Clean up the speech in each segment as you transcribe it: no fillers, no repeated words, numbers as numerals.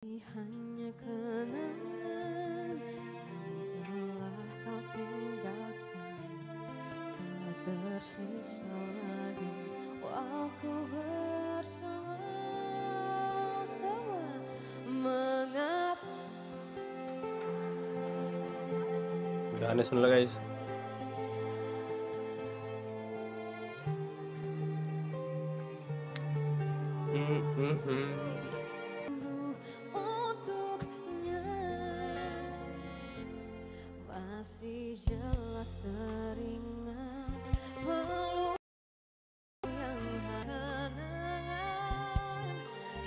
Hanya kenangan yang telah kau tinggalkan, tak tersisa lagi waktu bersama-sama. Mengapa? गाने सुन लो guys. Masih jelas teringat peluk yang kenangan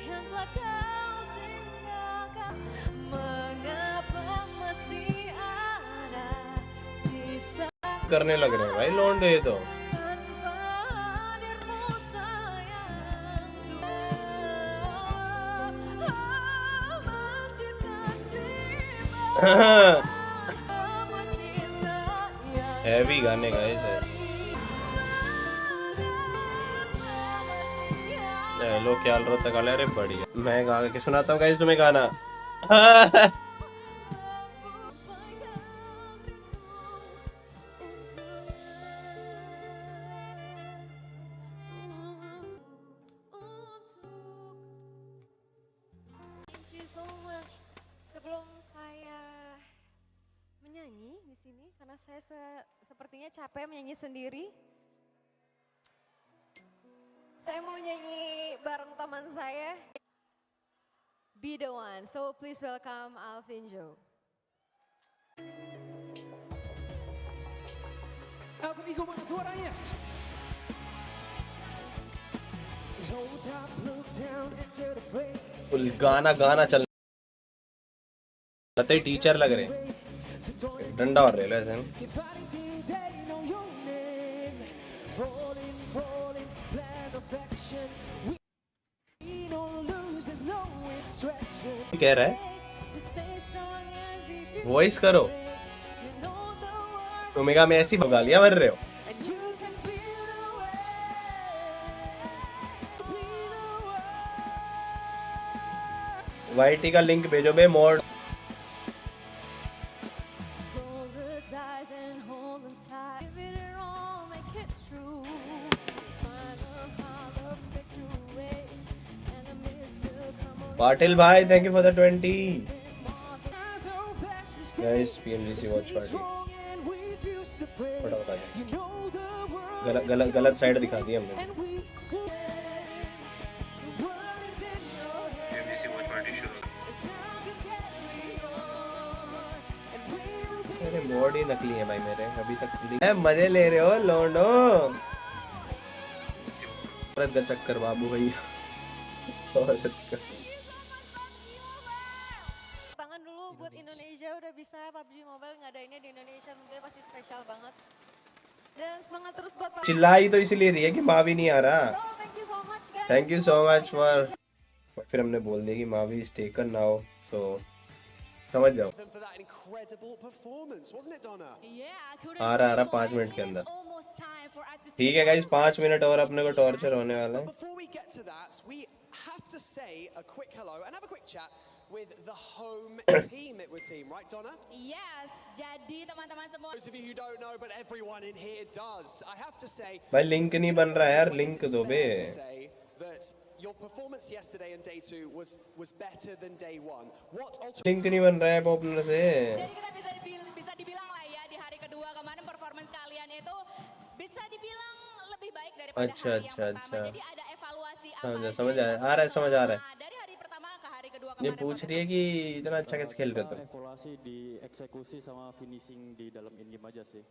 yang telah kau tinggalkan. Mengapa masih ada sisa करने लग रहे हैं भाई लौंडे तो। tanpa hadirmu sayang. Masih kasih heavy गाने guys है। लो क्या हाल रोता काले। अरे बढ़िया, मैं गा के सुनाता हूँ गाइस तुम्हें गाना। Thank you so much. Sebelum saya menyanyi di sini, karena saya sepertinya capek menyanyi sendiri, saya mau nyanyi bareng teman saya, Be The One. So please welcome Alvin Joe. Alter Ego mana suaranya? Full गाना गाना चल रहे teacher लग रहे डंडा और ले लो ऐसे। कह रहा है वॉइस करो। ओमेगा में ऐसी गालियां भर रहे हो। वाईटी का लिंक भेजो बे मोड। पाटिल भाई thank you for the 20 guys. PMGC watch party फटाफट आ जाए। गलत साइड दिखा दी हमने। पीएमजीसी वॉच पार्टी शुरू। मेरे मोड ही नकली है भाई मेरे अभी तक। मजे ले रहे हो लोंडो। औरत का चक्कर बाबू भैया। Tangan dulu buat Indonesia udah bisa PUBG Mobile ngadainnya di Indonesia, tentunya pasti spesial banget. Dan semangat terus buat PUBG. चिल्लाई तो इसलिए रही है कि माँ भी नहीं आ रहा। So thank you so much guys. Thank you so much for. फिर हमने बोल दिया कि माँ भी इज टेकन नाउ, सो समझ जाओ। आ रहा 5 मिनट के अंदर। ठीक है गाइस 5 मिनट और अपने को टॉर्चर होने वाला है। Have to say a quick hello and have a quick chat with the home team, it would seem, right, Donna? Yes, jadi teman-teman semua. Those of you who don't know, but everyone in here does. I have to say. भाई link नहीं बन रहा है यार, link दो बे। That your performance yesterday in day 2 was better than day 1. What link नहीं बन रहा है ओपनर से। Jadi kita bisa dibilang lah ya di hari kedua kemarin performance kalian itu bisa dibilang lebih baik daripada hari yang pertama. Jadi ada evaluasi apa? समझ आ रहा है समझ आ रहा है। Dari hari pertama ke hari kedua ये kemarin. पूछ रही है कि इतना अच्छा कैसे खेल रहे हो तुम। Evaluasi di eksekusi sama finishing di dalam in-game aja sih.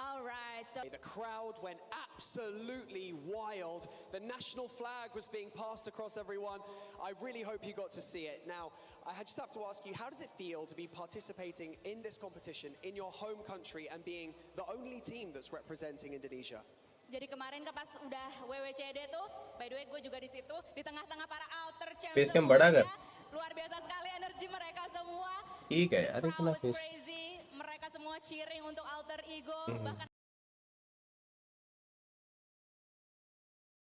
Alright, so The crowd went absolutely wild. The national flag was being passed across everyone. I really hope you got to see it. Now, I just have to ask you, how does it feel to be participating in this competition in your home country and being the only team that's representing Indonesia? jadi kemarin kan pas udah WWCD tuh, by the way gue juga di situ di tengah-tengah para alter champ Face cam बड़ा कर। luar biasa sekali energi mereka semua. ठीक है यार इतना Crowd was crazy, mereka semua cheering untuk alter ego, bahkan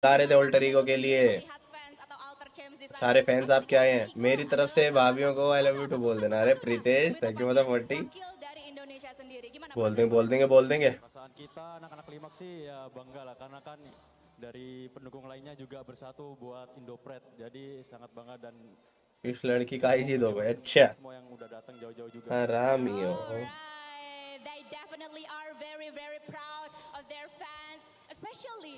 ला रहे थे alter ego के लिए। lihat fans atau alter champs di सारे फैंस आपके आए हैं, मेरी तरफ से भाभियों को आई लव यू टू बोल देना। अरे Pritesh thank you for the 40। बोल देंगे। Perasaan kita anak-anak Limak sih ya bangga lah karena kan dari pendukung lainnya juga bersatu buat Indopret. Jadi sangat bangga dan इस लड़की का ही जीत हो गया। अच्छा semua yang udah datang jauh-jauh juga. हरामी हो। Alright, they definitely are very, very proud of their fans, especially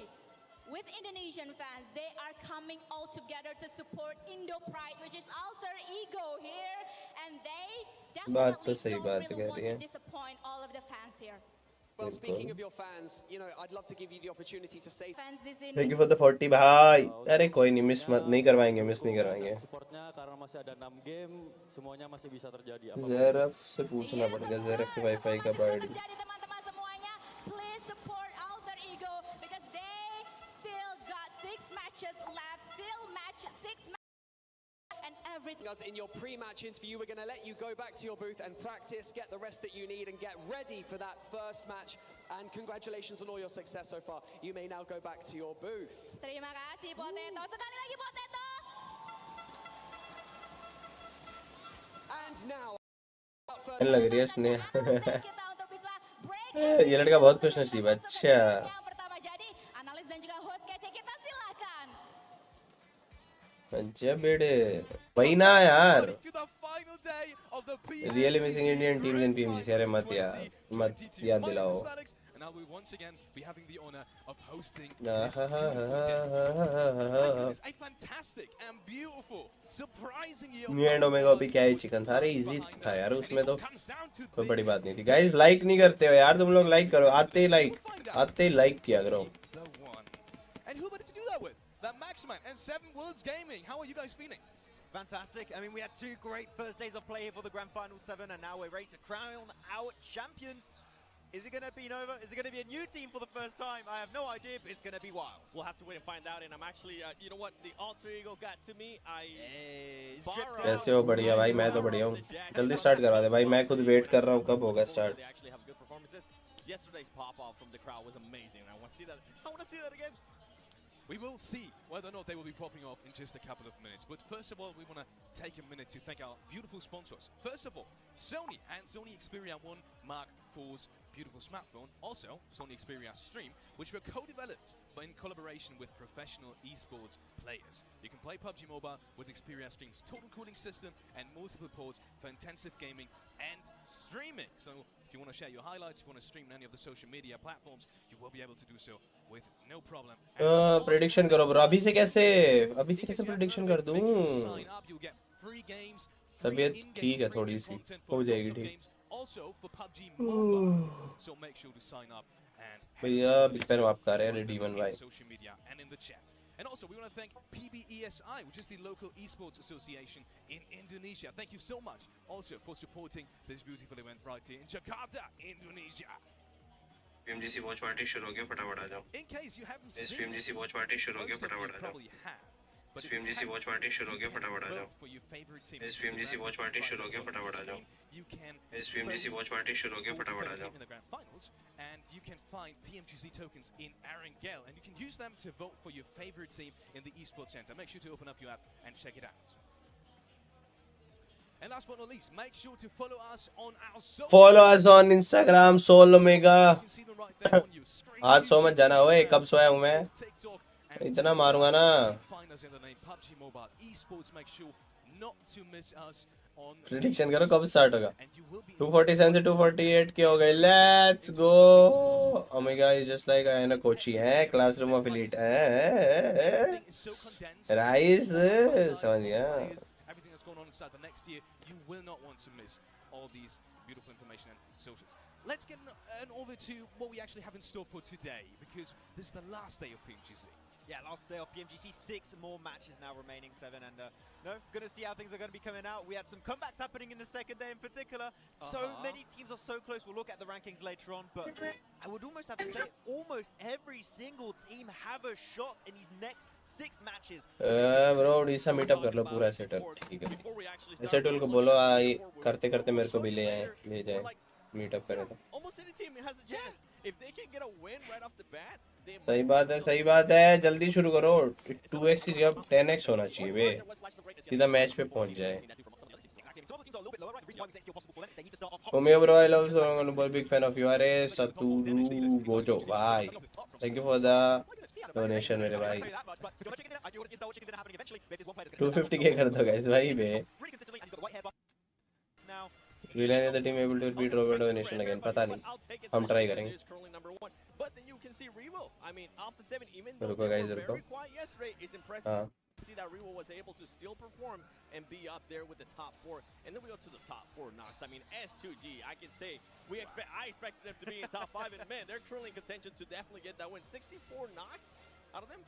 with Indonesian fans. They are coming all together to support Indo Pride, which is alter ego here, and they बात तो definitely सही don't बात really कह want रही to है। disappoint all of the fans here. Well, speaking of your fans, you know, I'd love to give you the opportunity to say Fans this in thank you for the 40 भाई। अरे कोई नहीं, miss मत नहीं करवाएंगे, miss नहीं करवाएंगे। Supportnya karena masih ada 6 game, semuanya masih bisa terjadi. ज़रफ से पूछना पड़ेगा, ज़रफ के वाईफाई का ID. Jadi teman-teman semuanya, please support alter ego because they still got 6 matches left, still match 6 matches and everything. us in your pre-match interview. We're going to let you go back to your booth and practice, get the rest that you need, and get ready for that first match. And congratulations on all your success so far. You may now go back to your booth. Terima kasih Potato. Sekali lagi Potato. And now, लग रही है Sneha. Kita untuk bisa break. ये लड़का बहुत खुशनसीब है। अच्छा Yang pertama jadi analis dan juga host kece kita silakan. अच्छा बेटे वही ना यार। To the final day of the PMGC Really missing Indian teams in PMGC. अरे मत यार, मत 2022. याद My name दिलाओ। is Felix, and I will once again be having the honor of hosting a fantastic and beautiful, surprising year. New and omega भी क्या ही chicken था। अरे इजी था यार, उसमें तो कोई बड़ी बात नहीं थी। गाइस लाइक नहीं करते हो यार, तुम लोग लाइक करो। आते ही लाइक किया करो। The one. And who better to do that with? That Maximan and 7 Worlds Gaming. How are you guys feeling? Fantastic. I mean, we had 2 great first days of play here for the Grand Final 7, and now we're ready to crown our champions. Is it going to be Nova? Is it going to be a new team for the first time? I have no idea, but it's going to be wild. We'll have to wait and find out. And I'm actually, you know what? The alter ego got to me. It's Borrowed- dripped कैसे हो? बढ़िया भाई, मैं तो बढ़िया हूँ। जल्दी start करवा दे भाई, मैं खुद वेट कर रहा हूँ कब होगा start. They actually have good performances. Yesterday's pop-off from the crowd was amazing. I want to see that. I want to see that again. We will see whether or not they will be popping off in just a couple of minutes. But first of all, we want to take a minute to thank our beautiful sponsors. First of all, Sony and Sony Xperia 1 Mark IV's beautiful smartphone. Also, Sony Xperia Stream, which were co-developed but in collaboration with professional esports players. You can play PUBG Mobile with Xperia Stream's total cooling system and multiple ports for intensive gaming and streaming. So if you want to share your highlights, if you want to stream on any of the social media platforms, you will be able to do so with no problem. Prediction करो bro. अभी से कैसे prediction कर दूं? तबीयत ठीक है थोड़ी सी, हो जाएगी ठीक। Also for PUBG Mobile, so make sure to sign up and भैया बिग पेन आप कर रहे हैं D1 भाई। social media and in the chat. And also we want to thank PBESI, which is the local esports association in Indonesia. Thank you so much also for supporting this beautiful event right here in Jakarta, Indonesia. PMGC watch party शुरू हो गया, फटाफट आ जाओ। In case you haven't इस seen PMGC this, watch party शुरू हो गया, most of you फटाफट आ जाओ। probably have. But इस if you PMGC haven't watch party शुरू हो गया, फटाफट आ जाओ। vote for your favorite team, इस PMGC वॉच पार्टी शुरू हो गया, फटाफट आ जाओ। you can इस PMGC वॉच पार्टी शुरू हो गया, फटाफट आ जाओ। in the grand finals, and you can find PMGC tokens in Arangel, and you can use them to vote for your favorite team in the esports center. Make sure to open up your app and check it out. And last but not least, make sure to follow us on our social Follow us on Instagram Soul Omega। You can see them right there on your screen. आज सो मत जाना ओए, कब सोया हूँ मैं? TikTok, and इतना मारूंगा ना। find us in the name PUBG Mobile Esports. Make sure not to miss us on prediction करो कब स्टार्ट होगा। and you will be 247 से 248 के हो गए। Let's go. Omega is just like I am a Kochi है, क्लासरूम ऑफ एलीट है। everything is so condensed. Rice समझ गया। Everything that's going on inside the next year, you will not want to miss all these beautiful information and socials. Let's get an over to what we actually have in store for today, because this is the last day of PMGC. Yeah, last day of PMGC, 6 more matches now remaining, 7, and gonna see how things are gonna be coming out. We had some comebacks happening in the second day in particular. So many teams are so close. We'll look at the rankings later on, but I would almost have to say almost every single team have a shot in these next 6 matches. Bro Orissa meetup कर लो पूरा setup. ठीक है, setup को बोलो आई करते करते मेरे को भी ले जाए मीटअप करें तो। Almost any team has a chance. if they can get a win right off the bat, they सही बात है, सही बात है, जल्दी शुरू करो। 2x की जगह 10x होना चाहिए बे, सीधा मैच पे पहुंच जाए। ओमिया bro, I love song, big fan of you. अरे सतुरु गोजो भाई, thank you for the donation मेरे भाई। 250 के कर दो गाइस भाई बे। Will any other team able to beat Robert donation again? पता नहीं, हम ट्राई करेंगे। रुको गाइस रुको। हाँ। See that Revo was able to still perform and be up there with the top 4, and then we go to the top 4 knocks. I mean, S2G, I can say I expected them to be in top 5, and man, they're currently in contention to definitely get that win. 64 knocks out of them.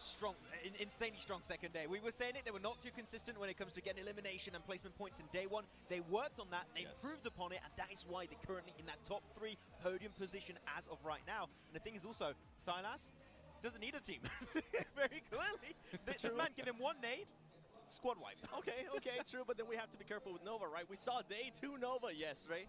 Strong, insanely strong second day. We were saying it, they were not too consistent when it comes to getting elimination and placement points in day one. They worked on that, they improved upon it, and that is why they're currently in that top 3 podium position as of right now. And the thing is also, Silas doesn't need a team. Very clearly. This man give him one nade, squad wipe. Okay, true, but then we have to be careful with Nova, right? We saw day 2 Nova yesterday,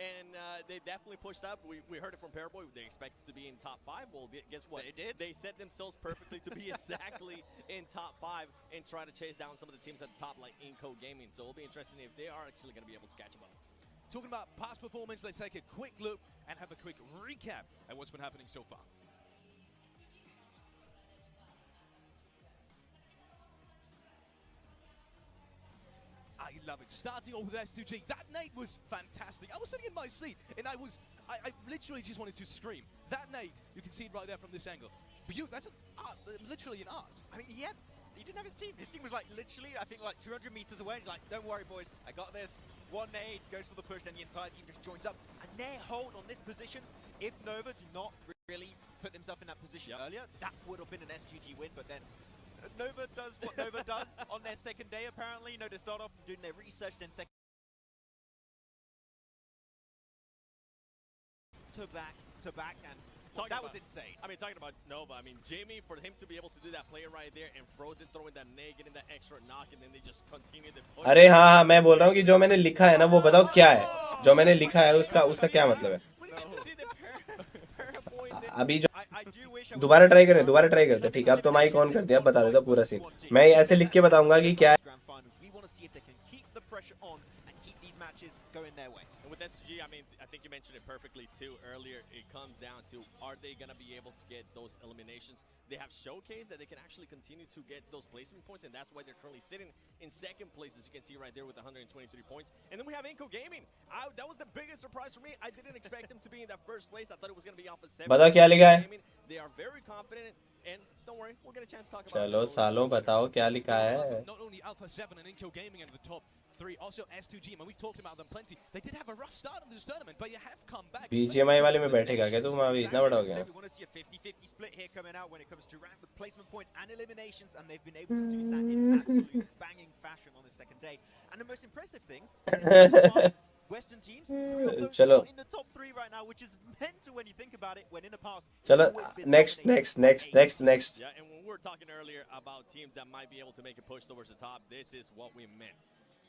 and they definitely pushed up. We heard it from Paraboy. They expected to be in top 5. Well, guess what? They did. They set themselves perfectly to be exactly in top 5 and try to chase down some of the teams at the top, like Inco Gaming. So it'll be interesting if they are actually going to be able to catch them up. Talking about past performance, let's take a quick look and have a quick recap at what's been happening so far. I love it. Starting off with S2G, that nade was fantastic. I was sitting in my seat and I literally just wanted to scream. That nade, you can see it right there from this angle. But that's an art, literally an art. I mean, he didn't have his team. His team was like literally, I think like 200 meters away. He's like, don't worry boys, I got this. One nade, goes for the push, then the entire team just joins up. And their hold on this position, if Nova do not really put themselves in that position earlier, that would have been an SGG win, but then Nova does what Nova does on their second day, apparently. They start off doing their research, then second to back, and that was insane. I mean, talking about Nova, I mean, Jamie, for him to be able to do that play right there and Frozen throwing that nade, getting that extra knock, and then they just continue the push. अरे हाँ, मैं बोल रहा हूँ कि जो मैंने लिखा है ना, वो बताओ क्या है? जो मैंने लिखा है उसका क्या मतलब है? अभी जो दोबारा ट्राई करते, ठीक है? अब तो माइक ऑन कर दिया, अब बता देता पूरा सीन। मैं ऐसे लिख के बताऊंगा कि क्या है। With SG, I mean, I think you mentioned it perfectly too earlier. It comes down to, are they going to be able to get those eliminations? They have showcased that they can actually continue to get those placement points, and that's why they're currently sitting in second place, as you can see right there with 123 points. And then we have Inco Gaming. That was the biggest surprise for me. I didn't expect them to be in that first place. I thought it was going to be off of 7. बताओ क्या लिखा है? They are very confident, and don't worry, we'll get a chance to talk about it. चलो सालों बताओ क्या लिखा है? Not only Alpha 7 and Inco Gaming into the top 3, also S2G, and we've talked about them plenty. They did have a rough start in this tournament, but you have come back. BGMI वाले में बैठेगा क्या तुम? अभी इतना बड़ा हो गया? We want to see a 50-50 split here coming out when it comes to rank with placement points and eliminations, and they've been able to do that in absolute banging fashion on the second day. And the most impressive things is Western teams चलो in the top 3 right now, which is mental when you think about it. When in the past, चलो next. Yeah, and when we were talking earlier about teams that might be able to make a push towards the top, this is what we meant.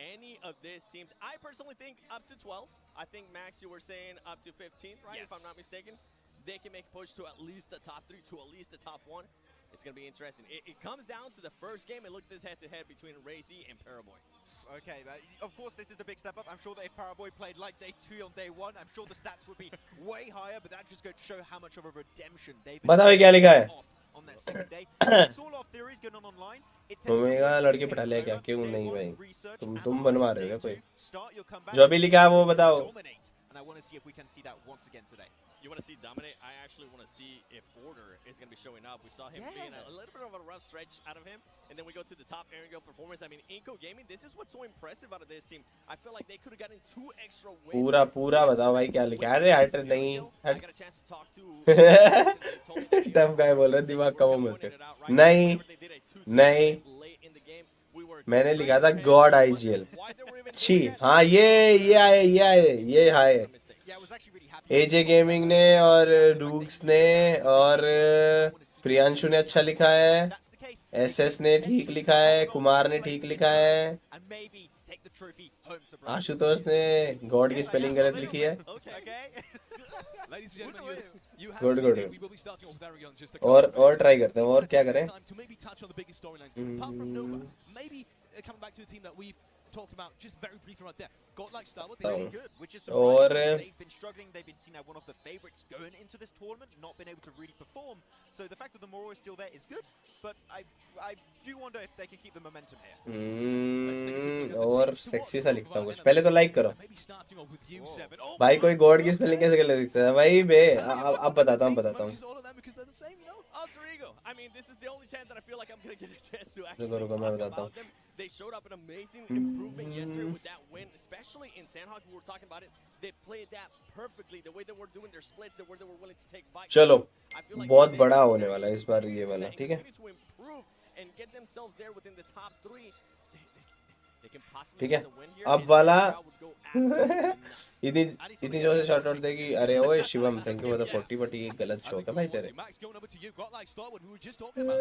Any of these teams, I personally think up to 12. I think Max, you were saying up to 15, right? Yes. If I'm not mistaken, they can make a push to at least the top 3, to at least the top 1. It's going to be interesting. It comes down to the first game, and look at this head-to-head between Razy and Paraboy. Okay, of course this is the big step up. I'm sure that if Paraboy played like day 2 on day 1, I'm sure the stats would be way higher, but that just goes to show how much of a redemption they've been बताओ क्या लिखा है? on that second day. It's all off theories going on online. Omega लड़के पढ़ा लिया क्या? क्यों नहीं भाई? तुम बनवा रहे हो क्या कोई? जो भी लिखा है वो बताओ। And I want to see if we can see that once again today. You want to see dominate? I actually want to see if Order is going to be showing up. We saw him being a little bit of a rough stretch out of him. And then we go to the top aerial performance. I mean, Inco Gaming, this is what's so impressive out of this team. I feel like they could have gotten 2 extra wins. पूरा बताओ भाई क्या लिखा है? अरे हट नहीं I got a chance to talk to tough guy बोल रहे, दिमाग का वो मिलते नहीं मैंने लिखा था गॉड आईजीएल। छी हाँ ये हाय एजे गेमिंग ने और रूक्स ने और प्रियांशु ने अच्छा लिखा है, एसएस ने ठीक लिखा है, कुमार ने ठीक लिखा है, trophy home to Brazil. Ashutosh ने गॉड की स्पेलिंग गलत लिखी है। Okay. Ladies and gentlemen, you have Good, seen good. it. We will be starting off very young. Just a couple और ट्राई करते हैं, और क्या करें? to maybe touch on the biggest storylines. Apart from Nova, maybe coming back to the team that we've talked about just very briefly right there. Godlike Star, what they Really good, which is और surprising. They've been struggling. They've been seen as one of the favorites going into this tournament, not been able to really perform. So the fact that the morale is still there is good, but I do wonder if they can keep the momentum here. और sexy सा लिखता हूँ कुछ, पहले तो like करो। maybe starting off with you, Seven. Oh, भाई कोई गॉड की स्पेलिंग कैसे गलत लिखता है भाई बे? अब बताता हूँ। all of them because they're the same, you know? Alter ego. I mean, this is the only chance that I feel like I'm gonna get a chance to रुको actually रुको मैं talk बताता हूँ। about them. They showed up an amazing improvement yesterday with that win, especially in Sandhawk. We were talking about it. They played that perfectly. The way they were doing their splits, the way they were willing to take fights. चलो I feel like बहुत this बड़ा is होने वाला है इस बार ये वाला, and ठीक है? continue to improve and get themselves there within the top 3. They can possibly ठीक है, get the win here. अब This वाला crowd would go absolutely nuts. इतनी जोर से शॉट आउट देगी। अरे ओए Shivam, thank you for the 40, but ये गलत शॉट है भाई तेरे। Max, going over to you. Godlike Star, what we were just talking about.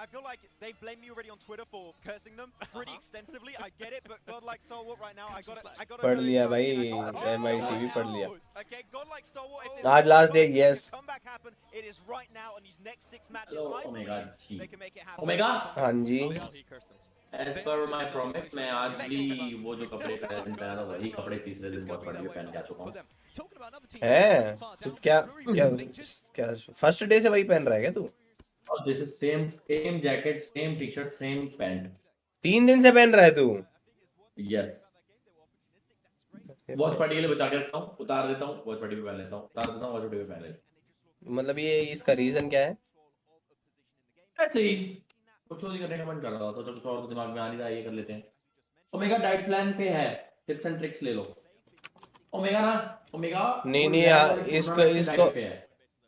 I feel like they blame me already on Twitter for cursing them pretty extensively. I get it, but Godlike Stalwart right now, I got पढ़ लिया भाई, MITV पढ़ लिया। Okay, Godlike Stalwart. if आज last day, yes. Comeback happen. It is right now, and these next 6 matches, Hello, I Omega believe G. they can make it happen. Omega, हाँ जी। as per my promise, मैं आज भी वो जो कपड़े पहन रहा था वही कपड़े तीसरे दिन बहुत बड़े पहन के आ चुका हूँ। है तू क्या फर्स्ट डे से वही पहन रहा है क्या तू? और this is same jacket, same T shirt, same pant. 3 दिन से पहन रहा है तू? यस। वॉच पार्टी के लिए बचा के रखता हूँ, उतार देता हूँ, वॉच पार्टी पे पहन लेता हूँ, उतार देता हूँ, वॉच पार्टी पे पहन लेता हूँ। मतलब ये इसका रीजन क्या है? ऐसे ही कुछ और करने का मन कर रहा था, तो कुछ और दिमाग में आ नहीं रहा, ये कर लेते हैं। ओमेगा डाइट प्लान पे है, टिप्स एंड ट्रिक्स ले लो। ओमेगा ना, ओमेगा नहीं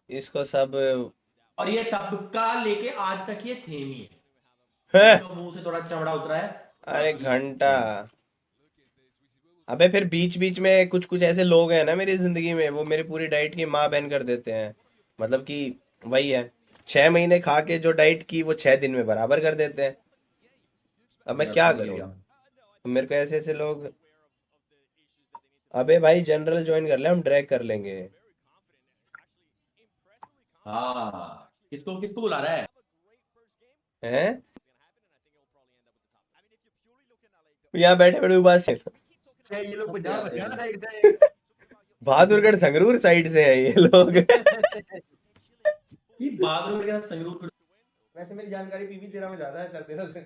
इसको सब, और ये तब का लेके आज तक ये सेम ही है। तो मुंह से थोड़ा चमड़ा उतरा है। अरे घंटा, अबे फिर बीच बीच में कुछ ऐसे लोग हैं ना मेरी जिंदगी में, वो मेरी पूरी डाइट की माँ बहन कर देते हैं। मतलब कि वही है, 6 महीने खा के जो डाइट की वो 6 दिन में बराबर कर देते हैं। अब मैं क्या करूं? मेरे को ऐसे लोग, अबे भाई जनरल ज्वाइन कर ले, हम ड्रैग कर लेंगे। हाँ, किसको बुला रहा है? हैं? यहाँ बैठे बैठे उबास से ये लोग साइड से बहादुरगढ़ संगरूर साइड से है ये लोग। बहादुरगढ़ संगरूर। वैसे मेरी जानकारी पीवी 13 में ज्यादा है सर, 13 से।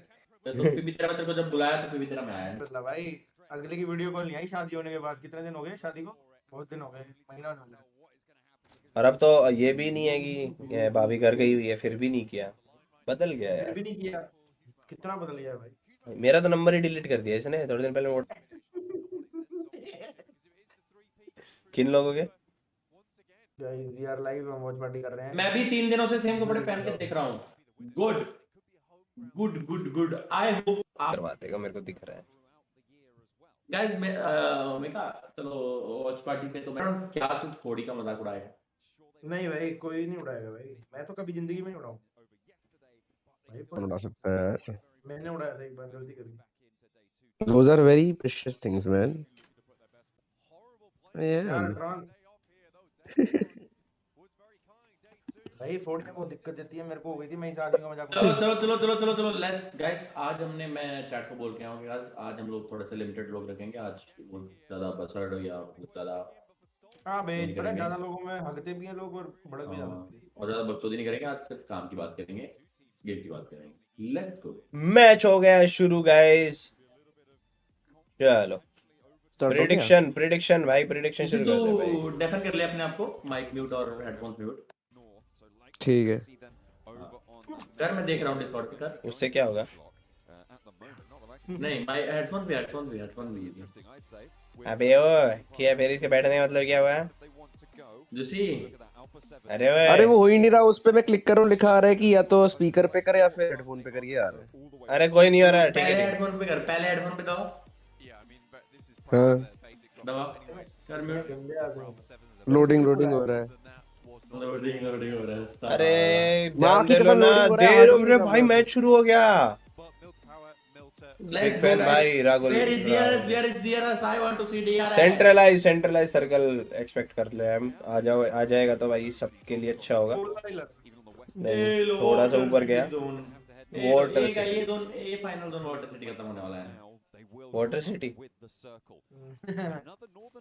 तो पीवी 13 में तेरे को जब बुलाया तो पीवी 13 में आया। मतलब भाई अगले की वीडियो कॉल नहीं आई शादी होने के बाद। कितने दिन हो गए शादी को? बहुत दिन हो गए, महीना हो गया। और अब तो ये भी नहीं है कि भाभी घर गई हुई है, फिर भी नहीं किया। बदल गया है, फिर भी नहीं किया। कितना बदल गया भाई? मेरा तो नंबर ही डिलीट कर दिया इसने थोड़े दिन पहले। वोट किन लोगों के? गाइस वी आर लाइव, हम वॉच पार्टी कर रहे हैं। मैं भी 3 दिनों से सेम कपड़े पहन के देख रहा हूँ। Good good good good. I hope आप करवाते का, मेरे को दिख रहा है। गाइस मैं कहा चलो वॉच पार्टी पे, तो मैं क्या तू थोड़ी का मजाक उड़ाएगा? नहीं भाई कोई नहीं उड़ाएगा भाई, मैं तो कभी जिंदगी में नहीं उड़ाऊं भाई। कौन उड़ा सकता है यार? मैंने उड़ाया था एक बार, गलती कर दी। Those are very precious things, man. यार ट्रॉन भाई फोर्ट में बहुत दिक्कत देती है मेरे को, हो गई थी। मैं इस आदमी का मजाक। चलो लेट्स गाइस, आज हमने, मैं चैट को बोल के आऊँ कि आज हम लोग थोड़े से लिमिटेड लोग रखेंगे। आज ज्यादा बसड़ या ज्यादा, हां भाई पर ज्यादा लोगों में हकते भी हैं लोग और भड़क भी जाते हैं, और ज्यादा बकचोदी नहीं करेंगे। आज सिर्फ काम की बात करेंगे, गेम की बात करेंगे। Let's go. मैच हो गया शुरू गाइस। चलो प्रेडिक्शन भाई, प्रेडिक्शन शुरू कर दे भाई। डेफन कर ले अपने आप को, माइक म्यूट और हेडफोन्स म्यूट। ठीक है कर, मैं देख रहा हूँ डिस्कॉर्ड पे। कर, उससे क्या होगा? नहीं माइक हेडफोन भी। अबे ओ क्या फिर इसके बैठने का मतलब क्या हुआ? जूसी अरे वो हो ही नहीं रहा। उस पे मैं क्लिक कर रहा हूँ, लिखा आ रहा है कि या तो स्पीकर पे करे या फिर हेडफोन पे करिए यार। अरे कोई नहीं हो रहा है, ठीक पहले है। हेडफोन पे कर, पहले हेडफोन पे दबाओ। हाँ दबाओ, कर म्यूट। लोडिंग हो रहा है। लोडिंग हो रहा है। अरे माँ की कसम ना लोडिंग हो रहा है। देर हो रही भाई, मैच शुरू हो गया। बिग फैन भाई Rahul. Where is DRS? Where is DRS? I want to see DRS. Centralize circle expect कर ले हम। आ जाओ, आ जाएगा तो भाई सबके लिए अच्छा होगा। नहीं थोड़ा सा ऊपर गया। वाटर सिटी, ये दोन ये फाइनल दोन वाटर सिटी खत्म होने वाला है। वाटर सिटी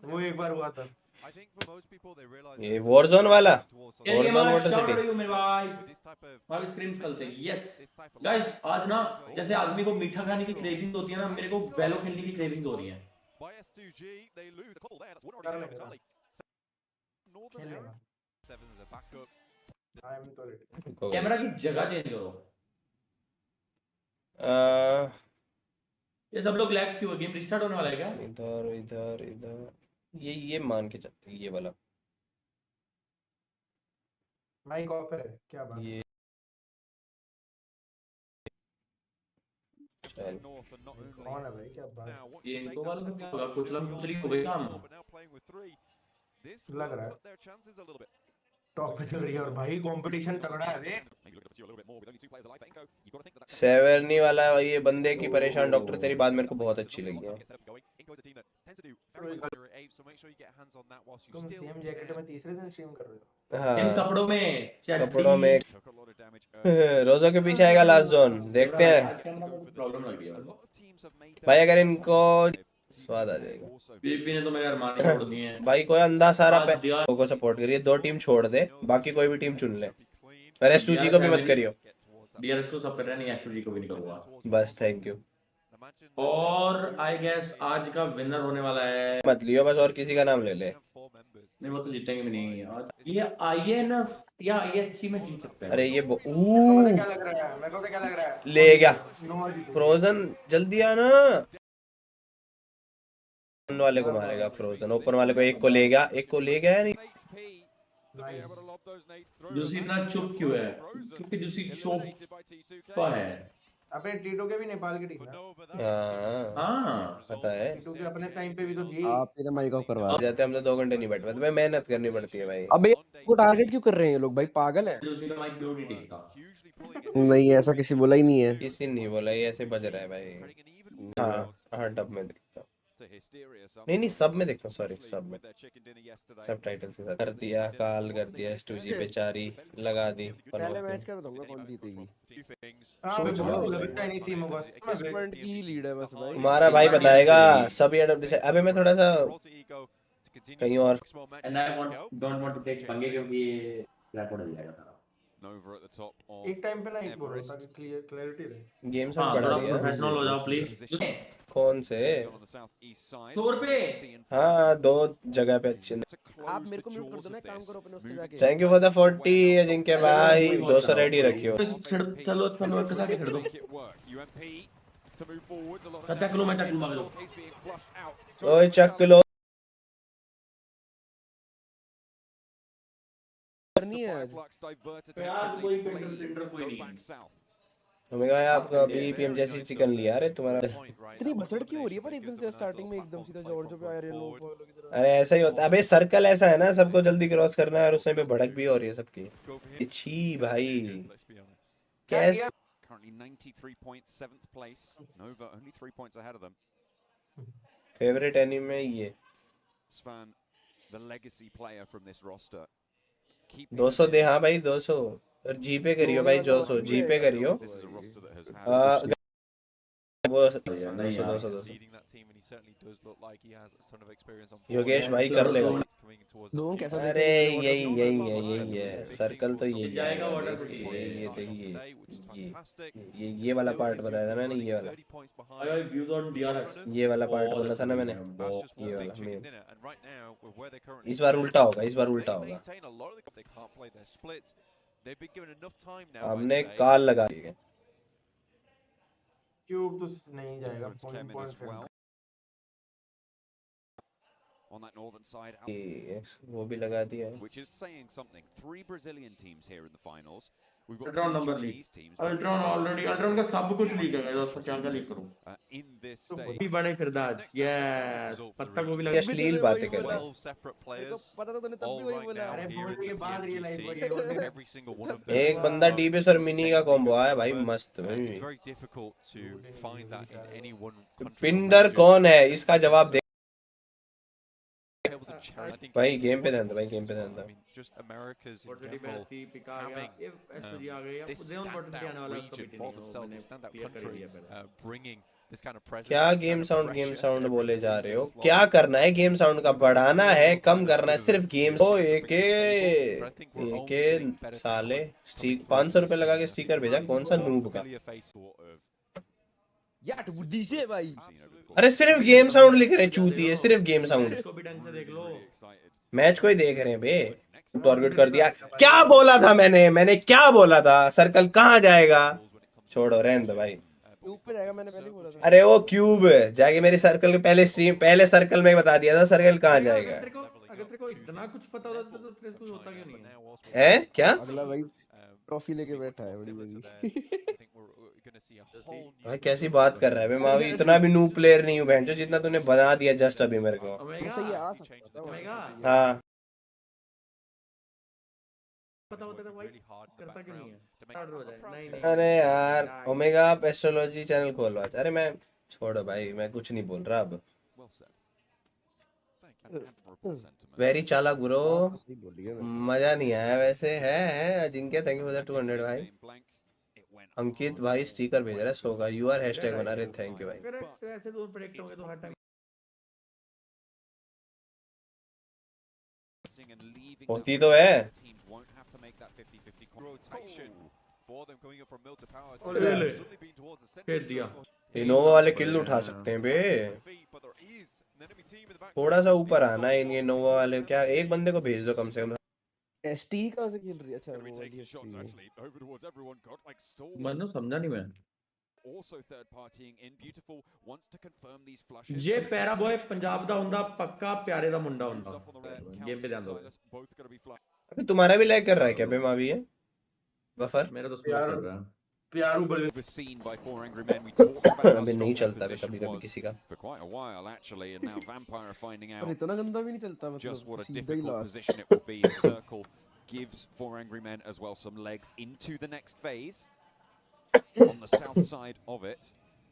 वो एक बार हुआ था। ये वॉरजोन वाला, वॉरजोन वाटर सिटी। मेरे भाई स्क्रीम्स कल से। यस गाइस, आज ना जैसे आदमी को मीठा खाने की क्रेविंग होती है ना, मेरे को वैलो खेलने की क्रेविंग हो रही है। कैमरा की जगह चेंज करो। ये सब लोग लैग क्यों है? गेम रिस्टार्ट होने वाला है क्या? इधर इधर इधर ये मान के चलते हैं, ये वाला माइक ऑफ है क्या बात? ये चल कौन है भाई? क्या बात? ये इनको वाला क्या होगा? कुछ लोग दूसरी हो गई काम लग रहा है टॉप पे चल रही है और भाई कंपटीशन तगड़ा है रे। सेवर्नी वाला ये बंदे की परेशान डॉक्टर तेरी बात मेरे को बहुत अच्छी लगी है। तुम सेम जैकेट में तीसरे दिन स्ट्रीम कर रहे हो? हाँ इन कपड़ों में कपड़ों में रोजो के पीछे आएगा लास्ट जोन, देखते हैं प्रॉब्लम लग रही है भाई। अगर इनको स्वाद आ जाएगा। पीपी ने तो मेरे अरमान छोड़ दिए हैं भाई कोई अंधा सारा को सपोर्ट करिए, 2 टीम छोड़ दे, बाकी कोई भी टीम चुन ले। पर एस2जी को भी मत करियो। डीआरएस तो सब कर रहे हैं, नहीं एस2जी को भी नहीं करूंगा बस थैंक यू। और आई गेस आज का विनर होने वाला है, मत लियो बस, और किसी का नाम ले ले। नहीं वो तो जीतेंगे भी नहीं यार। ये आईएनएफ या आईएससी में जीत सकते हैं। अरे ये क्या लग रहा है? मेरे को तो क्या लग रहा है? ले गया फ्रोजन, जल्दी आना। वाले को मारेगा फ्रोजन, ओपन वाले को एक को ले गया, एक को ले गया है। नहीं जूसी इतना चुप क्यों है? क्योंकि जूसी चुप है। अबे टीटो के भी नेपाल की टीम है। हाँ पता है। टीटो के अपने टाइम पे भी तो थी। आप मेरा माइक ऑफ करवा जाते हम तो 2 घंटे नहीं बैठ पाते भाई, मेहनत करनी पड़ती है भाई। अबे को टारगेट क्यों कर रहे हैं ये लोग भाई? पागल है। जूसी का माइक क्यों नहीं टिकता? नहीं ऐसा किसी बोला ही नहीं है। किसी नहीं बोला, ये ऐसे बज रहा है भाई। हाँ डब में देखता हूँ, नहीं सब में देखता हूँ, सॉरी सब में, सब टाइटल के साथ कर दिया। काल कर दिया एस2जी पे 4 ही लगा दी। पहले मैच का बताऊंगा कौन जीतेगी। सोच लो लगता है नहीं टीम होगा। 10 पॉइंट की ही लीड है बस भाई। हमारा भाई बताएगा सब ये डब डिसाइड। अबे मैं थोड़ा सा कहीं और and I don't want to take पंगे क्योंकि ये फ्लैट हो जाएगा। एक टाइम पे नहीं बोलो ताकि क्लैरिटी रहे। गेम सब बढ़ा दिया। प्रोफेशनल हो जाओ प्लीज। कौन से टूर पे? हाँ 2 जगह पे अच्छे। आप मेरे को म्यूट कर दो, मैं काम करो अपने उससे जाके। Thank you for the 40 Ajinkya भाई, 200 रेडी रखियो। चलो कन्वर्ट कर के छड़ दो। चक लो मैं चक लूंगा। ओए चक लो करनी है यार कोई कंट्रोल सेंटर कोई नहीं। हमें कहा आपका अभी पीएमजीसी चिकन लिया। अरे तुम्हारा इतनी भसड़ क्यों हो रही है पर एकदम से स्टार्टिंग में एकदम सीधा जॉर्ज पे आ रहे हैं लोग। अरे ऐसा ही होता है। अबे सर्कल ऐसा है ना, सबको जल्दी क्रॉस करना है और उसमें पे भड़क भी हो रही है सबकी। छी भाई कैसे फेवरेट एनीमे ये 200 दे। हाँ भाई 200 और जी पे करियो भाई, 200 जी पे करियो। वो 200 योगेश भाई कर लेगा। अरे यही है सर्कल तो यही है। ये देखिए ये वाला पार्ट बताया था मैंने, ये वाला पार्ट बोला था ना मैंने, ये वाला मेन। इस बार उल्टा होगा, इस बार उल्टा होगा। हमने काल लगा दी है। क्यूब तो नहीं जाएगा। Point on that northern side. वो भी लगा दिया है. Which is saying something. 3 Brazilian teams here in the finals. We've got Ultron 3 number Chinese leak. teams. Ultron already. Ultron का सब कुछ लीक है गाइस. उसका क्या लीक करूं? In this stage. भी बने फिरदाज. Yes. पत्ता को भी लगा. अश्लील बातें कर रहा है. 12 separate players. पता तो तूने तब भी वही बोला. अरे बोलने के बाद रियलाइज हो गया. Every single one of them. एक बंदा डीबीएस और मिनी का कॉम्बो आया भाई मस्त. It's very difficult to find that in any one country. Pindar कौन है इसका जवाब दे. भाई गेम पे ध्यान दो. भाई गेम पे ध्यान दो. Just Americas in general having this standout region for themselves, this standout country bringing this kind of presence. क्या गेम साउंड बोले जा रहे हो? क्या करना है गेम साउंड का? बढ़ाना है कम करना है? सिर्फ गेम ओ एक साले 500 रुपए लगा के स्टिकर भेजा. कौन सा नूब का? यार बुद्धि से भाई. अरे सिर्फ गेम साउंड लिख रहे हैं चूती है. सिर्फ गेम साउंड. मैच को ही देख रहे हैं बे. टारगेट कर दिया. क्या बोला था मैंने क्या बोला था? सर्कल कहाँ जाएगा? छोड़ो रहने दो भाई. क्यूब पे जाएगा. मैंने पहले बोला था. अरे वो क्यूब जाके मेरी सर्कल के पहले सर्कल में बता दिया था सर्कल कहाँ जाएगा. अगर तेरे को इतना कुछ पता होता तो तेरे को होता क्यों नहीं है? क्या अगला भाई ट्रॉफी लेके बैठा है बड़ी बड़ी. भाई कैसी बात कर रहा है बे मावी. इतना भी नू प्लेयर नहीं हूँ बहन जितना तूने बना दिया जस्ट अभी मेरे को. वैसे ये आ सकता था. हाँ पता होता तो भाई करता क्यों नहीं है? नहीं. अरे यार ओमेगा आप एस्ट्रोलॉजी चैनल खोलो आज. अरे मैं छोड़ो भाई मैं कुछ नहीं बोल रहा अब. वेरी चालाक ब्रो. मजा नहीं आया वैसे है जिनके. थैंक यू फॉर द 200 भाई. अंकित भाई स्टिकर भेज रहा है 100 का. यू आर हैशटैग बना रहे. थैंक यू भाई. ऐसे तो प्रेडिक्ट होंगे तो हर टाइम होती तो है. फेर दिया. इनोवा वाले किल उठा सकते हैं बे. थोड़ा सा ऊपर आना है इनके इनोवा वाले. क्या एक बंदे को भेज दो कम से कम. एसटी कहां से खेल रही है? अच्छा वो वाली एसटी. मैंने समझा नहीं मैं. Also third partying in beautiful wants to confirm these flushes. J para boy Punjab दा हुंदा पक्का प्यारे दा मुंडा हुंदा. गेम पे ध्यान दो. अबे तुम्हारा भी लैग कर रहा है क्या बे मावी? है बफर मेरा तो स्लो कर रहा है. प्यारू बल was seen by 4 angry men. We talked about अबे नहीं चलता बे कभी कभी किसी का. for quite a while actually, and now Vampire are finding पर out इतना गंदा भी नहीं चलता. मतलब just what a सीधा ही difficult last. position it will be. Circle gives 4 angry men as well some legs into the next phase on the south side of it.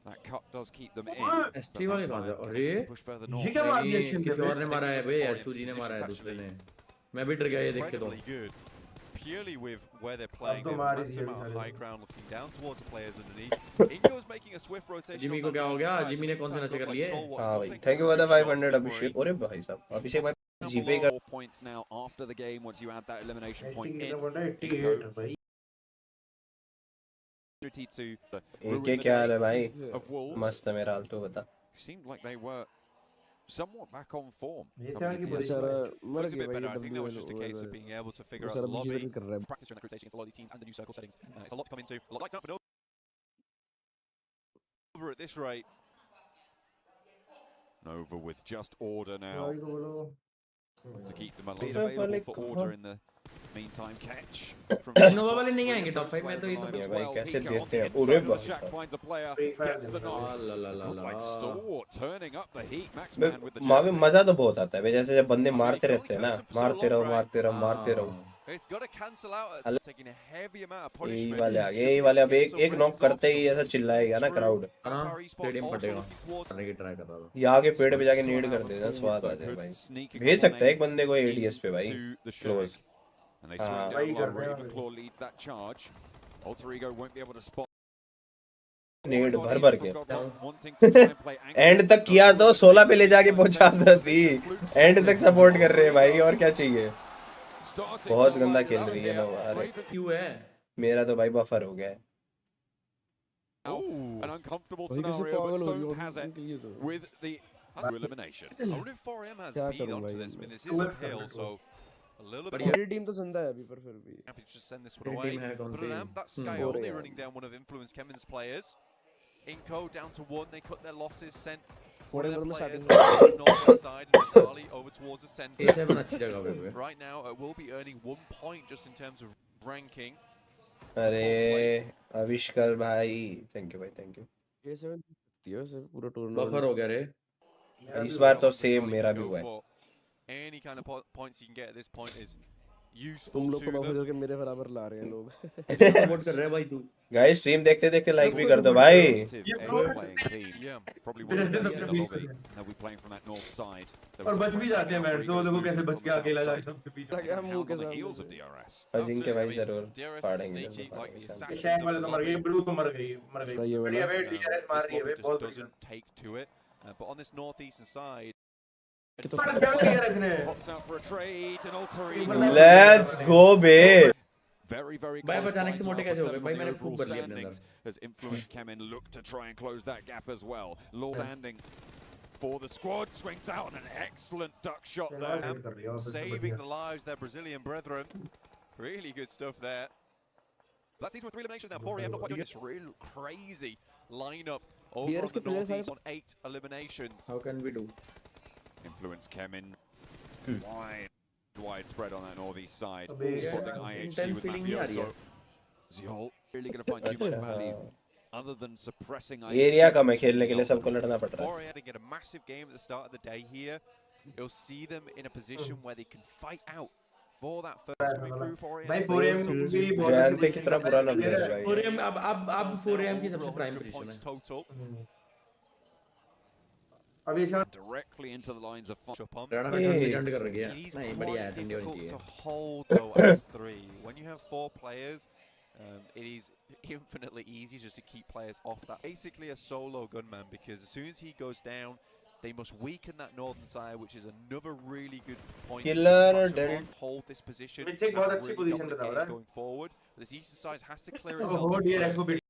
That cut does keep them in. ST वाले कहां जा? अरे Push further north. ये क्या मार दिया action किसी और ने मारा है बे. एसटू जी ने मारा है दूसरे ने. मैं भी डर गया ये देख के. तो Incredibly good. Purely with where they're playing, तो they have मारी massive थी amount of बेचारे. high ground looking down towards the players underneath. Ingo's making a swift rotation. Jimmy on को the क्या हो गया? northern side, जिमी ने कौन से but नशे कर like लिए? stalwarts, हाँ not भाई taking thank you for the shots 500 for Abhishek. free. अरे भाई साहब अभिषेक भाई जीपे More का points now after the game once you add that elimination ST point की in. तो बड़ा 88 भाई. To एक क्या हाल है भाई? of Wolves. मस्त है मेरा हाल. तो बता. Seemed like they were somewhat back on form. ये coming क्या into की this बड़ी बेचारा Looks मर a गया bit भाई. better. I think that was just a case of being able to figure out बेचारा the बीजी lobby. कर रहा है. Practice during the group stages against a lot of these teams and the new circle settings. It's a lot to come into. A lot lights out for Nova. Over at this rate. Nova with just order now भाई को बोलो. to keep them Nova available वाले for कहाँ? order in the meantime. Catch from नोवा वाले नहीं आएंगे top 5 में. तो ये तो ये भाई कैसे Pico on देते the हैं. inside अरे of the भाई shack साहब. finds a player, Free fire gets the खेलता knock. La La La Looked like La. Stort turning up the heat. Max bay man with the Mavi jersey. मजा तो बहुत आता है बे. जैसे जब बंदे मारते रहते हैं ना. मारते रहो मारते रहो मारते रहो. It's got to cancel out. It's taking a heavy amount of यही punishment. वाले आ गए. यही वाले अब एक नॉक करते ही ऐसा चिल्लाएगा ना क्राउड. हां स्टेडियम फटेगा. करने की ट्राई कर रहा था. ये आगे पेड़ पे जाके नीड कर देना. स्वाद आ जाए भाई. भेज सकता है एक बंदे को एडीएस पे भाई. क्लोज. And they swing भाई down कर low. रहे हैं Ravenclaw leads that charge. Alter Ego won't be able to spot. Need भर भर के. Wanting to try and play and तक किया तो 16 पे ले जाके पहुंचा दी. एंड तक सपोर्ट कर रहे हैं भाई. और क्या चाहिए. बहुत गंदा खेल रही है ना. अरे क्यों है? मेरा तो भाई बफर हो गया है. an uncomfortable भाई कैसे scenario, but पागल हो Stone गई has it ये तो. with the elimination. I wonder if 4M has क्या beat करूं onto भाई this. I mean, this मैं? is uphill, so a little bit मेरी टीम तो जिंदा है अभी पर फिर भी. happy to just send this one Great away. team है, कौन But सी? that's Sky हो only रहे हैं. running down one of Influence Kevin's players. Inco down to 1. They cut their losses, sent Foreign one of में their players starting to the northwest side and Vitali over towards the center. A7 अच्छी जगह पे है। Right now, we'll be earning 1 point just in terms of ranking. अरे आविष्कार भाई, thank you भाई, thank you. A7 दिया सर पूरा टूर्नामेंट बफर हो गया रे। इस बार तो सेम मेरा भी हुआ है। Any kind of points you can get at this point is useful तुम लोग to को बफर them. करके मेरे बराबर ला रहे हैं लोग। सपोर्ट कर रहे हैं भाई तू। गाइस स्ट्रीम देखते देखते लाइक भी कर दो भाई। Playing team. Yeah, probably one of the best in the lobby. Now we're playing from that north side. और बच भी जाते हैं मैच, तो देखो कैसे बच के अकेला जा सबके पीछे। क्या मुंह के On the सामने heels से। of DRS. अजिंक्य भाई जरूर DRS is फाड़ेंगे sneaky, like the assassins शैंग of वाले the तो मर lobby. गए, ब्लू तो मर गई। ये वाला। बढ़िया वे डीआरएस मार This रही है वे lobby बहुत just doesn't take to it. But on this northeastern side, pops out for a trade and alter ego. Let's go bे। Very, very भाई close अचानक से line to मोटे Alpha कैसे हो गए? 7 भाई on the मैंने overall खूब कर लिया अपने standings अंदर। as Influence came in, looked to try and close that gap as well. Low standing for the squad, swings out and an excellent duck shot there, saving the lives of their Brazilian brethren. Really good stuff there. That's these with 3 eliminations now. 4AM not quite doing this real crazy lineup over DRS on the के players northeast on 8 eliminations. How can we do? Influence came in widespread on that northeast side. अबे Spotting यार, IHC intense with feeling नहीं आ रही Mafioso. है। Ziol really going to find too much value other than suppressing IHC. Area कम है खेलने के लिए, सबको लड़ना पड़ रहा है। 4AM, they get a massive game at the start of the day here. It'll see them in a position where they can fight out for that first coming through 4AM. भाई 4AM भी बहुत जानते कितना बुरा number है भाई। 4AM अब 4AM की सबसे प्राइम पोजीशन points है। total. अभी शायद Directly into the lines of Chopin. Rana का टर्न कर गया। It is नहीं बढ़िया है, quite ठंडी होनी difficult to चाहिए। hold though as 3. When you have 4 players, it is infinitely easy just to keep players off that. Basically a solo gunman, because as soon as he goes down, they must weaken that northern side, which is another really good point. Killer Chopin hold this position Mitchell बहुत and अच्छी really position पे था, dominate right? going forward. This eastern side has to clear Oh, itself. DRS को भी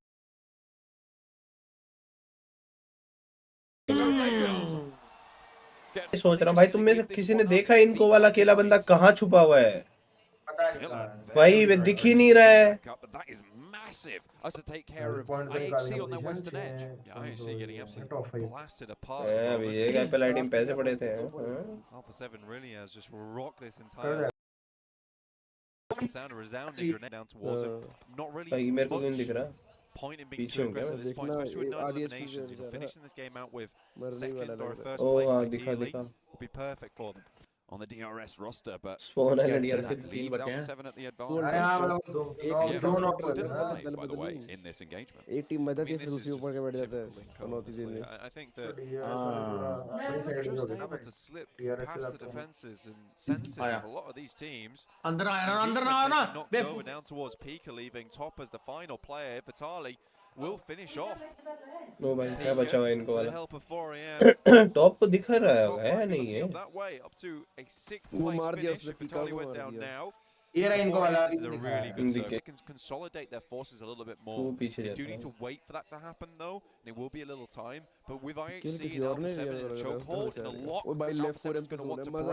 सोच रहा हूँ भाई, तुम में से किसी ने देखा इनको वाला अकेला बंदा कहाँ छुपा हुआ है? पता नहीं कहाँ है। भाई वे दिख ही नहीं रहा है। That is massive. Us to take care of IHC on their western edge. Yeah, IHC getting absolutely blasted apart. अभी ये क्या पे लाइटिंग पैसे पड़े थे? Alpha 7 really has just rocked this entire sound, a resounding grenade down towards him. Not really भाई मेरे को क्यों दिख रहा? point in being पीछे too हूँ क्या aggressive at this point, देखना, especially with 9 आधी eliminations. speed You know, है, finishing this game out with मरने second वाला or लग रहा first है। place हाँ, दिखा, ideally दिखा। would be perfect for them on the DRS roster, but Spawn क्या एनर्जी DRS के that 3 leaves बचे Alpha हैं। 7 at the अरे हाँ advantage. मतलब दो एक Yeah, दो but नॉक still कर देना, alive, दल by the way, बदल in this engagement. एक टीम बचा I के mean, फिर this दूसरी is ऊपर के just बैठ जाता है typical Inco, पनौती honestly. देने I think that DRS just वाले able to slip DRS past से the जाता हूँ। defenses and senses आया। of a lot of these teams. अंदर आया ना, And अंदर Zika ना आया ना। taking knocked over down towards Pika, leaving top as the final player. Vitali will finish off. No भाई क्या बचा हुआ है इनको With the वाला? help of 4AM. टॉप को दिख रहा Top है right नहीं looking है? up that way, up to a 6th वो place मार दिया finish. उसने, If Pika Vitali को went मार down दिया। now, ये रहा इनको वाला this is a really good दिखे। circle. They can consolidate their forces a little bit तू more. पीछे They जाता do need है। to wait for that to happen though, and it will be a little time. But with किसी IHC किसी and और Alpha ने 7 in a लिया chokehold, in a lock, वो भाई which Alpha left 4M 7's पे going to want सोने to मजा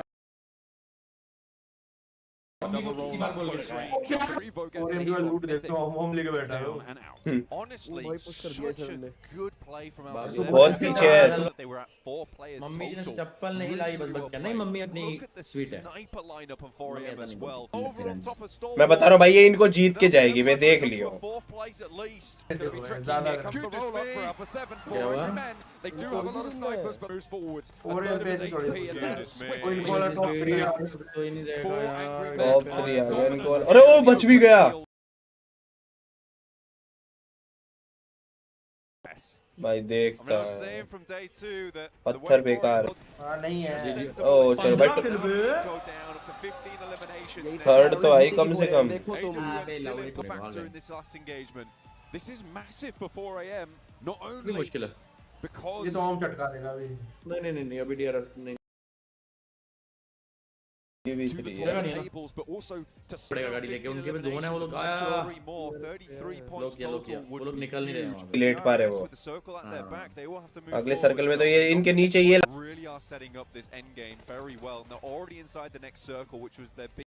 Another roll up close range. Revo gets the 4M heal का on लूट Mythic. देखते हो होम लेके बैठा है Down and out. Honestly, भाई push कर दिया such a सबने। good play from Alpha बाकी 7. बहुत पीछे है। They were at 4 players mummy जी ने total. चप्पल नहीं लाई बस बच गया। नहीं मम्मी अपनी Look at the स्वीट है। sniper lineup on 4AM mummy as नहीं well. बोलती, Over on top of Stalwart. मैं बता रहा हूँ भाई, ये इनको जीत के जाएगी, मैं देख लियो। Fourth place at least. It's going to be tricky. ज़्यादा Here comes the roll up for Alpha 7. क्या हुआ? 4 men. They do have a lot of snipers, but moves forwards. A 4M third of his पे थोड़ी HP, and goodness that is कोई me. इनको वाला top 3 आ तो ही नहीं देगा 4 angry यार। men टॉप are 3 आ गया इनको dominant. वाला। अरे ओ बच भी गया भाई, I'm देखता now है saying from day 2 that पत्थर बेकार। हाँ नहीं है ओ चलो भाई, go down up to 15 eliminations. Third तो आई कम से कम। देखो तुम Still in the factor in this last engagement. This is massive for 4AM. Not भी only मुश्किल है। because ये तो होम चटका देगा अभी नहीं अभी DRS नहीं ये भी to the थ्री top है। of the tables, but also to पड़ेगा गाड़ी लेके, उनके भी दोनों हैं वो लोग। आया 33 points लोग total वो would लोग be निकल नहीं रहे हैं huge. वहाँ पे। लेट पा रहे वो। With the circle at their back, they will have to move अगले forward. सर्कल में तो So ये इनके नीचे ये really are setting up this end game very well. They're already inside the next circle, which was their big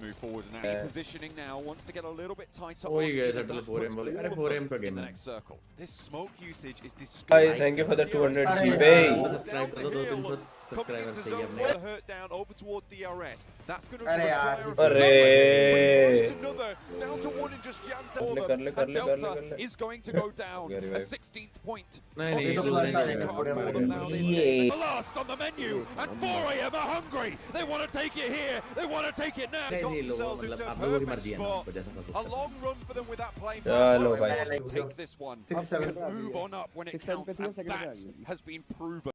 move forward and actually positioning now, wants to get a little bit tighter Oh, on you guys in, are and that the 4M puts वाले. all अरे of 4M का them in game the है. next circle. This smoke usage is Hi, disgusting. thank you for the 200 DRS GB. down Subscribe the करो, hill, 200 coming into subscribers zone चाहिए with अपने. the hurt down over toward DRS. That's going to अरे यार. require अरे. another down to one in just Yanta. कर ले, कर And ले, कर ले, Delta कर ले. is going to go down. Very A well. 16th point. नहीं, on नहीं, the ये तो elimination नहीं, card नहीं, for नहीं, them now this नहीं. game. The last on the menu, and 4am are hungry. They want to take it here. They want to take it now. They got कैसे लोग themselves मतलब into a आप लोगों की perfect मर्जी है ना spot. आपको जैसा A सब. long run for them with that plane. चलो भाई. Take this one. 6-7 Can move on up when it counts, and that has been proven.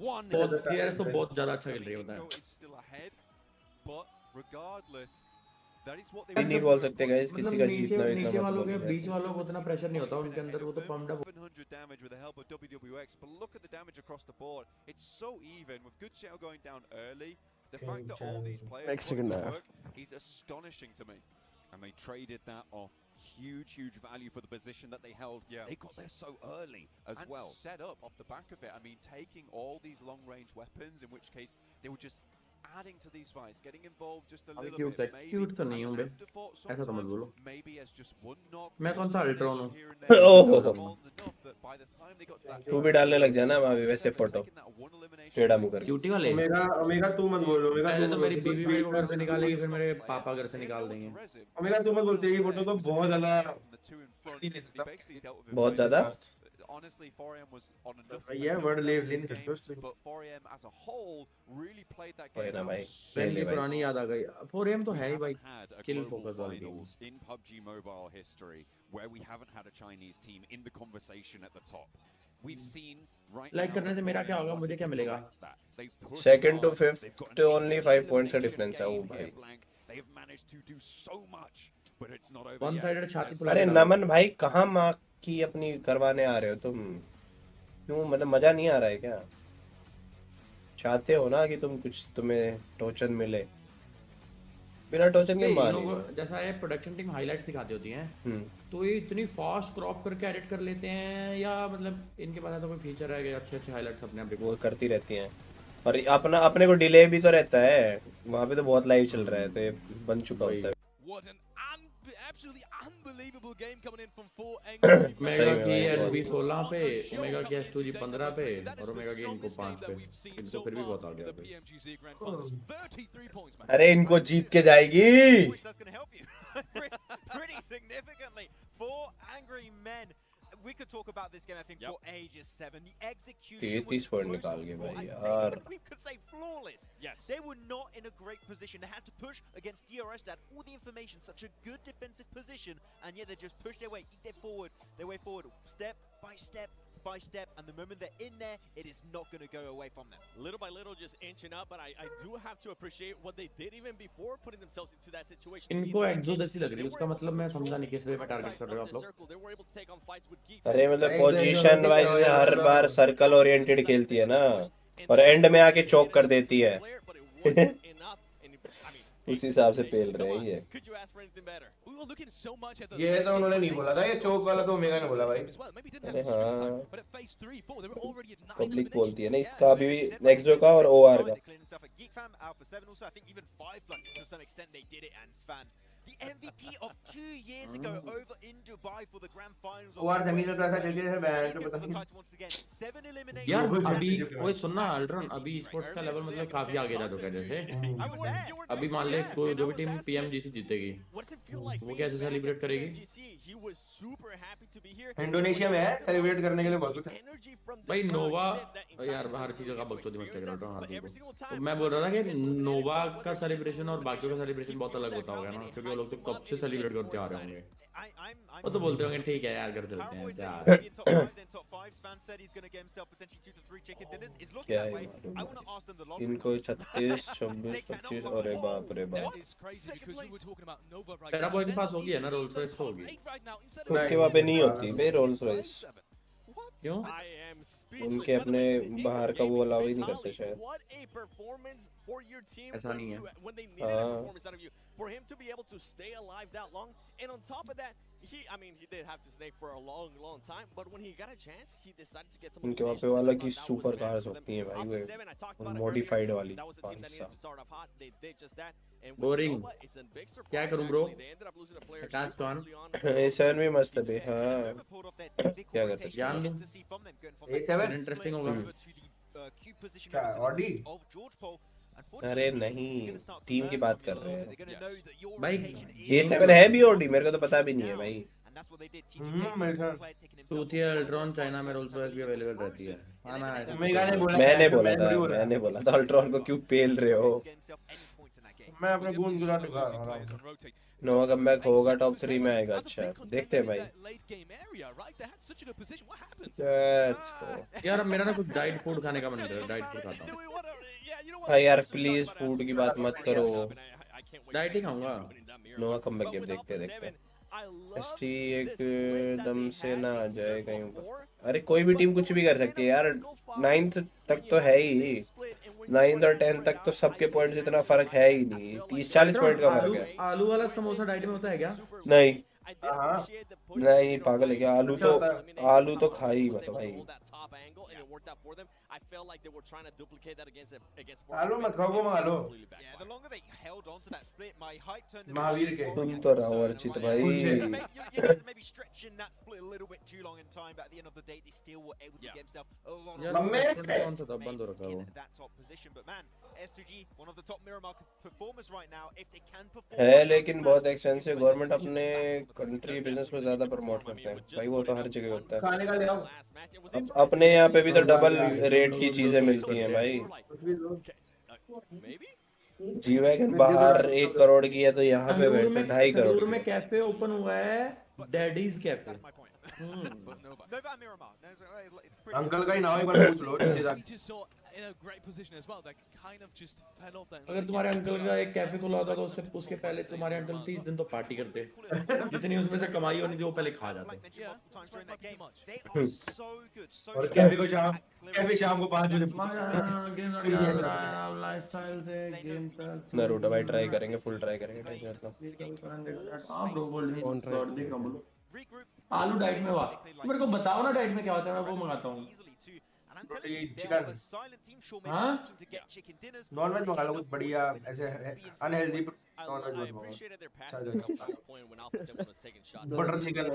One. बहुत TRS तो बहुत ज़्यादा अच्छा खेल रही होता है. It's still ahead, but regardless, that is what भी they नहीं बोल सकते guys, किसी का जीतना नीचे इतना वालों के मतलब बीच वालों को उतना प्रेशर नहीं होता उनके अंदर, वो तो pumped up. 700 damage with the help of WWX, but look at the damage across the board. It's so even with good shell going down early. The fact that all these players put in the work is astonishing to me. And they traded that off. Huge value for the position that they held. Yeah. They got there so early as and well. set up off the back of it. I mean, taking all these long-range weapons, in which case they were just adding to these fights, getting involved just a little cute bit. है, cute तो नहीं हूँ बे. ऐसा तो मत बोलो. Maybe as just one knock. मैं कौन सा अल्ट्रॉन हूँ? ओह. तू भी डालने लग जाना अभी वैसे फोटो. टेढ़ा मुंह करके. क्यूटी वाले. ओमेगा तू मत बोल. ओमेगा पहले तो मेरी बीवी मेरे को घर से निकालेगी, फिर मेरे पापा घर से निकाल देंगे. ओमेगा तू मत बोल. तेरी फोटो तो बहुत ज्यादा. बहुत ज़्यादा. Honestly, 4am was on enough. Yeah, word ले नहीं सकते. But 4am as a whole really played that वही game. ना भाई. पहले पुरानी याद आ गई. 4M तो है ही भाई. Had a Kill global focus वाली game. finals in PUBG Mobile history where we haven't had a Chinese team in the conversation at the top. We've seen right Like now. करने से मेरा क्या होगा, मुझे क्या मिलेगा? Second to fifth to only 5 points का difference है वो भाई. They have managed to do so much, but it's not over One yet. sided छाती अरे नमन भाई कहाँ मार्क की अपनी करवाने आ रहे हो तुम? क्यों मतलब मजा नहीं आ रहा है क्या? चाहते हो ना कि तुम कुछ तुम्हें टोचन मिले? बिना टोचन के मार रही हो. जैसा ये प्रोडक्शन टीम हाइलाइट्स दिखाती होती हैं, तो ये इतनी फास्ट क्रॉप करके एडिट कर लेते हैं या मतलब इनके पास तो कोई फीचर है कि अच्छे हाइलाइट्स अपने आप वो करती रहती हैं. और अपने को डिले भी तो रहता है. वहाँ पे तो बहुत लाइव चल रहा है तो ये बन चुका होता है. What an absolutely unbelievable game coming in from 4 angry mega की एसबी 16 पे, ओमेगा की एस2जी 15 पे और ओमेगा की इनको 5 पे. इनको फिर भी बहुत आ गया. PMGC Grand Finals. 33 points, man. अरे इनको जीत के जाएगी. That's going to help you pretty significantly. 4 angry men. We could talk about this game, I think, for ages, 7. The execution 33 point निकाल के भाई यार. we could say flawless. Yes. They were not in a great position. They had to push against DRS. They had all the information, such a good defensive position, and yet they just pushed their way, their way forward, step by step, and the moment they're in there, it is not going to go away from them. Little by little, just inching up, but I do have to appreciate what they did even before putting themselves into that situation. इनको एक्सो जैसी लग रही है, उसका मतलब मैं समझा नहीं किस वे में टारगेट कर रहे हो आप लोग. अरे मतलब पोजीशन वाइज हर बार सर्कल ओरिएंटेड खेलती है ना और एंड में आके चोक कर देती है. उस हिसाब से पेल रहे हैं ये. ये तो उन्होंने नहीं बोला था. ये चौक वाला तो ओमेगा ने बोला भाई. अरे हाँ. पब्लिक बोलती है ना इसका अभी भी एक्सो का और ओआर का. The MVP of 2 years ago over in Dubai for the grand finals. OR जमीन में कैसा चल रहा है बैंड तो पता नहीं. यार अभी कोई सुनना अल्ट्रॉन अभी स्पोर्ट्स का लेवल मतलब काफी आगे जा चुका है. जैसे अभी मान ले कोई जो भी टीम PMGC जीतेगी वो कैसे सेलिब्रेट करेगी? इंडोनेशिया में है सेलिब्रेट करने के लिए बहुत कुछ है भाई. नोवा यार हर चीज का बकचोदी मत कर रहा हूं. तो मैं बोल रहा था कि नोवा का सेलिब्रेशन और बाकियों का सेलिब्रेशन बहुत अलग होता होगा ना, क्योंकि वो लोग तो कब से सेलिब्रेट करते आ रहे होंगे. वो तो बोलते होंगे ठीक है यार घर चलते हैं यार. क्या है इनको 36 26 25 अरे बाप रे बाप. तेरा बॉय के पास होगी है ना रोल्स रॉयस होगी. उसके वहाँ पे नहीं होती बे रोल्स रॉयस. क्यों? उनके अपने बाहर का वो अलाउ ही नहीं करते शायद. ऐसा नहीं है. When they needed a performance out of you, for him to be able to stay alive that long, and on top of that, I mean, he did have to snake for a long time, but when he got a chance, he decided to get some उनके वहाँ पे eliminations, and वाला I की thought that was super massive cars for them. होती हैं भाई Alpha way 7, I talked about it modified earlier, वाली that was a team that भाई needed to साहब start off hot. They did just that, and with boring Nova, it's a big surprise. क्या करूं bro Actually, they ended up losing a player Akash super कौन early on. A7 भी मस्त है बे हाँ क्या कर सकते ज्ञान हैं दूं A7 इंटरेस्टिंग होगा क्या ऑडी अरे नहीं टीम की बात कर रहे हैं भाई A7 है भी ओडी मेरे को तो पता भी नहीं है भाई मेरे ख्याल चूतिया अल्ट्रॉन चाइना में रोल्स रॉयस भी अवेलेबल रहती है आना है मैंने बोला था अल्ट्रॉन को क्यों पेल रहे हो मैं अपने गुण गुला दिखा रहा हूं नोवा कमबैक होगा टॉप 3 में आएगा अच्छा देखते हैं भाई यार मेरा ना कुछ डाइट फूड खाने का मन कर रहा है डाइट फूड खाता हूं भाई यार प्लीज फूड की बात मत करो डाइट ही खाऊंगा नोवा कमबैक गेम देखते एसटी एकदम से ना आ जाए कहीं ऊपर अरे कोई भी टीम कुछ भी कर सकती है यार 9th तक तो है ही 9th और 10th तक तो सबके पॉइंट्स इतना फर्क है ही नहीं 30-40 पॉइंट का फर्क है आलू वाला समोसा डाइट में होता है क्या नहीं नहीं पागल है क्या आलू तो खा ही मत भाई आलू मत खाओ वो आलू महावीर के तुम तो रहो अर्चित भाई कौन सा बंद हो रखा वो है लेकिन बहुत एक्सपेंसिव गवर्नमेंट अपने कंट्री बिजनेस को ज्यादा प्रमोट करते हैं भाई वो तो हर जगह होता है खाने का ले आओ अपने यहाँ पे भी तो डबल रेट की चीजें मिलती हैं भाई जी वैगन बाहर 1 करोड़ की है तो यहाँ पे बैठे 2.5 करोड़ में कैफे ओपन हुआ है डैडीज कैफे अंकल का ही नाम एक बार पूछ लो अगर तुम्हारे अंकल का एक कैफे खुला होता तो उसके पहले तुम्हारे अंकल 30 दिन तो पार्टी करते जितनी उसमें से कमाई होनी थी वो पहले खा जाते और कैफे शाम को 5 बजे लाइफस्टाइल से गेम नारुतो भाई ट्राई करेंगे फुल ट्राई करेंगे हां ब्रो गोल्ड शॉट देख रहा हूं आलू डाइट में हुआ मेरे को बताओ ना डाइट में क्या होता है मैं वो मंगाता हूँ चिकन हाँ नॉन वेज मंगा लो कुछ बढ़िया ऐसे unhealthy non veg butter chicken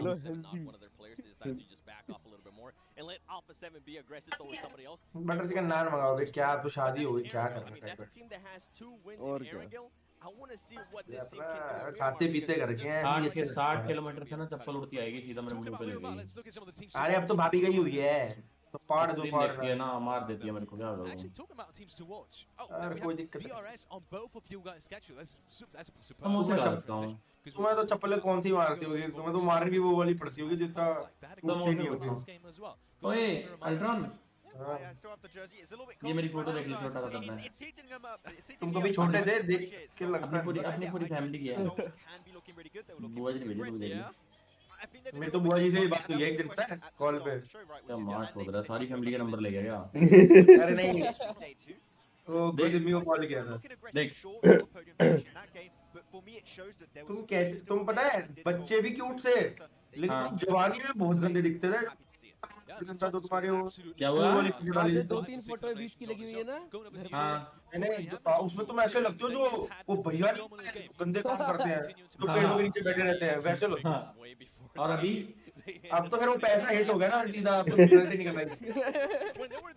butter chicken naan मंगाओगे क्या तो शादी होगी क्या करना और क्या खाते पीते करके 60 किलोमीटर से ना चप्पल उड़ती आएगी सीधा मेरे मुंह पे लगेगी अरे अब तो भाभी गई हुई है तो पाड़ दो है ना मार देती है मेरे को क्या करूं अरे कोई दिक्कत समोसे खाता हूं तुम्हें तो चप्पलें कौन सी मारती होगी तुम्हें तो मारने की वो वाली पड़ती होगी जिसका नहीं होती ओए अल्ट्रॉन ये मेरी फोटो देख लो छोटा सा करना है तुम कभी छोटे थे देख के लगता है अपनी पूरी फैमिली की है बुआ जी ने भेजी मुझे देखी मैं तो बुआ जी से बात हुई है एक दिन पता है कॉल पे क्या मार खोद रहा सारी फैमिली का नंबर ले गया अरे नहीं वो गोसिमी को कॉल किया था देख तुम कैसे तुम पता है बच्चे भी क्यूट थे लेकिन तुम जवानी में बहुत गंदे दिखते थे तो तुम्हारे वो क्या हुआ 2-3 फोटो बीच की लगी हुई है ना हां नहीं उसमें तुम ऐसे लगते हो जो वो भैया गंदे काम करते हैं तो पेड़ों के नीचे बैठे रहते हैं वैसे लगते और अभी अब तो फिर वो पैसा हिट हो गया ना सीधा अब तो पैसे निकल रहे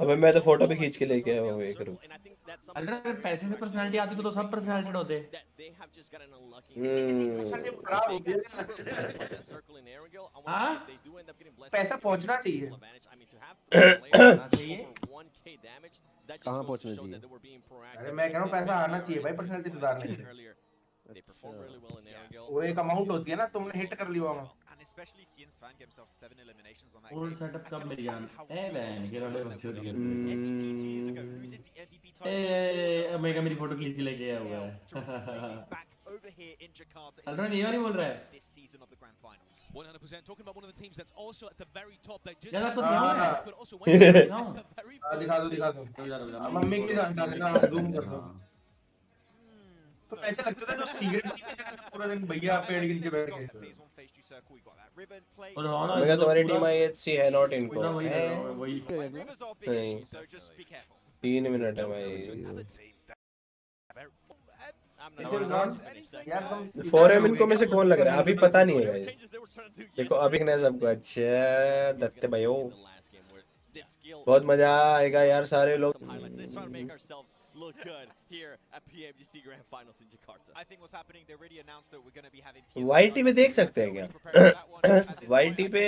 अबे मैं तो फोटो भी खींच के लेके आया हूं ये करूं अगर पैसे से पर्सनालिटी आती तो सब पर्सनालिटेड होते हां पैसा पहुंचना चाहिए कहां पहुंचना चाहिए अरे मैं कह रहा हूं पैसा आना चाहिए भाई पर्सनालिटी सुधारने के लिए वो एक अमाउंट होती है ना तुमने हिट कर लिया वहां फुल सेटअप कब मिल जान ए बहन के रोले बच्चों की ए मेगा मेरी फोटो खींच के लेके आया हुआ है अल्ट्रॉन ये नहीं बोल रहा है 100% talking about one of the teams that's also at the very top. They just यार आपको but also went दिखा दो मम्मी की डालना जूम कर दो तो ऐसे लगता था जो सिगरेट नहीं पीते थे पूरा दिन भैया पेड़ के नीचे बैठ के। मगर तुम्हारी टीम IHC है नॉट इनको है नहीं 3 मिनट है भाई। फोरम इनको में से कौन लग रहा है अभी पता नहीं है गाइस। देखो अभी ने सबको अच्छा दत्ते भाइयों बहुत मजा आएगा यार सारे लोग। Look good here at PMGC Grand Finals in Jakarta. I think what's happening, they already announced that we're going to be having YT पे देख सकते हैं क्या YT पे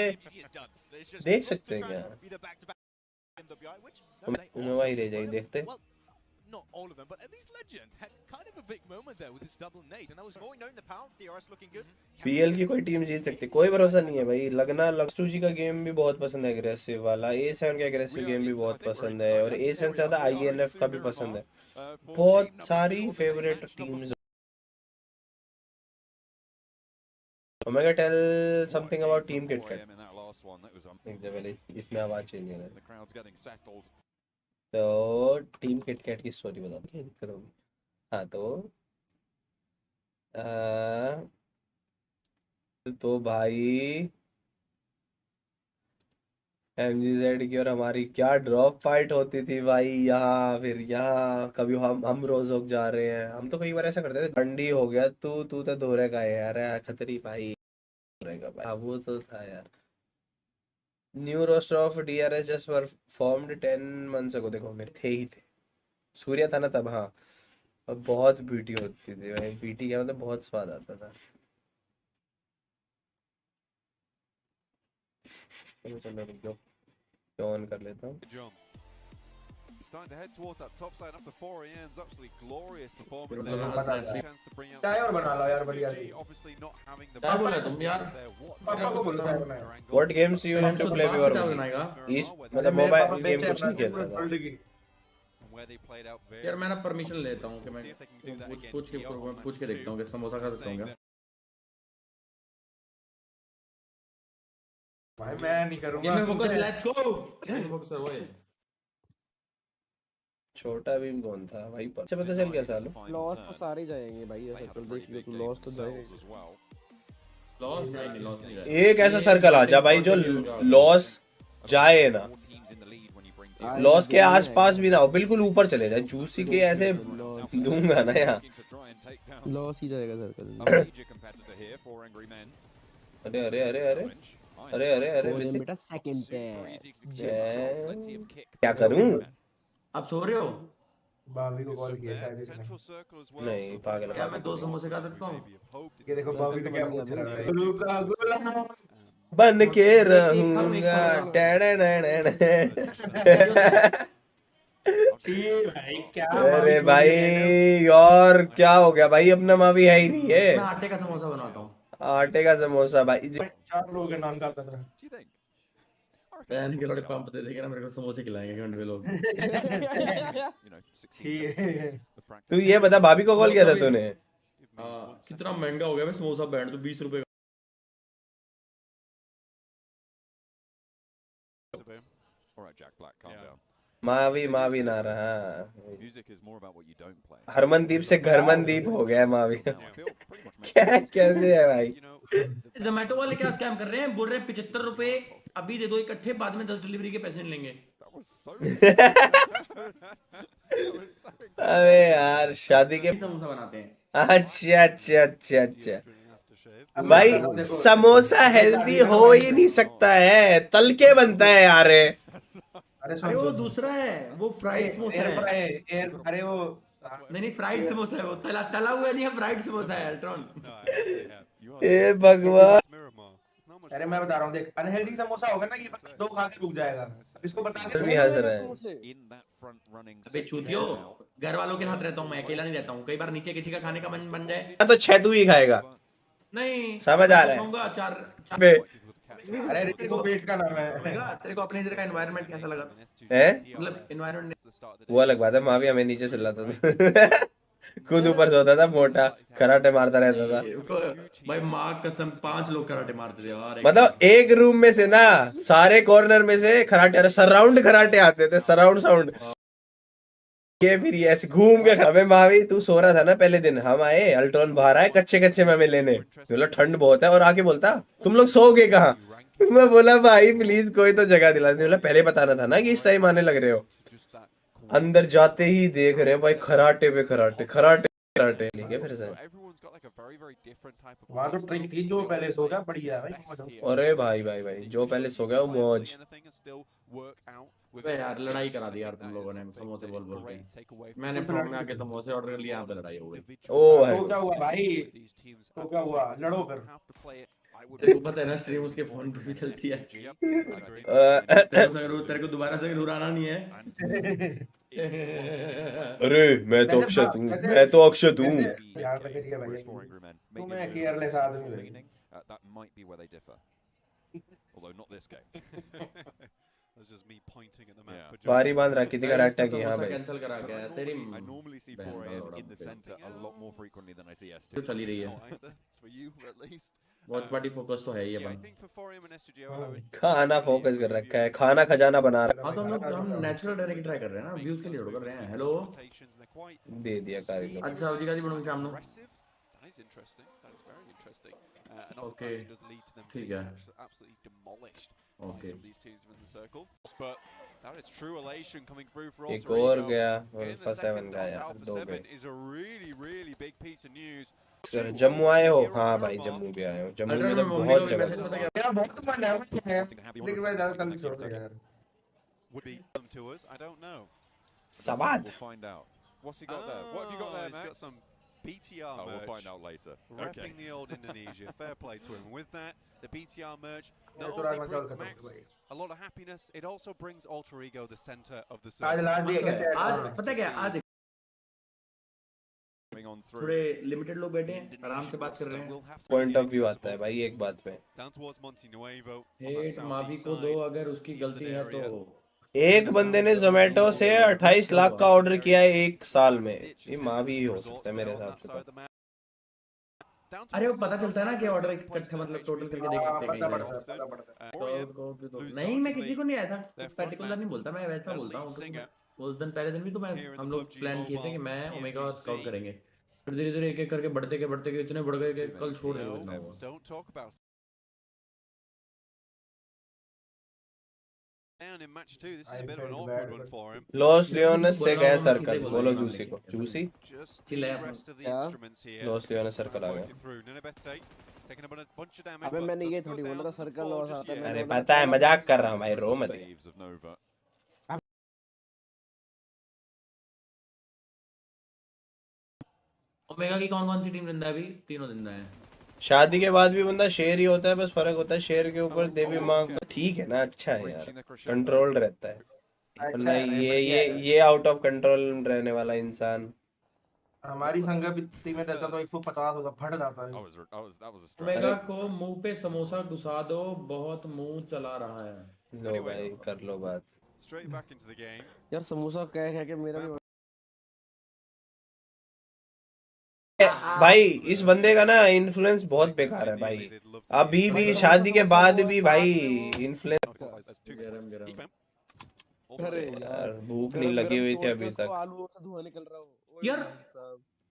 देख सकते हैं क्या वही रह जाएगी देखते। Not all of them, but at least Legend had kind of a big moment there with his double nade, and that was going in the pound. DRS looking good. PL की कोई टीम जीत सकती कोई भरोसा नहीं है भाई। लगना लक्स2 जी का गेम भी बहुत पसंद है एग्रेसिव वाला। A7 का एग्रेसिव गेम भी बहुत पसंद है और A7 से ज्यादा INF का भी पसंद है। बहुत सारी favourite teams. Omega tell something about Team KitKat। इसमें आवाज चेंज है तो टीम किटकैट की स्टोरी बता दो क्या दिक्कत होगी। हाँ तो भाई MGZ की और हमारी क्या ड्रॉप फाइट होती थी भाई। यहाँ फिर यहाँ कभी हम रोजोक जा रहे हैं। हम तो कई बार ऐसा करते थे ठंडी हो गया तू तो धोरे का है यार खतरी भाई भाई। वो तो था यार। New roster of DRS just were formed 10 months ago. देखो मेरे थे ही थे सूर्या था ना तब। हाँ अब बहुत बीटी होती थी भाई। बीटी क्या मतलब बहुत स्वाद आता था। चलो रुक जाओ ऑन कर लेता हूँ। Starting to head towards that top side after 4 AM's absolutely glorious performance there. Chance to bring out obviously not having the What games you used to play before? East मतलब मोबाइल गेम कुछ नहीं खेलता था। यार मैं ना permission लेता हूँ कि मैं पूछ के देखता हूँ कि समोसा खा सकता हूँ क्या। भाई मैं नहीं करूँगा। गेम में फोकस लेट्स गो। फोकस वो है छोटा भीम कौन था भाई अच्छा पता चल गया सालो। लॉस तो सारे जाएंगे भाई ऐसा चल देख लो तू लॉस तो जाएगा। लॉस नहीं एक ऐसा सर्कल आ जा भाई जो लॉस जाए ना लॉस के आसपास भी ना हो बिल्कुल ऊपर चले जाए जूसी के ऐसे दूंगा ना यार लॉस ही जाएगा सर्कल। अरे अरे अरे अरे अरे अरे अरे बेटा सेकंड पे क्या करूं। आप सो रहे हो? बाबी को कॉल किया शायद नहीं पागल है। क्या मैं 2 समोसे खा सकता हूँ? ये देखो बाबी तो क्या पूछ रहा है। बन के रहूंगा अरे भाई और क्या हो गया भाई अपना माँ भी है ही नहीं है। मैं आटे का समोसा बनाता हूँ। आटे का समोसा भाई 4 लोगों के नाम का पता है। पैन के लोड़े पंप दे देंगे ना मेरे को समोसे खिलाएंगे घंटे में लोग। तू ये बता भाभी को कॉल किया था तूने? कितना महंगा हो गया भाई समोसा बैंड तो 20 रुपए। मावी ना रहा। हरमनदीप से घरमनदीप हो गया मावी। क्या कैसे है भाई। जोमेटो वाले क्या स्कैम कर रहे हैं बोल रहे हैं 75 रुपए अभी दे दो इकट्ठे बाद में 10 डिलीवरी के पैसे नहीं लेंगे। अबे यार शादी के समोसा बनाते हैं। अच्छा अच्छा अच्छा अच्छा भाई समोसा हेल्दी हो ही नहीं सकता है तल के बनता है यार। अरे वो दूसरा है वो फ्राइड समोसा है। अरे वो नहीं फ्राइड समोसा है वो तला हुआ नहीं है फ्राइड समोसा है अल्ट्रॉन। ए भगवान। अरे मैं बता रहा हूँ देख अनहेल्दी समोसा होगा ना ये बस 2 खा के रुक जाएगा। इसको बता के नहीं हंस रहा है। अबे चूतियो घर वालों के साथ रहता हूँ मैं अकेला नहीं रहता हूँ। कई बार नीचे किसी का खाने का मन बन जाए तो 6 तू ही खाएगा। नहीं समझ आ रहा है। अरे ऋतिक को पेट का नाम है। तेरे को अपने इधर का एनवायरनमेंट कैसा लगा है? मतलब एनवायरनमेंट वो अलग बात है। मावी हमें नीचे चिल्लाता था खुद ऊपर सोता था मोटा कराटे मारता रहता था भाई माँ कसम 5 लोग कराटे मारते थे यार। मतलब एक रूम में से ना सारे कॉर्नर में से कराटे सराउंड कराटे आते थे। सराउंड साउंड ये फिर ये ऐसे घूम के हमें मावी तू सो रहा था ना पहले दिन, हम आए अल्ट्रॉन बाहर आए कच्चे कच्चे में हमें लेने, बोला ठंड बहुत है और आके बोलता तुम लोग सोओगे कहाँ। मैं बोला भाई प्लीज कोई तो जगह दिला दे, बोला पहले बताना था ना कि इस टाइम आने लग रहे हो। अंदर जाते ही देख रहे हैं भाई खराटे पे खराटे खराटे खराटे लेके फिर से। वहाँ तो ट्रिक थी जो पहले सो गया बढ़िया भाई। अरे भाई भाई भाई जो पहले सो गया वो मौज। अबे यार लड़ाई करा दी यार तुम लोगों ने समोसे बोल बोल के। मैंने फ्रॉम में आके समोसे ऑर्डर कर लिया, यहाँ पे लड़ाई हो गई। ओ तो क्या हुआ भाई, तो क्या हुआ, लड़ो फिर। तेरे को पता है ना स्ट्रीम उसके फोन पे भी चलती है। तेरे को दोबारा से घुराना नहीं है। अरे मैं तो अक्षत हूँ, मैं तो अक्षत हूँ। यार रखिए भाई, तुम्हें केयरलेस आदमी भाई। That might be where they differ. Although not this game. That's just me pointing at the map. Yeah. बारी बांध रखी थी कराटा की। हाँ भाई कैंसिल करा गया है तेरी। I normally see 4 AM in the center a lot more frequently than I see S2. तो चली रही है। For you at least. बहुत बड़ी फोकस तो है ये I बन। think for 4 AM and S2 खाना फोकस कर रखा है, खाना खजाना बना रखा है। हाँ तो हम नेचुरल डायरेक्ट ट्राई कर रहे हैं ना, व्यूज के लिए कर रहे हैं। हेलो दे दिया कारीगर। अच्छा सब्जी का दी बनूंगी शाम को। That is interesting. That is very interesting. Okay. Does lead to them ठीक being है। absolutely demolished Okay. by some of these teams within the circle. But that is true elation coming through for एक Alter और Ego. गया Getting the Alpha 7 second का knocked यार, out for दो 7 गए। is a really big piece of news. Jammu आए हो? हाँ भाई जम्मू भी आए हो। जम्मू में तो बहुत जगह था। यार बहुत मन है लेकिन मैं ज्यादा तंग छोड़ रहा यार। Would be them to us? I don't know. सवाद। We'll find out. What's he got there? What have you got there, He's Max? got some BTR merch. We'll find out later. Repping the old Indonesia. Fair play to him. With that, the BTR merch Yeah, not तो only रात brings में Max चल a lot of happiness, it also brings Alter Ego the center of the आज circle. Last भी है कैसे आज पता है क्या, आज Coming on through. थोड़े लिमिटेड लोग बैठे हैं आराम से बात कर रहे हैं। पॉइंट ऑफ व्यू आता है भाई एक बात पे। Down towards Monte Nuevo. Hate Mavi को दो, अगर उसकी गलती है तो। एक बंदे ने जोमेटो से 28 लाख का ऑर्डर किया है एक साल में, ये मावी ही हो सकता है मेरे हिसाब से तो। अरे वो पता चलता है ना कि ऑर्डर इकट्ठा मतलब टोटल करके देख सकते हैं कहीं। नहीं मैं किसी को नहीं आया था, पर्टिकुलर नहीं बोलता, मैं वैसा बोलता हूँ। उस दिन पहले दिन भी तो मैं हम लोग प्लान किए थे कि मैं ओमेगा स्काउट करेंगे, फिर धीरे धीरे एक एक करके बढ़ते के इतने बढ़ गए कि कल छोड़ दिया। In match 2, this is a bit of an awkward one for him. Los Leones से गया सर्कल, बोलो जूसी को। जूसी लॉस लियोनस सर्कल आ गया। अबे मैंने ये थोड़ी बोला था सर्कल लॉस आता है। अरे पता है मजाक कर रहा हूँ भाई, रो मत। ओमेगा की कौन सी टीम जिंदा है अभी? तीनों जिंदा हैं। शादी के बाद भी बंदा शेर ही होता है, बस फर्क होता है शेर के ऊपर देवी माँ। ठीक है ना, अच्छा है यार, कंट्रोल रहता है। वरना ये आउट ऑफ कंट्रोल रहने वाला इंसान। हमारी संगति में रहता तो 150 होता, फट जाता है। ओमेगा को मुंह पे समोसा घुसा दो, बहुत मुंह चला रहा है। लो भाई कर लो बात। यार समोसा कह के मेरा भी भाई इस बंदे का ना इन्फ्लुएंस बहुत बेकार है भाई, अभी भी शादी के बाद भी भाई इन्फ्लुएंस। अरे यार भूख नहीं लगी हुई थी अभी तक। आलू से धुआं निकल रहा हो यार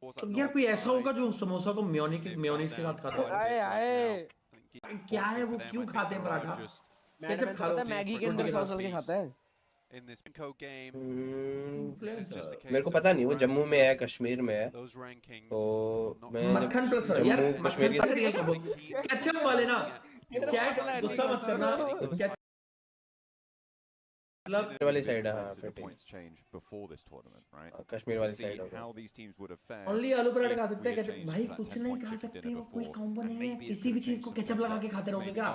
तो यार कोई ऐसा होगा जो समोसा को मेयोनीज के साथ खाता है? आए क्या है वो, क्यों खाते हैं पराठा? कैसे खाता है? मैगी के अंदर सॉस डाल के खाता है। In this game, मेरे को पता नहीं वो जम्मू में है कश्मीर में है, तो मैं मक्खन प्लस यार कश्मीर केचप वाले ना, चैट गुस्सा मत करना, मतलब वाली साइड है। हाँ कश्मीर वाली साइड है। ओनली आलू पराठा खा सकते हैं केचप, भाई कुछ नहीं खा सकते, वो कोई कॉम्बो नहीं है। किसी भी चीज को केचप लगा के खाते रहोगे क्या?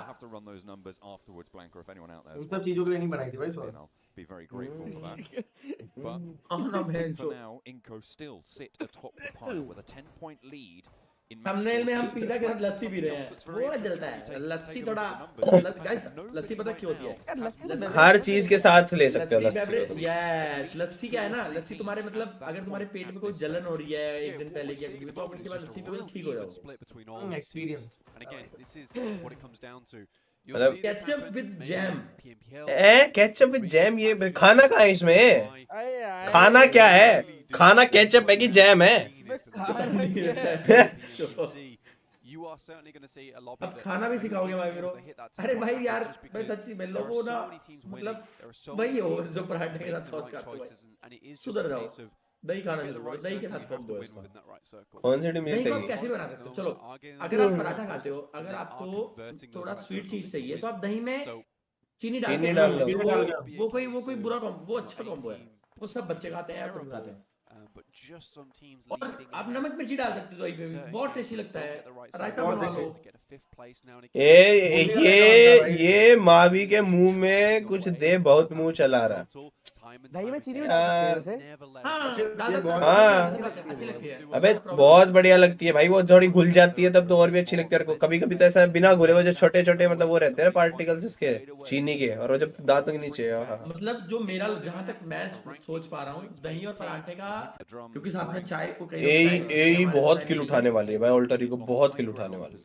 उन सब चीजों के लिए नहीं बनाई थी भाई sauce. Be very grateful for that. But for now, Inco still sit atop the pile with a 10-point lead. Thumbnail में हम पिज़्ज़ा के साथ लस्सी पी रहे हैं, वो जलता है। लस्सी थोड़ा गाइस, लस्सी पता क्यों होती है? हर चीज के साथ ले सकते हो लस्सी। यस लस्सी क्या है ना, लस्सी तुम्हारे मतलब अगर तुम्हारे पेट में कोई जलन हो रही है एक दिन पहले की, तो आप उसके बाद लस्सी पी ठीक हो जाओगे। Experience. And again, this is what it comes down to. मतलब ketchup with jam ketchup with jam, ये खाना कहाँ है इसमें? खाना क्या है? खाना केचप है कि जैम है? अब खाना भी सिखाओगे भाई मेरे को? अरे भाई यार, मैं सच्ची में लोगों को ना, मतलब वही हो जो पराठे के साथ सॉस खाते हो भाई, सुधर जाओ। दही खाना शुरू करो, दही के साथ कॉम्बो है इसका। कौन सी टीम दही को आप जीतेगी? कैसे बना सकते हो? चलो, अगर आप पराठा खाते हो, अगर आपको थोड़ा स्वीट चीज चाहिए तो आप दही में चीनी डाल के डाल खाओ, दो। वो कोई बुरा कॉम्बो, वो अच्छा कॉम्बो है, वो सब बच्चे खाते हैं, खुद खाते हैं। और आप नमक मिर्ची डाल सकते हो दही पे भी, बहुत टेस्टी लगता है। रायता बनवा लो। ये मावी के मुंह में कुछ दे, बहुत मुंह चला रहा है। दही में चीनी भी डाल सकते हैं वैसे। हाँ, अच्छी लगती है। अबे बहुत बढ़िया लगती है भाई, वो थोड़ी घुल जाती है तब तो और भी अच्छी लगती है। कभी कभी तो ऐसा बिना घुले वो जो छोटे छोटे मतलब वो रहते हैं पार्टिकल्स इसके चीनी के, और वो जब दांतों के नीचे मतलब जो मेरा जहां तक मैं सोच पा रहा हूँ, दही और पराठे का, क्योंकि साथ में चाय को कई लोग ए बहुत किल उठाने वाली है भाई, ऑल्टरी को बहुत किल उठाने वाली है।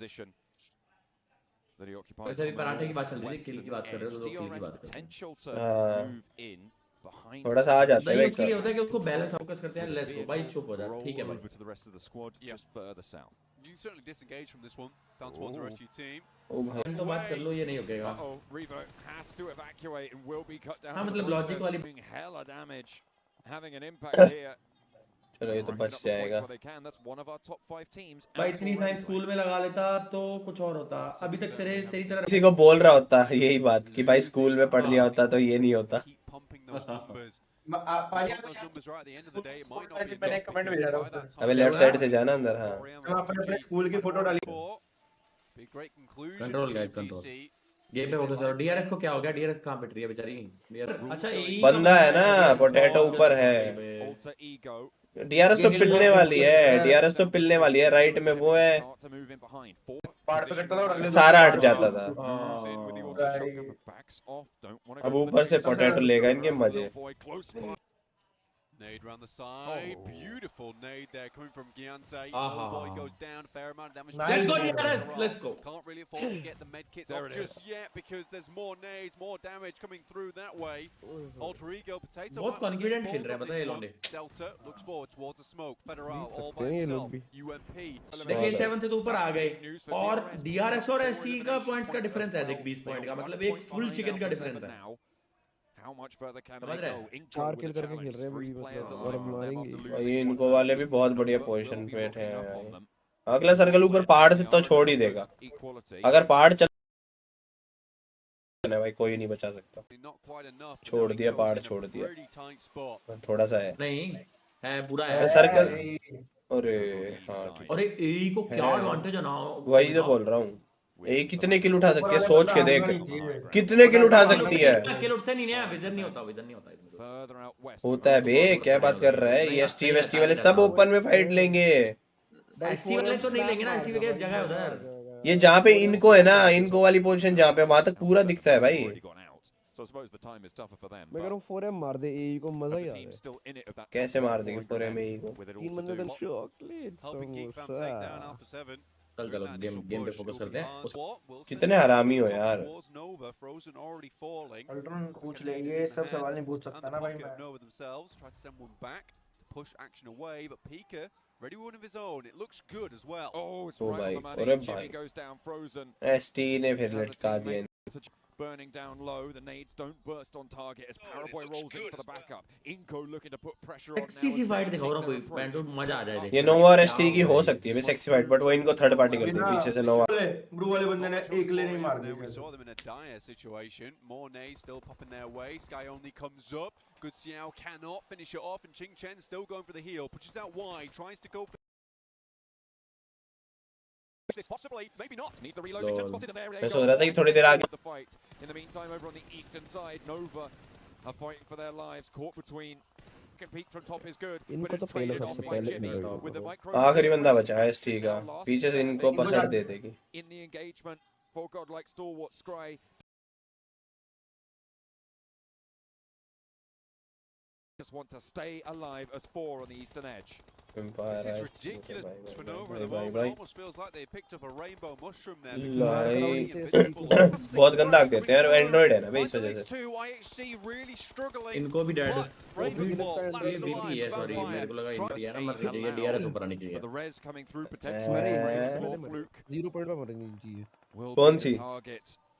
वैसे भी पराठे की बात चल रही थी, किल की बात कर रहे हो तो किल की बात कर रहे हाँ, थोड़ा सा आ जाता है भाई। उसके लिए होता है कि उसको बैलेंस फोकस करते हैं। लेट्स गो भाई, चुप हो जा, ठीक है भाई। You can certainly disengage from this one, down towards the rest of your team. तो बात कर लो, ये नहीं होगा। Revo has to evacuate and will be cut down. हाँ, मतलब लॉजिक वाली hella damage, having an impact here. चलो ये तो बच जाएगा भाई। इतनी साइंस स्कूल में लगा लेता तो कुछ और होता। अभी तक तेरी तरह किसी को बोल रहा होता यही बात कि भाई स्कूल में पढ़ लिया होता तो ये नहीं होता। मैंने कमेंट भेजा था। अबे लेफ्ट साइड से जाना अंदर। हाँ, अपने स्कूल की फोटो डाली। कंट्रोल गाइड, कंट्रोल गेम पे फोकस करो। डीआरएस को क्या हो गया? डीआरएस कहां पिट रही है बेचारी? अच्छा, बंदा है ना, पोटैटो ऊपर है। डीआरएस तो पिलने वाली है, डीआरएस तो पिलने वाली है। राइट में वो है, सारा हट जाता था। अब ऊपर से पोटैटो लेगा इनके मजे। Nade around the side, beautiful nade there coming from Giante. Boy goes down, fair amount of damage. Let's go DRS, let's go. Can't really afford to get the med kits off just yet because there's more nades, more damage coming through that way. Alter Ego Potato. बहुत confident खेल रहे हैं पता है ये लोग। Delta looks forward towards the smoke. Federal all by himself. UMP. देखिए 7 से तो ऊपर आ गए, और डीआरएस और एसटी का पॉइंट्स का डिफरेंस है। देख 20 पॉइंट का मतलब एक फुल चिकन का डिफरेंस है। How much further can they go? 4 किल करके खेल रहे हैं भाई, मतलब और हम मारेंगे। ये इनको वाले भी बहुत बढ़िया पोजीशन पे थे। अगला सर्कल ऊपर पहाड़ से तो छोड़ ही देगा। अगर पहाड़ चल भाई कोई नहीं बचा सकता। छोड़ दिया पहाड़, छोड़ दिया। थोड़ा सा है, नहीं है पूरा है सर्कल। अरे हाँ, अरे ए को क्या एडवांटेज है ना, वही तो बोल रहा हूँ। ए कितने किल उठा सकती है, सोच के देख कितने किल उठा सकती है। किल उठते नहीं है, विजन नहीं होता, विजन नहीं होता। होता है बे, क्या बात कर रहा है? ये एसटी वेस्टी वाले सब ओपन में फाइट लेंगे। एसटी वाले तो नहीं लेंगे ना, एसटी की जगह है उधर। ये जहाँ पे इनको है ना, इनको वाली पोजीशन जहाँ पे, वहां तक पूरा दिखता है भाई। मैं कह रहा हूँ 4M मार दे ए को, मजा ही आ रहा है। कैसे मार देंगे 4M ए को? 3 बंदे तो चॉकलेट समोसा। चल चलो गेम पे फोकस करते हैं। कितने हरामी हो यार। अल्ट्रॉन पूछ लेंगे, सब सवाल नहीं पूछ सकता ना भाई मैं। Push action away, but Pika ready one of his own. It looks good as well. Oh, it's right on the money. Jimmy goes down frozen. ST ने फिर लटका दिया। Burning down low, the nades don't burst on target as Paraboy rolls in for the backup. Inko looking to put pressure on. Sexy fight दिखाओ ना कोई, बैंडो मजा आ जाए। ये नोवा और एसटी की हो सकती है सेक्सी फाइट, बट वो इनको थर्ड पार्टी करती है पीछे से। नोवा ब्रू वाले बंदे ने एक ले नहीं मार दिया। We saw them in a dire situation. More nades still popping their way. Sky only comes up. Good Xiao cannot finish it off, and Ching Chen still going for the heel. Pushes out wide, tries to go. This possibly, maybe not. Needs the reload. Jump spotted in there. मैं सोच रहा था कि थोड़ी देर आगे। The fight. In the meantime, over on the eastern side, Nova are fighting for their lives. Caught between. Can peek from top is good. इनको तो पहले सबसे पहले आखिरी बंदा बचा है एसटी का, पीछे से इनको पसड़ दे देगी। In the engagement, for godlike stalwart Scry. Just want to stay alive as 4 on the eastern edge. This is ridiculous for Nova at the moment. It almost feels like they picked up a rainbow mushroom there. बहुत गंदा आग देते हैं यार, Android है ना भाई इस वजह से। इनको भी डैड ये VP है, सॉरी मेरे को लगा इनकी है ना, मर गई है DRS ऊपर आने के लिए। 0 पॉइंट पे मरेंगे इनकी। कौन सी?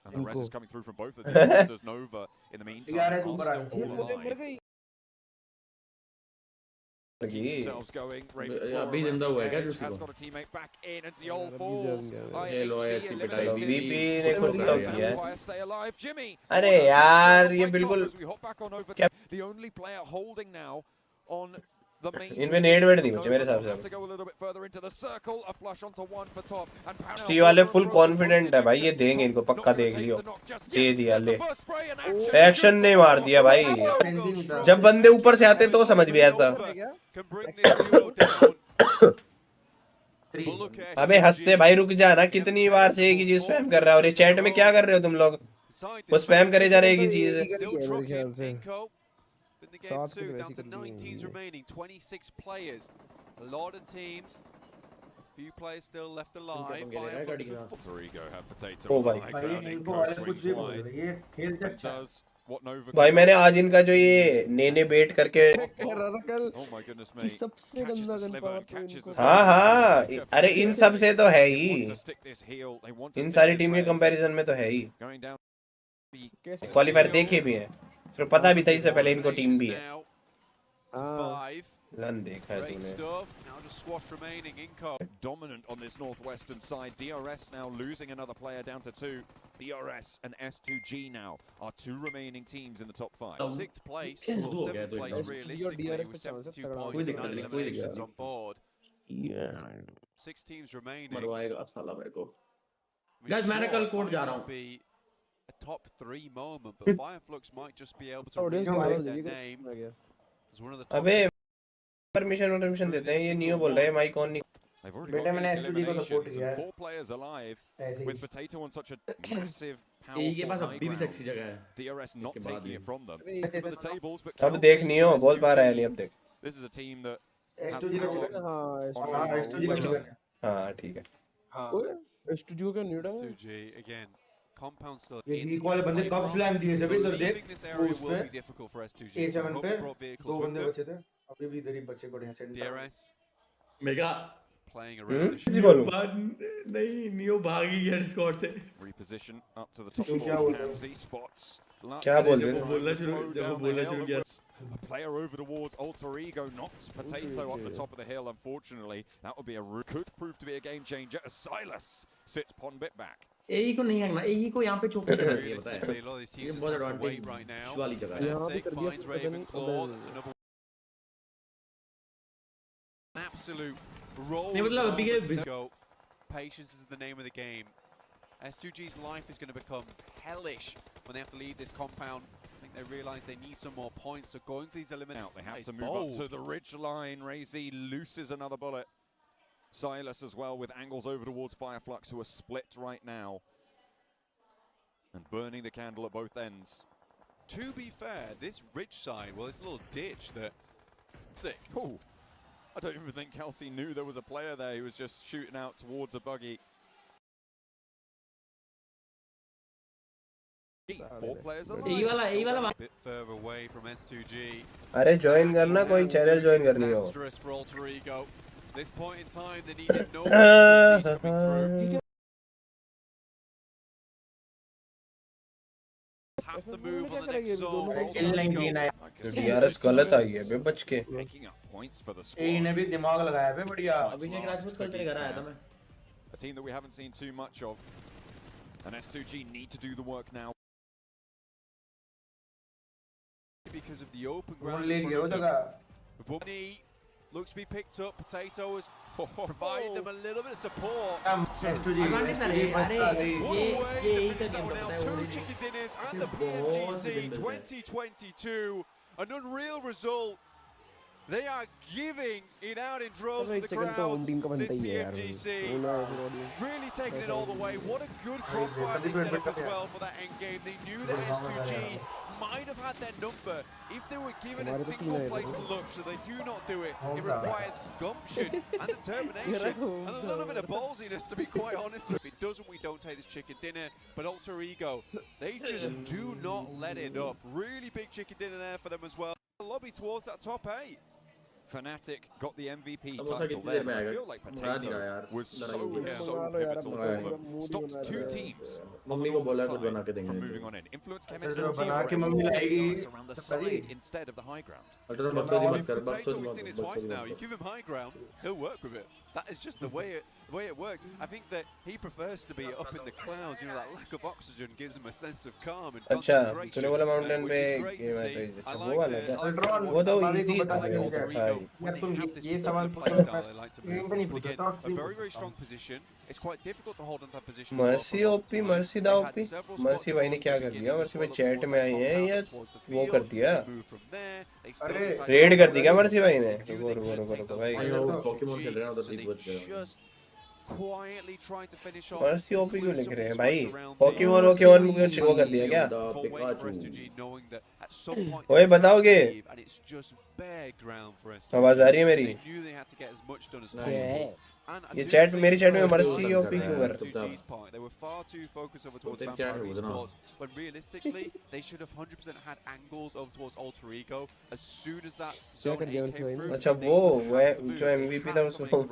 And the res is coming through from both of them. Does Nova in the meantime are still all alive. अभी जिंदा हुआ है क्या has किसी got को? a teammate back in and Ziol falls. ये लो है ऐसी पिटाई। VP ने खुद तो किया है। Stay alive, Jimmy. अरे यार ये बिल्कुल क्या the only player holding now on the main. इनमें नेट वेट नहीं बचे मेरे हिसाब have to go a little bit further into the circle. A flush onto one for top and से। वाले फुल कॉन्फिडेंट है भाई, ये देंगे इनको पक्का, देख लियो। दे दिया ले, एक्शन नहीं मार दिया भाई। जब बंदे ऊपर से आते तो समझ भी आता। अबे हंसते भाई, रुक जा ना, कितनी बार से एक ही चीज स्पैम कर रहा है। और ये चैट में क्या कर रहे हो तुम लोग? वो स्पैम करे जा रहे एक ही चीज। The game too, down to 9 teams remaining, 26 players. A lot of teams, a few players still left alive. Rodrigo have potato. Oh भाई, does what Nova भाई मैंने आज इनका जो ये नेने बेट करके कह रहा था कल goodness कि सबसे गंदा गन पावर तो इनको। हाँ हाँ, अरे इन सब से तो है ही, इन सारी टीम के कंपैरिजन में तो है ही। क्वालीफायर देखे भी हैं, फिर पता भी था इससे पहले इनको टीम भी है। लन देखा है तूने। Now just squash remaining. Inco dominant on this northwestern side. DRS now losing another player down to 2. DRS and S2G now are 2 remaining teams in the top 5. 6th place, or 7th place realistically with 72 points and 9 eliminations on board. 6 teams remaining. मरवाएगा साला मेरे को। Guys मैंने कल court जा रहा हूँ। A top 3 moment, but Fireflux might just be able to reclaim their name as one of the top. अबे permission देते हैं, ये नियो बोल रहे हैं माइक ऑन नहीं। बेटा मैंने S2G को सपोर्ट किया है। 4 players alive with Potato on such a massive ये पास अभी भी सेक्सी जगह है। DRS not taking it from them. The tables, but अब देख नियो बोल पा रहा है नहीं अब देख। This is a team that S2G हाँ ठीक है। हाँ S2G का न्यूडा है। S2G again. Compound still ये वीक वाले बंदे कब स्लैम दिए थे इधर देख। This area will be difficult for S2G. A7 पे 2 बंदे बचे थे, अभी भी इधर ही बच्चे बढ़िया set. DRS mega playing around किसी बोलूं? नहीं नियो भागी गया स्क्वाड से। Reposition up to the top of Hamzy spots. क्या बोल रहे थे? बोलना शुरू किया। A player over towards Alter Ego knocks Potato up the top of the hill. Unfortunately, that would be could prove to be a game changer as Silas sits Pon bit back. एई को नहीं रखना, एई को यहाँ पे चोक नहीं करना चाहिए, पता है? ये बहुत एडवांटेज वाली जगह है। यहाँ पे कर दिया पता नहीं। Absolute roll. नहीं मतलब अभी के Patience is the name of the game. S2G's life is going to become hellish when they have to leave this compound. I think they realise they need some more points, so going for these eliminations. They have to move up to the ridge line. Razy looses another bullet. Silas as well with angles over towards Fireflux, who are split right now. And burning the candle at both ends. To be fair, this ridge side, well, this little ditch that... Sick. Oh, I don't even think Kelsey knew there was a player there. He was just shooting out towards a buggy. 4 players alive. A bit further away from S2G. अरे join करना, कोई channel join करनी हो। For Alter Ego. This point in time, they needed no opportunities coming through. Have to move on the next zone. DRS गलत आई है बे बच के। Making up points for the ए ने भी दिमाग लगाया बे बढ़िया। अभिषेक राजपूत कल तेरे घर आया था मैं। A team that we haven't seen too much of. And S2G need to do the work now. Because of the open ground in front of them. Bubney looks to be picked up. Potato has provided them a little bit of support. Two chicken dinners and the PMGC 2022. An unreal result. They are giving it out in droves अरे for the chicken तो home crowds. Team का बनता This ही है यार PMGC really taking it all the way. What a good crossfire they set up as well for that end game. They knew that S2G might have had their number if they were given a single place to look, so they do not do it. It requires gumption and determination and a little bit of ballsiness, to be quite honest. If it doesn't, we don't take this chicken dinner. But Alter Ego, they just do not let it up. Really big chicken dinner there for them as well. Lobby towards that top 8. Fnatic got the MVP title there, but I feel like Potato was so pivotal for them. Stopped 2 teams from moving on in. Influence came into around the side instead of the high ground. With Potato, we've seen it twice now. You give him high ground, he'll work with it. That is just the way it works. I think that he prefers to be up in the clouds. You know, that lack of oxygen gives him a sense of calm and concentration. तूने बोला mountain पे game है तो अच्छा वो वाला क्या वो तो इजी था When they have this particular playstyle, they like to move forward. But again, a very, very strong position. It's quite difficult to hold on to that position. Mercy OP mercy दा OP mercy भाई ने क्या कर दिया mercy भाई chat में आई है या वो कर दिया रेड कर दी क्या मर्सी भाई ने रुको भाई पोकेमॉन खेल रहे हैं उधर तीन बच गए quietly trying to finish off. Mercy OP क्यों लिख रहे हैं भाई पोकेमॉन में कुछ वो कर दिया क्या ओए बताओगे आवाज आ रही है मेरी ये चैट मेरी चैट में मर्सी ओपी क्यों कर रहे हैं they were far too focused over towards Vampire Esports when realistically they should have 100% had angles over towards Alter Ego as soon as that zone came through. अच्छा वो जो MVP था उसको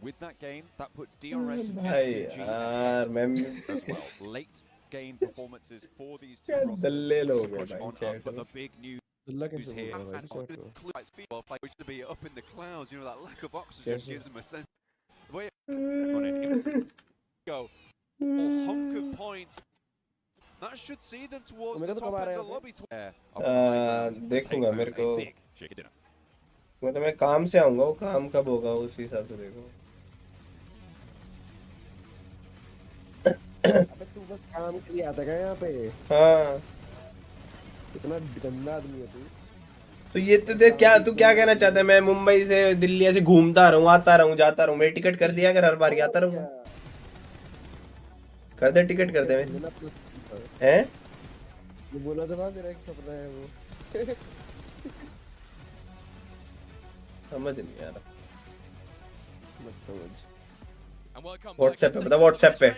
with that game that puts DRS and S2G as well. Late game performances for these two rosters push on up, but the big news is here and which to be up in the clouds, you know, that lack of oxygen gives them a sense. Wait on it. Go. Hunk of points. That should see them towards the top of the lobby. देखूंगा मेरे को मतलब मैं काम से आऊंगा वो काम कब होगा उसी हिसाब से देखो अबे तू बस काम के लिए आता है यहाँ पे हाँ इतना गंदा आदमी है तू तो ये तो देख क्या तू क्या कहना चाहता है मैं मुंबई से दिल्ली ऐसे घूमता रहूं आता रहूं जाता रहूं मैं टिकट कर दिया अगर हर बार आता रहूं कर दे टिकट कर दे मैं हैं ये बोला था ना तेरा एक सपना है वो समझ नहीं आ रहा मत समझ WhatsApp पे बता WhatsApp पे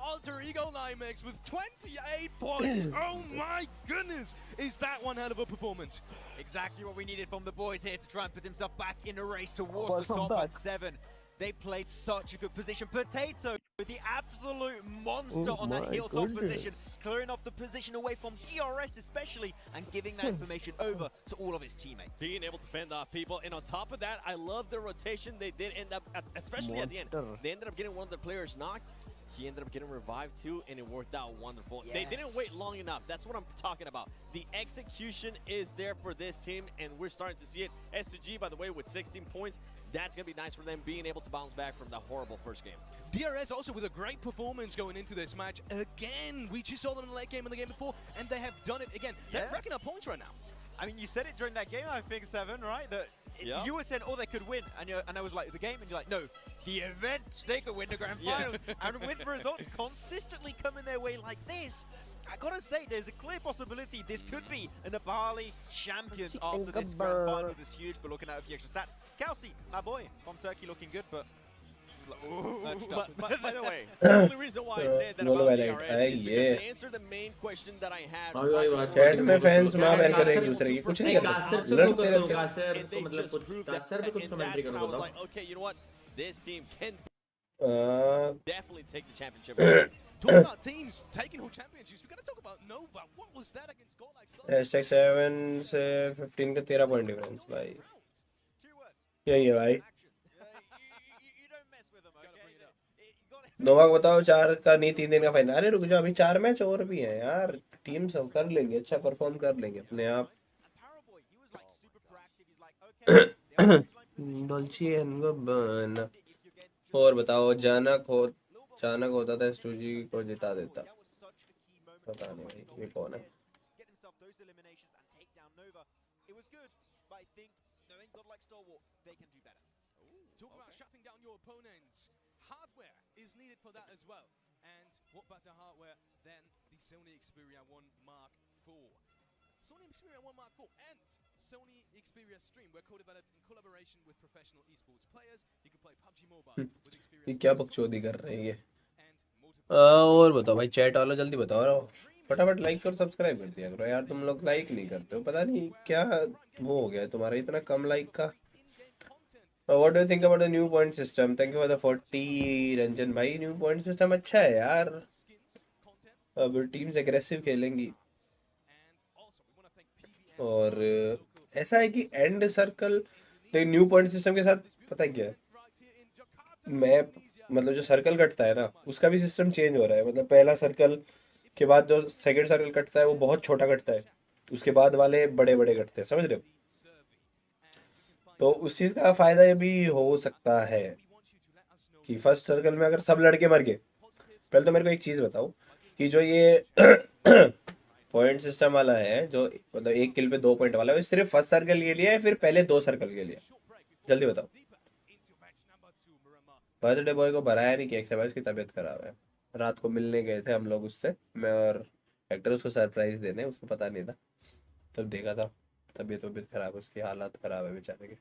Alter Ego Limex with 28 points. Oh my goodness, is that one hell of a performance? Exactly what we needed from the boys here to try and put himself back in the race towards the top at 7. They played such a good position. Potato, the absolute monster on that hilltop position, clearing off the position away from DRS especially, and giving that information over to all of his teammates. Being able to fend off people, and on top of that, I love the rotation. They did end up, especially at the end, they ended up getting one of their players knocked. He ended up getting revived too, and it worked out wonderful. Yes. They didn't wait long enough. That's what I'm talking about. The execution is there for this team, and we're starting to see it. S2G, by the way, with 16 points. That's going to be nice for them, being able to bounce back from the horrible first game. DRS also with a great performance going into this match. Again, we just saw them in the late game and the game before, and they have done it again. They're racking up points right now. I mean, you said it during that game, I think, Seven, right? That you were saying, oh, they could win. And I was like, the game? And you're like, no, the event, they could win the grand final. And with results consistently coming their way like this, I gotta say, there's a clear possibility this could be an Abali champions after this grand final. This is huge, but looking at a few extra stats. Kelsey, my boy, from Turkey, looking good, but... By the way, the only reason why I said that about DRS is because they answered the main question that I had. Chat में fans मां बहन कर एक दूसरे की कुछ नहीं करते लड़ते रहते and they just proved that, and that's when I was like, okay, you know what, this team can definitely take the championship. Talking about teams taking whole championships, we gotta talk about Nova. What was that against Goal Like #7 से 15 का 13 point difference भाई यही है भाई नोवा को बताओ 4 का नहीं 3 दिन का फाइनल अरे रुक जाओ अभी 4 मैच और भी हैं यार टीम सब कर लेंगे अच्छा परफॉर्म कर लेंगे अपने आप डॉल्ची एंड गबन और बताओ जानक होता था S2G को जिता देता पता नहीं भाई ये कौन है stalwart, they can do better. Talk about shutting down your opponents. Hardware is needed for that as well. And what better hardware than the Sony Xperia 1 Mark IV? Sony Xperia 1 Mark IV and Sony Xperia Stream were co-developed in collaboration with professional esports players. You can play PUBG Mobile with Xperia. ये क्या बकचोदी कर रहे हैं ये? और बताओ भाई, चैट वाला जल्दी बताओ रहा, फटाफट लाइक और सब्सक्राइब कर दिया करो यार, तुम लोग लाइक नहीं करते हो, पता नहीं क्या वो हो गया तुम्हारा इतना कम लाइक का। What do you think about the new point system? Thank you for the 40 Ranjan भाई। न्यू पॉइंट सिस्टम अच्छा है यार, अब टीम्स एग्रेसिव खेलेंगी और ऐसा है कि एंड सर्कल तो न्यू पॉइंट सिस्टम के साथ पता है क्या है, मैप मतलब जो सर्कल कटता है ना उसका भी सिस्टम चेंज हो रहा है। मतलब पहला सर्कल के बाद जो सेकंड सर्कल कटता है वो बहुत छोटा कटता है, उसके बाद वाले बड़े बड़े कटते हैं, समझ रहे हो? तो उस चीज़ का फ़ायदा ये भी हो सकता है कि फर्स्ट सर्कल में अगर सब लड़के मर गए। पहले तो मेरे को एक चीज़ बताओ कि जो ये पॉइंट सिस्टम वाला है, जो मतलब 1 किल पे 2 पॉइंट वाला है, वो सिर्फ फर्स्ट सर्कल के लिए है फिर पहले 2 सर्कल के लिए? जल्दी बताओ। बर्थडे बॉय को भराया नहीं केक से भाई, उसकी तबीयत खराब है। रात को मिलने गए थे हम लोग उससे, मैं और एक्टर, उसको सरप्राइज देने, उसको पता नहीं था, तब देखा था तबीयत खराब है उसकी, हालत खराब है बेचारे की।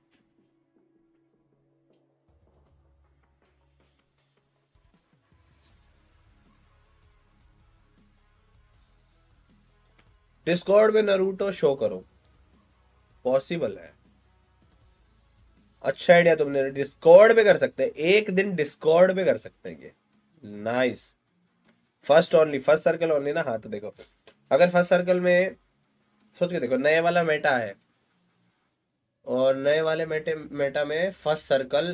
डिस्कॉर्ड में नारुतो शो करो, पॉसिबल है। अच्छा आइडिया तुमने, डिस्कॉर्ड पे कर सकते हैं, एक दिन डिस्कॉर्ड पे कर सकते हैं ये, nice. First only, first circle only ना। हाँ तो देखो, अगर फर्स्ट सर्कल में सोच के देखो, नए वाला मेटा है और नए वाले मेटा में फर्स्ट सर्कल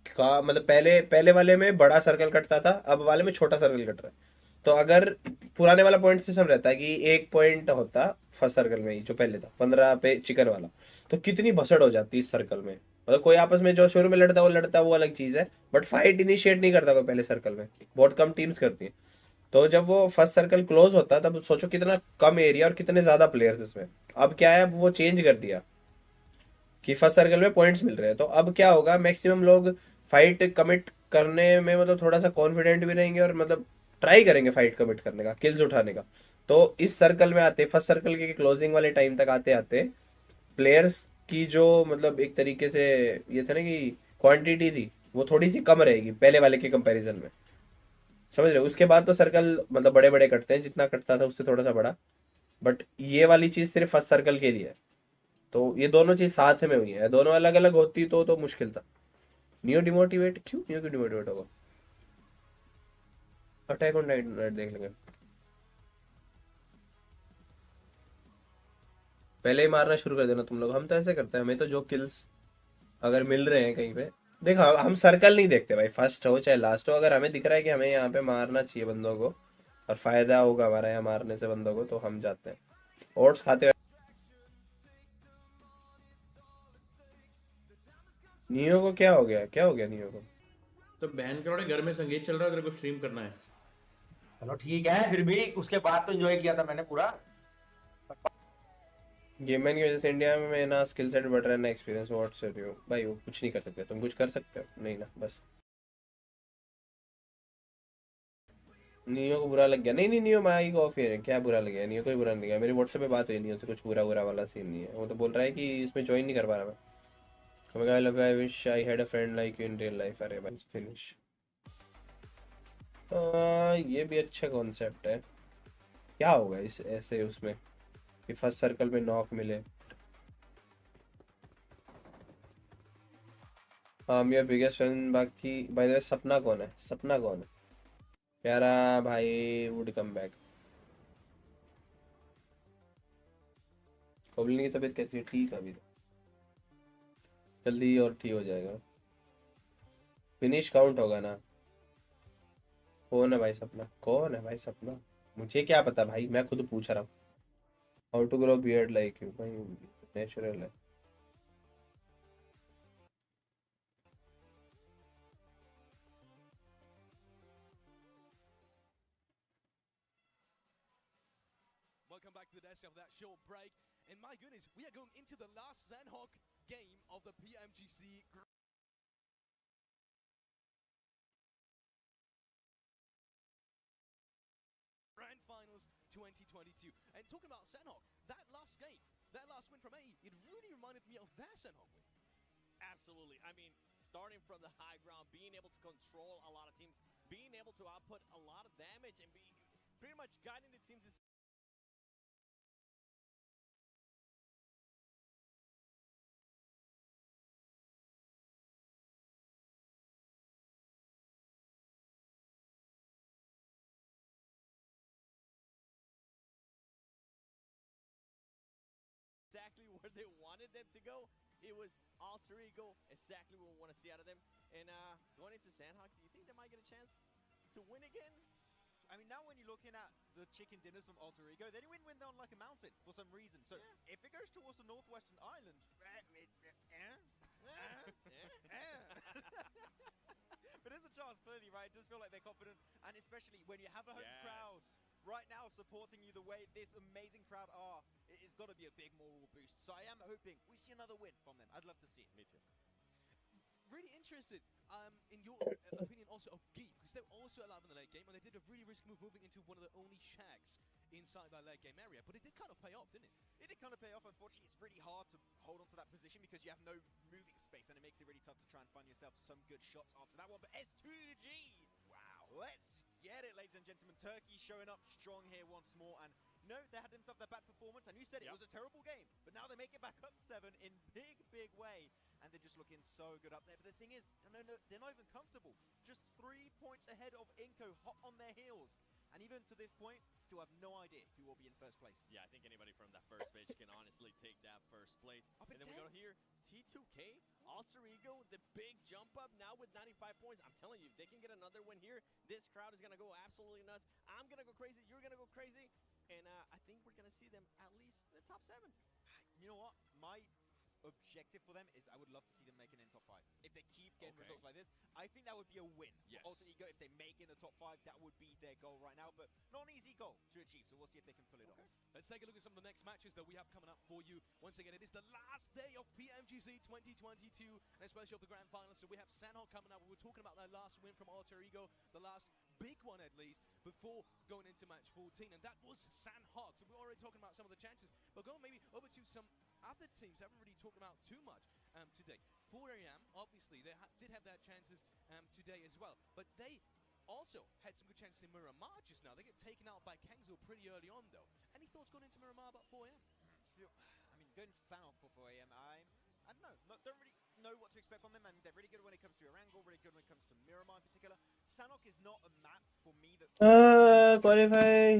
का मतलब पहले वाले में बड़ा सर्कल कटता था, अब वाले में छोटा सर्कल कट रहा है। तो अगर पुराने वाला पॉइंट सिस्टम रहता है कि 1 पॉइंट होता फर्स्ट सर्कल में ही, जो पहले था 15 पे चिकन वाला, तो कितनी भसड़ हो जाती इस सर्कल में। मतलब कोई आपस में जो शुरू में लड़ता है वो अलग चीज़ है, बट फाइट इनिशिएट नहीं करता कोई पहले सर्कल में, बहुत कम टीम्स करती हैं। तो जब वो फर्स्ट सर्कल क्लोज होता है तब सोचो कितना कम एरिया और कितने ज़्यादा प्लेयर्स इसमें। अब क्या है, अब वो चेंज कर दिया कि फर्स्ट सर्कल में पॉइंट्स मिल रहे हैं, तो अब क्या होगा, मैक्सिमम लोग फाइट कमिट करने में मतलब थोड़ा सा कॉन्फिडेंट भी रहेंगे और मतलब ट्राई करेंगे फाइट कमिट करने का, किल्स उठाने का। तो इस सर्कल में आते, फर्स्ट सर्कल के क्लोजिंग वाले टाइम तक आते आते प्लेयर्स की जो मतलब एक तरीके से ये था ना कि क्वांटिटी थी, वो थोड़ी सी कम रहेगी पहले वाले के कंपैरिजन में, समझ रहे हो? उसके बाद तो सर्कल मतलब बड़े बड़े कटते हैं, जितना कटता था उससे थोड़ा सा बड़ा, बट ये वाली चीज़ सिर्फ फर्स्ट सर्कल के लिए है। तो ये दोनों चीज़ साथ में हुई है, दोनों अलग अलग होती तो मुश्किल था। नियो डिमोटिवेट क्यों? नियो क्यों डिमोटिवेट होगा? अटैक ऑन टाइटन देख लेंगे, पहले ही मारना शुरू कर देना तुम लोग। हम तो ऐसे करते हैं, हमें तो जो किल्स अगर मिल रहे हैं कहीं पे, देखो हम सर्कल नहीं देखते भाई, फर्स्ट हो चाहे लास्ट हो, अगर हमें दिख रहा है कि हमें यहाँ पे मारना चाहिए बंदों को और फायदा होगा हमारा यहाँ मारने से बंदों को, तो हम जाते हैं। ओट्स खाते हुए नियो को क्या हो गया नियो को? तो बहन के घर में संगीत चल रहा है, तेरे को स्ट्रीम करना है। चलो ठीक है, फिर भी उसके बाद तो एंजॉय किया था मैंने पूरा। गेममैन की वजह से इंडिया में ना स्किल सेट बढ़ रहा है ना एक्सपीरियंस। व्हाट्स यू भाई, वो कुछ नहीं कर सकते, तुम कुछ कर सकते हो नहीं ना, बस। नियो को बुरा लग गया? नहीं नियो माइक ऑफ है, क्या बुरा लग गया? नियो को ही बुरा नहीं लगा, मेरी व्हाट्सएप पे बात हुई नियो से, कुछ बुरा वाला सीन नहीं है। वो तो बोल रहा है कि इसमें ज्वाइन नहीं कर पा रहा मैं। Oh my God, I love you. I wish I had a friend like you in real life. अरे भाई फिनिश। ये भी अच्छा कॉन्सेप्ट है। क्या होगा इस ऐसे उसमें कि फर्स्ट सर्कल में नॉक मिले? Your biggest fan. बाकी बाय द वे सपना कौन है? प्यारा भाई वुड कम बैक। कोबलिन की तबीयत कैसी है? ठीक है, अभी तो जल्दी और ठीक हो जाएगा। फिनिश काउंट होगा ना? कौन है भाई सपना? मुझे क्या पता भाई, मैं खुद पूछ रहा हूँ। How to grow beard like you? भाई नेचुरल है। Welcome back to the desk of that short break. And my goodness, we are going into the last Zenhawk game of the PMGC Grand Finals 2022. And talking about Senhawk, that last game, that last win from A, it really reminded me of their Senhawk win. Absolutely. I mean, starting from the high ground, being able to control a lot of teams, being able to output a lot of damage, and be pretty much guiding the teams exactly where they wanted them to go. It was alter ego, exactly what we want to see out of them. And going into Sandhawk, do you think they might get a chance to win again? I mean, now when you're looking at the chicken dinners from Alter Ego, they didn't win on like a mountain for some reason. So if it goes towards the northwestern island, but there's a chance, clearly, right? It does feel like they're confident, and especially when you have a home crowd right now supporting you the way this amazing crowd are, it's got to be a big moral boost. So I am hoping we see another win from them. I'd love to see it. Me too. Really interested in your opinion also of Geek, because they're also alive in the late game, and they did a really risky move moving into one of the only shacks inside that late game area, but it did kind of pay off, didn't it? It did kind of pay off. Unfortunately, it's really hard to hold on to that position because you have no moving space, and it makes it really tough to try and find yourself some good shots after that one. But S2G, wow, let's get it, ladies and gentlemen. Turkey showing up strong here once more, and no, they had themselves their bad performance, and you said it was a terrible game, but now they make it back up 7 in big way, and they're just looking so good up there. But the thing is, no, they're not even comfortable. Just 3 points ahead of Inco, hot on their heels. And even to this point, still have no idea who will be in first place. Yeah, I think anybody from that first page can honestly take that first place. And then we go here, T2K, Alter Ego, the big jump up now with 95 points. I'm telling you, if they can get another win here, this crowd is going to go absolutely nuts. I'm going to go crazy. You're going to go crazy. And I think we're going to see them at least in the top 7. You know what? My objective for them is I would love to see them making in top 5. If they keep getting results like this, I think that would be a win. Yes. Alter Ego, if they make in the top 5, that would be their goal right now, but not an easy goal to achieve, so we'll see if they can pull it off. Let's take a look at some of the next matches that we have coming up for you. Once again, it is the last day of PMGC 2022, and especially of the Grand Finals. So we have Sanhok coming up. We were talking about that last win from Alter Ego, the last big one at least, before going into match 14, and that was Sanhok. So we're already talking about some of the chances, but going maybe over to some other teams haven't really talked about too much today. 4AM, obviously, they did have their chances today as well, but they also had some good chances in Miramar just now. They get taken out by Kangzo pretty early on, though. Any thoughts going into Miramar about 4AM? I mean, going to Sanhok for 4AM, I don't know. Don't really know what to expect from them. I mean, they're really good when it comes to Erangel, really good when it comes to Miramar in particular. Sanhok is not a map for me that... qualify.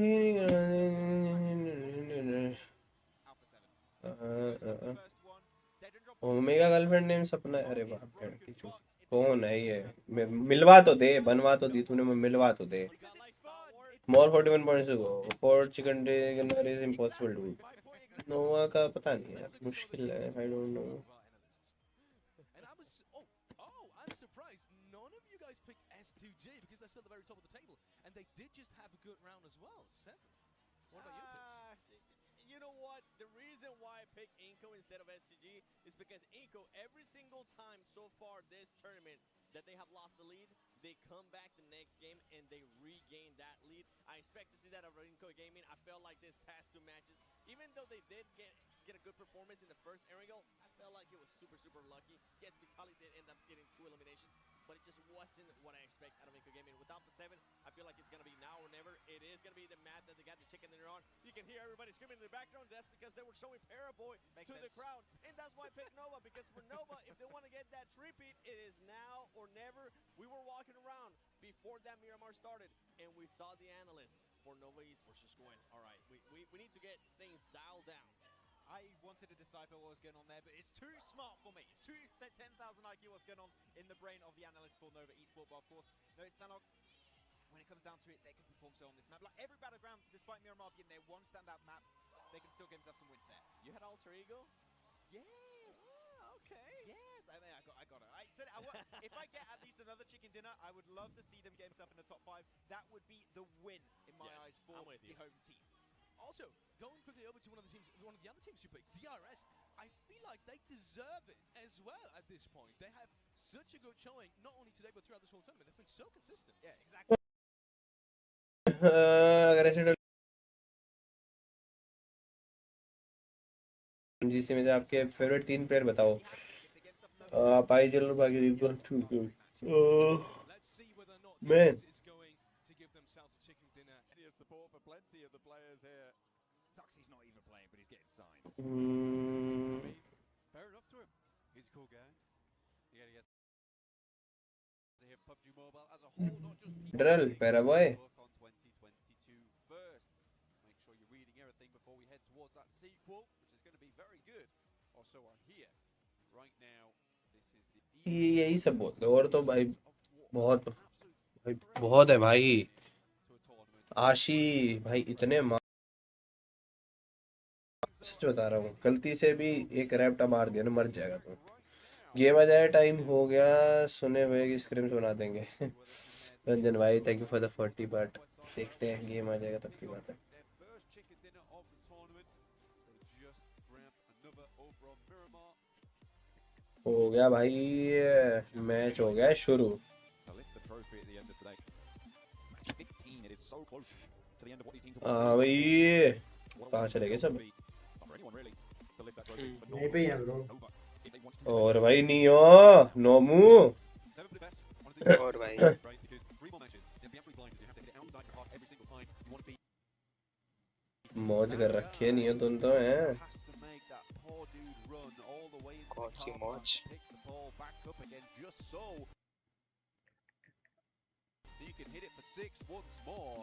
Omega girlfriend name सपना अरे बाप रे कौन है ये मिलवा तो दे बनवा तो दी तूने मिलवा तो दे more 41 points go for chicken dinner is impossible to Nova का पता नहीं यार मुश्किल है I don't know I'm surprised none of you guys picked S2G because they're still at the very top of the table, and they did just have a good round as well. 7. What about your picks? You know what? The reason why I picked Inco instead of STG is because Inco, every single time so far this tournament that they have lost the lead, they come back the next game and they regain that lead. I expect to see that over Inco Gaming. I felt like this past 2 matches, even though they did get a good performance in the first Erangel, I felt like it was super lucky. Yes, Vitali did end up getting 2 eliminations, but it just wasn't what I expect out of Inco Gaming. Without the 7, I feel like it's going to be now or never. It is going to be the map that they got the chicken dinner on. You can hear everybody screaming in the background. That's because they were showing Paraboy to the crowd. And that's why I picked Nova, because for Nova, if they want to get that repeat, it is now or never. We were walking around before that Miramar started, and we saw the analyst for Nova Esports just going, all right, we need to get things dialed down. I wanted to decipher what was going on there, but it's too smart for me. It's too 10,000 IQ what's going on in the brain of the analyst for Nova Esports. But of course, no, it's Sanhok. When it comes down to it, they can perform so on this map. Like every battleground, despite Miramar being their one standout map, they can still get themselves some wins there. You had Alter Ego? Yes. Okay. Yes. I mean, I got it. I said if I get at least another chicken dinner, I would love to see them get themselves in the top 5. That would be the win in my eyes for the home team. Also, going quickly over to one of the other teams you picked, DRS. I feel like they deserve it as well at this point. They have such a good showing, not only today but throughout this whole tournament. They've been so consistent. Yeah, exactly. PMGC में से आपके favourite 3 player बताओ. आप IGL और बाकी देखो. Man. Support for plenty of the players here. Zuxy's not even playing, but he's getting signed. Fair enough to him. He's a cool guy. You gotta get to hear PUBG Mobile as a whole, not just Drill, Paraboy. on 2022 first. Make sure you're reading everything before we head towards that sequel, which is going to be very good. Also, are here right now. This is the यही सब बोलते और तो भाई बहुत है भाई. आशी भाई इतने सच बता रहा हूँ, गलती से भी एक रैप्टा मार दिया ना मर जाएगा. तो गेम आ जाए, टाइम हो गया, सुने हुए कि स्क्रिम्स बना देंगे. रंजन भाई thank you for the 40 but देखते हैं गेम आ जाएगा तब की बात है. हो गया भाई, मैच हो गया शुरू. भाई कहाँ चले गए सब? यहीं पे ही हैं ब्रो. और भाई नियो नोमू और भाई मौज कर रखी है नियो, तुम तो हैं. कौन सी मौज? You can hit it for 6 once more.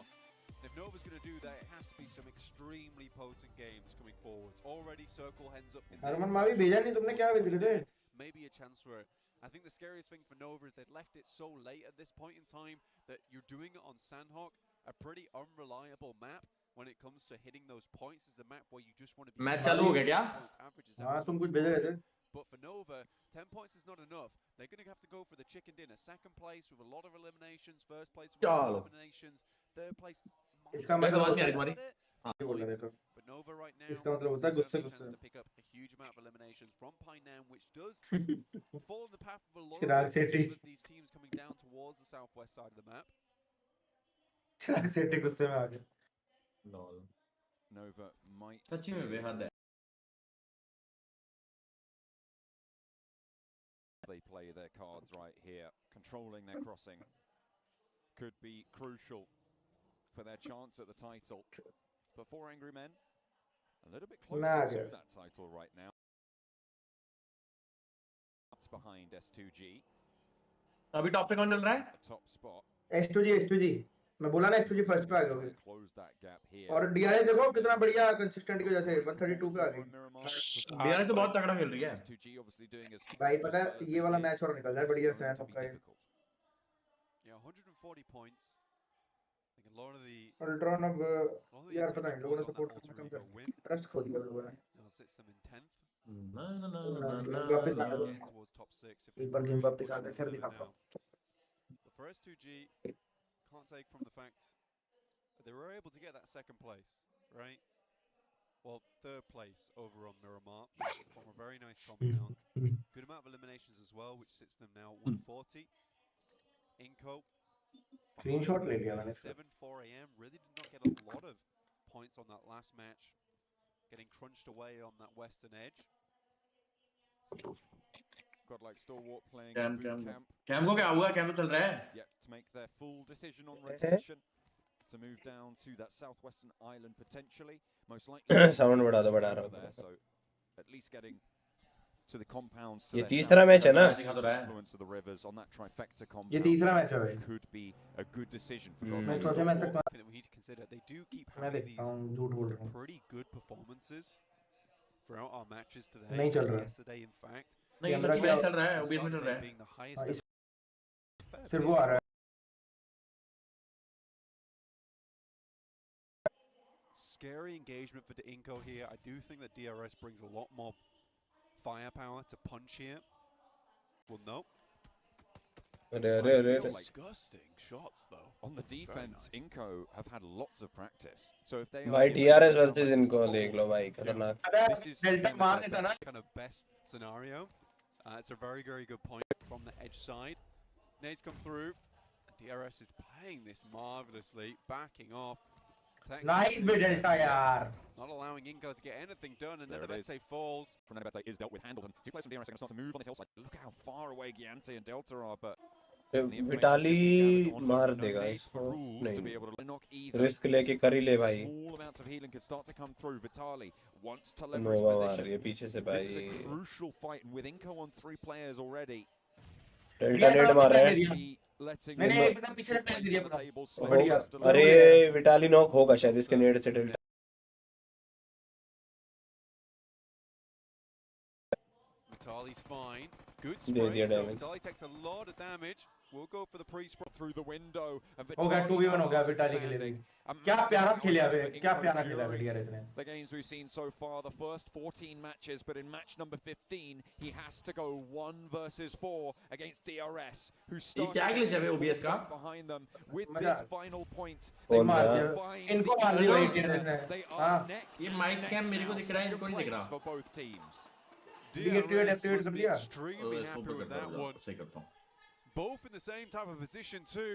If Nova's going to do that, it has to be some extremely potent games coming forwards. Already Circle hands up in Harman Mavi भेजा नहीं तुमने, क्या भेज रहे थे? maybe a chance for it. I think the scariest thing for Nova is they've left it so late at this point in time that you're doing it on Sandhawk, a pretty unreliable map when it comes to hitting those points. Is a map where you just want to be. Match चालू हो गया क्या? हाँ तुम कुछ भेज रहे थे. But for Nova, 10 points is not enough. They're going to have to go for the chicken dinner. Second place with a lot of eliminations. First place with a lot of eliminations. Third place. इसका मतलब आवाज नहीं आ रही तुम्हारी. But Nova right now इसका मतलब होता है गुस्से गुस्से. to pick up a huge amount of eliminations from Painan, which does fall in the path of a lot of these teams coming down towards the southwest side of the map. चिराग सेठी गुस्से में आ गया. Nova might. सच्ची में बेहद है. They play their cards right here, controlling their crossing could be crucial for their chance at the title. But for Angry Men, a little bit closer to that title right now. That's behind S2G. अभी top पे कौन चल रहा है? Top spot. S2G मैं बोला ना S2G first पे आ गया. और DRS देखो कितना बढ़िया कंसिस्टेंट की वजह से 132 पे आ गई. DRS तो बहुत तगड़ा खेल रही है. भाई पता है ये वाला मैच और निकल जाए बढ़िया से है पक्का. Yeah, 140 points. I think a lot of the Ultron अब यार पता नहीं लोगों ने सपोर्ट करना कम कर ट्रस्ट खो दिया लोगों ने. Sits them in 10th. वापस आ गए. Towards top 6. एक बार गेम वापस आ गए फिर दिखाता हूं. For S2G, can't take from the fact that they were able to get that second place, right? Well, third place over on Miramar from a very nice compound. Good amount of eliminations as well, which sits them now at 140. Inco. Screenshot ले लिया मैंने. 7-4 AM really did not get a lot of points on that last match. Getting crunched away on that western edge. Got like Stalwart playing boot camp. कैम को क्या हुआ? Cam तो चल रहा है. Yep, to make their full decision on rotation to move down to that southwestern island potentially. Most likely. Sound बढ़ा रहा हूँ. So at least getting to the compounds. ये तीसरा मैच है ना? Influence of the rivers on that trifecta compound. ये तीसरा match है भाई. Could be a good decision for मैं चौथे मैच तक that we need to consider. They do keep मैं having देखता हूँ झूठ बोल रहा हूँ. pretty good performances throughout our matches today. नहीं चल रहा. Yesterday, in fact. नहीं तो मैच चल रहा है, OBS में चल रहा है. सिर्फ वो आ रहा है. Scary engagement for the Inco here. I do think that DRS brings a lot more firepower to punch here. Well, no. Disgusting shots though. On the defense, Inco have had lots of practice. So if they भाई DRS versus इनको देख लो भाई खतरनाक. This is kind of best scenario. It's a very, very good point from the edge side. Nades come through. DRS is playing this marvelously, backing off. Nice bit Delta, yaar. Not allowing Inco to get anything done, and Nenebete falls. Nenebete is dealt with Handleton. Two players from DRS are going to start to move on this hillside. Look how far away Giante and Delta are, but Vitali मार देगा इसको. नहीं risk लेके कर ही ले भाई. नोवा मार रही है पीछे से भाई. डेल्टा नेड मार रहा है. मैंने एकदम पीछे से पैर दिया. अरे विटाली नॉक होगा शायद इसके नेड से. Delta Vitali's fine. Good spray. Vitali takes a lot of damage. We'll go for the pre-spot through the window. हो गया 2v1 हो गया विटाली के लिए. क्या प्यारा खेला बे. क्या प्यारा खेला बे DRS ने. The games we've seen so far, the first 14 matches, but in match number 15, he has to go 1 versus 4 against DRS, who started behind them with this final point. इनको मार दिया DRS ने. They are neck. ये mic cam मेरे को दिख रहा है, इनको नहीं दिख रहा. For both teams. DRS was extremely happy with that one. Both in the same type of position too.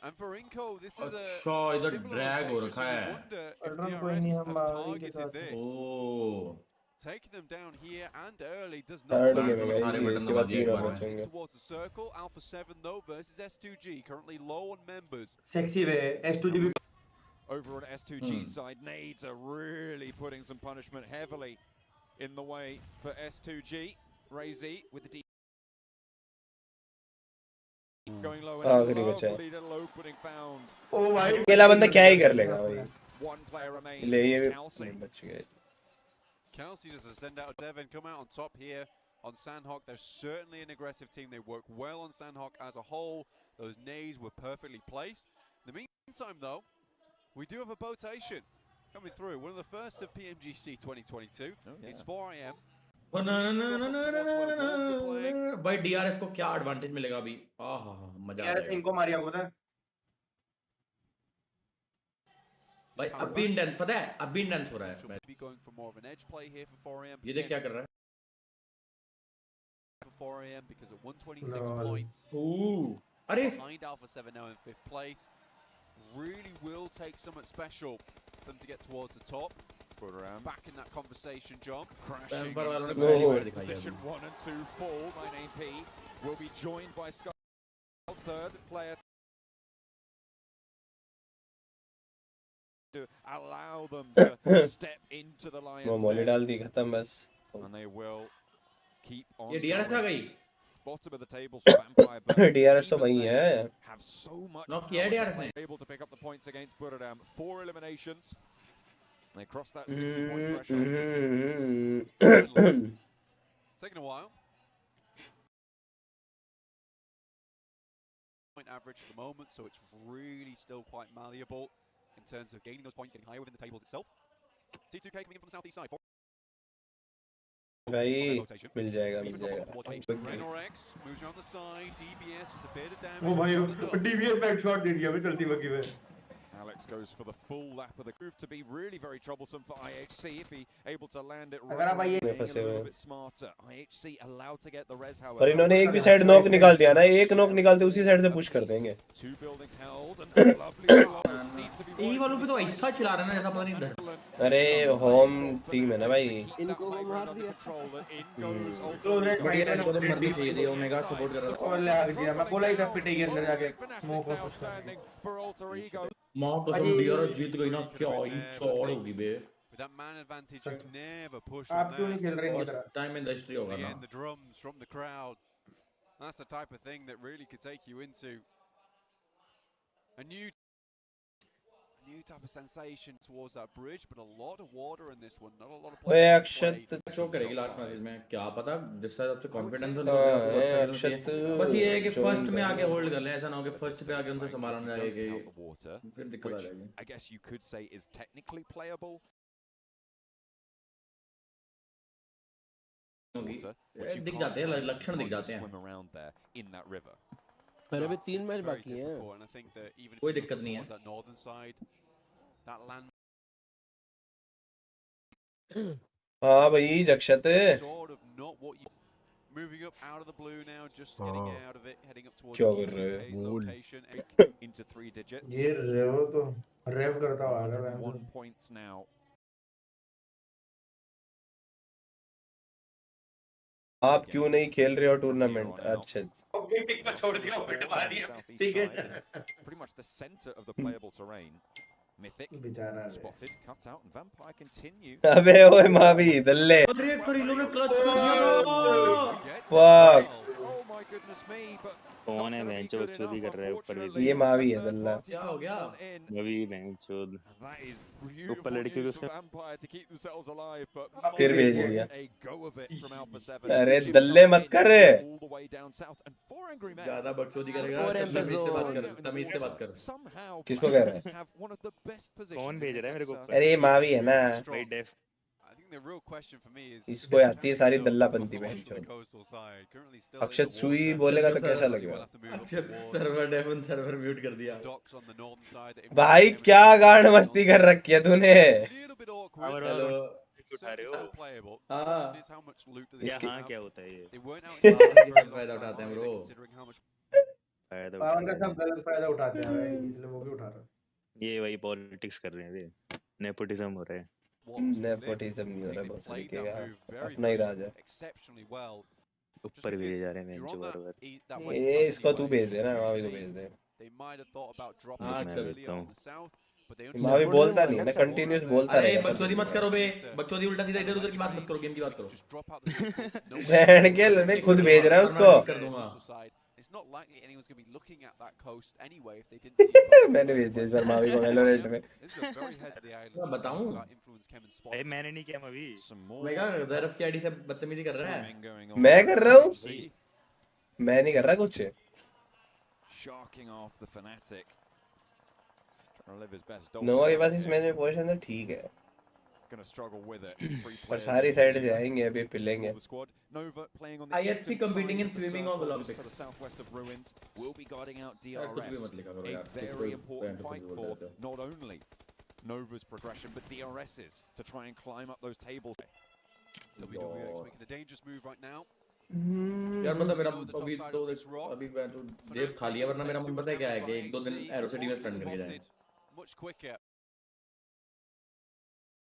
And for Inco, this is a similar drag rotation, so you wonder if DRS have targeted this. Oh. Taking them down here and early does not matter. Towards the circle. Alpha 7 though versus S2G, currently low on members. Sexy way. S2G over on S2G side, Nades are really putting some punishment heavily in the way for S2G. Razy with the going low and lovely little opening found. Oh my. अकेला बंदा क्या ही कर लेगा भाई. One player remains. ले ये बच गए. Kelsey just to send out Devon, come out on top here on Sandhawk. They're certainly an aggressive team. They work well on Sandhawk as a whole. Those nades were perfectly placed. In the meantime, though, we do have a botation coming through. One of the first of PMGC 2022. It's 4 AM. भाई DRS को क्या advantage मिलेगा अभी. मजा आ रहा है. इनको मारिया होता है भाई. अभी इंटेंस पता है, अभी इंटेंस हो रहा है. ये देख क्या कर रहा है. 4 AM because at 126 points. अरे behind Alpha 7 now in 5th place. Really will take something special for them to get towards the top. Back in that conversation, John. Crashing into position 1 and 2 fall. 9AP will be joined by Scott, third player, to allow them to step into the Lions. And they will keep on. ये DRS आ गई. Bottom of the table for Vampire. DRS तो वही है. Have so much. Knock किया DRS ने. Able to pick up the points against Buradam. 4 eliminations. They crossed that 60-point threshold. Taking a while. Point average at the moment, so it's really still quite malleable in terms of gaining those points, getting higher within the tables itself. T2K coming in from the southeast side. भाई मिल जाएगा. Renorex moves around the side. DBS is a bit of damage. वो भाई DBS back shot दे दिया भाई चलती बगी में. Alex goes for the full lap of the groove to be really very troublesome for IHC if he able to land it right. A little bit smarter. IHC allowed to get the res however. पर इन्होंने एक भी side knock निकाल दिया ना. एक knock निकालते उसी साइड से पुश कर देंगे. Two buildings held and lovely ई वालों पे तो ऐसा चला रहा है ना जैसा पता नहीं इधर. अरे होम टीम है ना भाई. इनको मार दिया. तो रेड बढ़िया इनको तो मर्दी चाहिए थी. ओमेगा सपोर्ट कर रहा था. और ले आ गया. मैं बोला ही था पिटे के अंदर जाके स्मोक को पुश कर. मां कसम DRS जीत गई ना. क्या ही चौड़ होगी बे. With that man advantage, you never push आप क्यों नहीं खेल रहे हैं इधर. टाइम इन द हिस्ट्री होगा ना. The drums from the crowd. That's the type of thing that really could take you into a new type of sensation towards that bridge, but a lot of water in this one. Not a lot of players. Akshat show करेगी last match में. क्या पता जिस तरह से confidence है बस ये है कि फर्स्ट में आके होल्ड कर ले. ऐसा ना हो कि फर्स्ट पे आके उनसे संभालना जाएगा. फिर दिक्कत आ जाएगी. I guess you could say is technically playable. water, which you दिख can't जाते हैं, find लक्षण दिख trying to जाते हैं। swim around there in that river. अरे अभी It's 3 मैच very बाकी हैं। difficult, and I think that even if कोई you look दिक्कत नहीं है। towards that northern side, that land हाँ भाई जक्षत sort of not what you moving up out of the blue now, just getting out of it, heading up towards क्या Team कर रहे CK's हो? location into 3 digits. ये रेव तो रेव करता हुआ आ रहा है 101 points now. आप क्यों नहीं खेल रहे हो टूर्नामेंट? अच्छा मीटिंग को छोड़ दिया पिटवा दिया ठीक है Pretty much the center of the playable terrain. Mythic spotted, cut out, and Vampire continue. अबे ओए मावी दल्ले अरे करीलो ने क्लच कर दिया। Fuck Oh my goodness me, but कौन है बेंचो बकचोदी कर रहा है ऊपर भी? ये मावी है दल्ला। क्या हो गया? अभी बेंचोद ऊपर लड़कियों के उसका Vampire to keep themselves alive, but फिर भेज दिया। a go of it from Alpha 7. अरे दल्ले मत कर रे। All the way down south, and 4 angry men. ज्यादा बकचोदी करेगा। तमीज से बात कर। Somehow किसको कह रहा है? have one of the best positions. कौन भेज रहा है मेरे को? अरे ये मावी है ना। भाई def I think the real question for me is इसको आती है सारी दल्लापंती बहन चो। अक्षत सुई बोलेगा तो कैसा लगेगा? अक्षत सर्वर डेफन सर्वर म्यूट कर दिया। भाई क्या गांड मस्ती कर रखी है तूने? उठा रहे हो? हाँ। यहाँ क्या होता है ये? फायदा उठाते हैं ब्रो। पावन का सब गलत फायदा उठाते हैं भाई, इसलिए वो भी उठा रहा है। ये वही पॉलिटिक्स कर रहे हैं वे, नेपोटिज्म हो रहा है। नेपोटिज्म नहीं हो रहा बहुत तरीके का, अपना ही राज है। ऊपर भेजे जा रहे हैं बेंचो बार-बार। ये इसको तू भेज दे ना, मावी को भेज दे। हाँ मैं भेजता हूँ। मावी बोलता नहीं है ना, कंटिन्यूस बोलता अरे रहेगा। बकचोदी मत करो बे, बकचोदी उल्टा सीधा इधर उधर की बात मत करो, गेम की बात करो। बहन के लने खुद भेज रहा है उसको। कर दूंगा। not likely anyone's going to be looking at that coast anyway if they didn't see मैंने भेज दिया इस बार मावी को वैलोरेंट में। मैं बताऊं? अरे मैंने नहीं किया अभी। मैं क्या ज़रफ की आईडी से बदतमीजी कर रहा है? मैं कर रहा हूँ? मैं नहीं कर रहा कुछ। Sharking off the fanatic. Trying to live his best. नोवा के पास इस मैच में पोजीशन तो ठीक है। Gonna struggle with it. पर सारी साइड से आएंगे अभी पिलेंगे। Nova playing on the IFC competing in swimming on the Olympics. To the southwest of ruins will be guarding out कुछ भी DRS. मत लिखा करो A यार। very important fight for not only Nova's progression but DRS's to try and climb up those tables. WWX making a dangerous move right now. यार मतलब मेरा अभी मैं तो जेब खा लिया, वरना मेरा मन पता है क्या है कि एक दो दिन एरो सिटी में स्पेंड करके जाएं। Much quicker.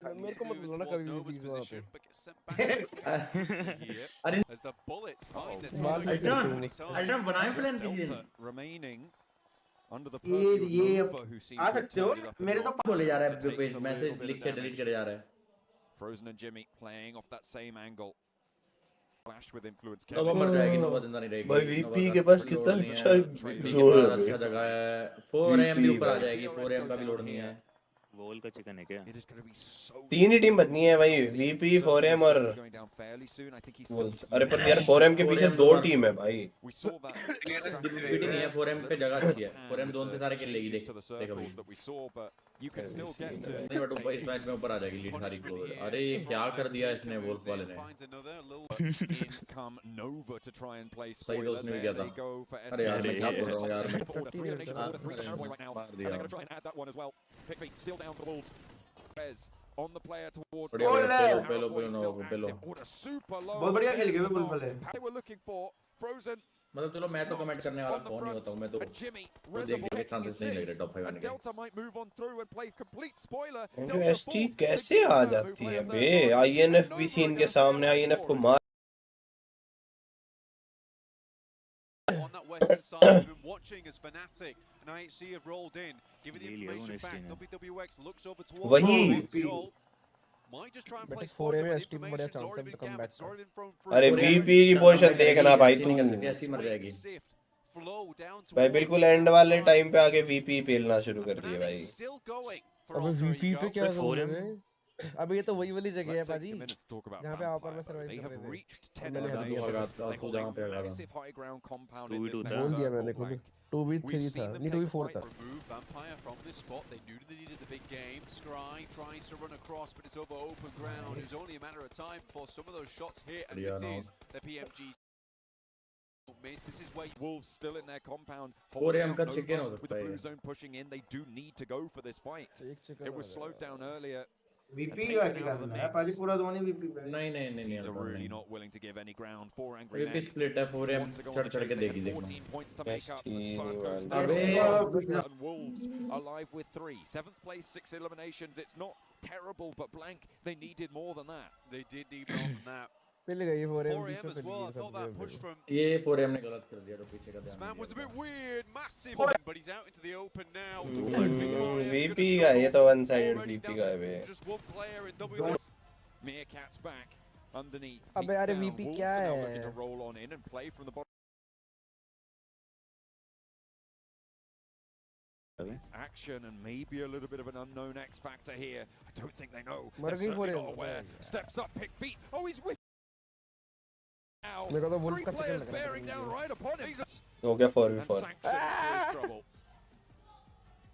मेरे को मत बुलाना कभी भी प्लीज वहां पे। अरे as the bullets find it. Ultra बनाए प्लान किसी दिन। Remaining under the purview of Nova who seems आ सकते हो? मेरे तो बोले जा रहा है पेज मैसेज लिख के डिलीट करे जा रहा है। Frozen and Jimmy playing off that same angle. Flash with influence. नोवा मर जाएगी, नोवा जिंदा नहीं रहेगी। भाई वीपी के पास कितना अच्छा जोर है। अच्छा जगह है। 4 AM भी ऊपर आ जाएगी, 4 AM का भी लोड नहीं है। वोल का चिकन है क्या? तीन ही टीम बचनी है भाई, वीपी 4M और वोल्स। अरे पर यार 4M के पीछे दो टीम है भाई। डिबेट नहीं है, 4M पे जगह अच्छी है। 4M जोन से सारे किल लेगी, देख देखो भाई। नहीं बट इस मैच में ऊपर आ जाएगी लीड सारी क्लोज। अरे ये क्या कर दिया इसने वोल्स वाले ने। सही तो उसने भी किया था। अरे यार मैं क्या बोल रहा हूँ यार, मार दिया। Still down for Wolves. Bez on the player towards पेलो what a super low. बहुत बढ़िया खेल गए बुलबुल है। They were looking for Frozen. मतलब चलो मैं तो कमेंट करने वाला कौन नहीं होता हूँ, मैं तो देख लिया चांसेस नहीं लग रहे टॉप 5 आने के। Delta might move on through and play complete spoiler. ST कैसे आ जाती है बे? आईएनएफ भी थी इनके सामने, आईएनएफ को मार। On that western side, we've been watching as Fnatic and IHC have rolled in, giving the information back. WWX looks over towards वही might just try and But play 4 में एसटी में बड़ा चांस है come back का। अरे VP की position देखना भाई तू। मर जाएगी भाई बिल्कुल एंड वाले टाइम पे आके वीपी पेलना शुरू कर रही है भाई। अबे वीपी पे क्या करोगे? अब ये तो वही वाली जगह है पाजी जहाँ पे ऑपर में सर्वाइव कर रहे थे मैंने हक दिया massive high ground compound in this 2v2 था मैंने खुद 2v3 था नहीं 2v4 था remove Vampire from this spot. They knew they needed the big game. Scry tries to run across, but it's over open ground. It's only a matter of time before some of those shots hit, and this is the PMGC miss. This is where Wolves still in their compound. With the blue zone pushing in, they do need to go for this fight. It was slowed down earlier. VP का क्या करना है पाजी पूरा दोनों VP पे नहीं teams are really not willing to give any ground for Angry VP split है 4M चढ़ के देखी देखना points to make up and Wolves alive with 3 7th place 6 eliminations. It's not terrible, but blank they needed more than that. They did need more than that. मिल गई 4M as well. I thought that push from ये 4M ने गलत कर दिया तो पीछे का this man was a bit weird, massive, but he's out into the open now. VP का ये तो one sided VP का है बे. Just one player in WS. Meerkat's back underneath. अबे यार VP क्या है? Looking to roll on in and play from the bottom. It's action and maybe a little bit of an unknown X factor here. I don't think they know. They're certainly not aware. Steps up, pick feet. Oh, he's with. मेरे को तो wolf का chicken लग रहा है हो गया 4v4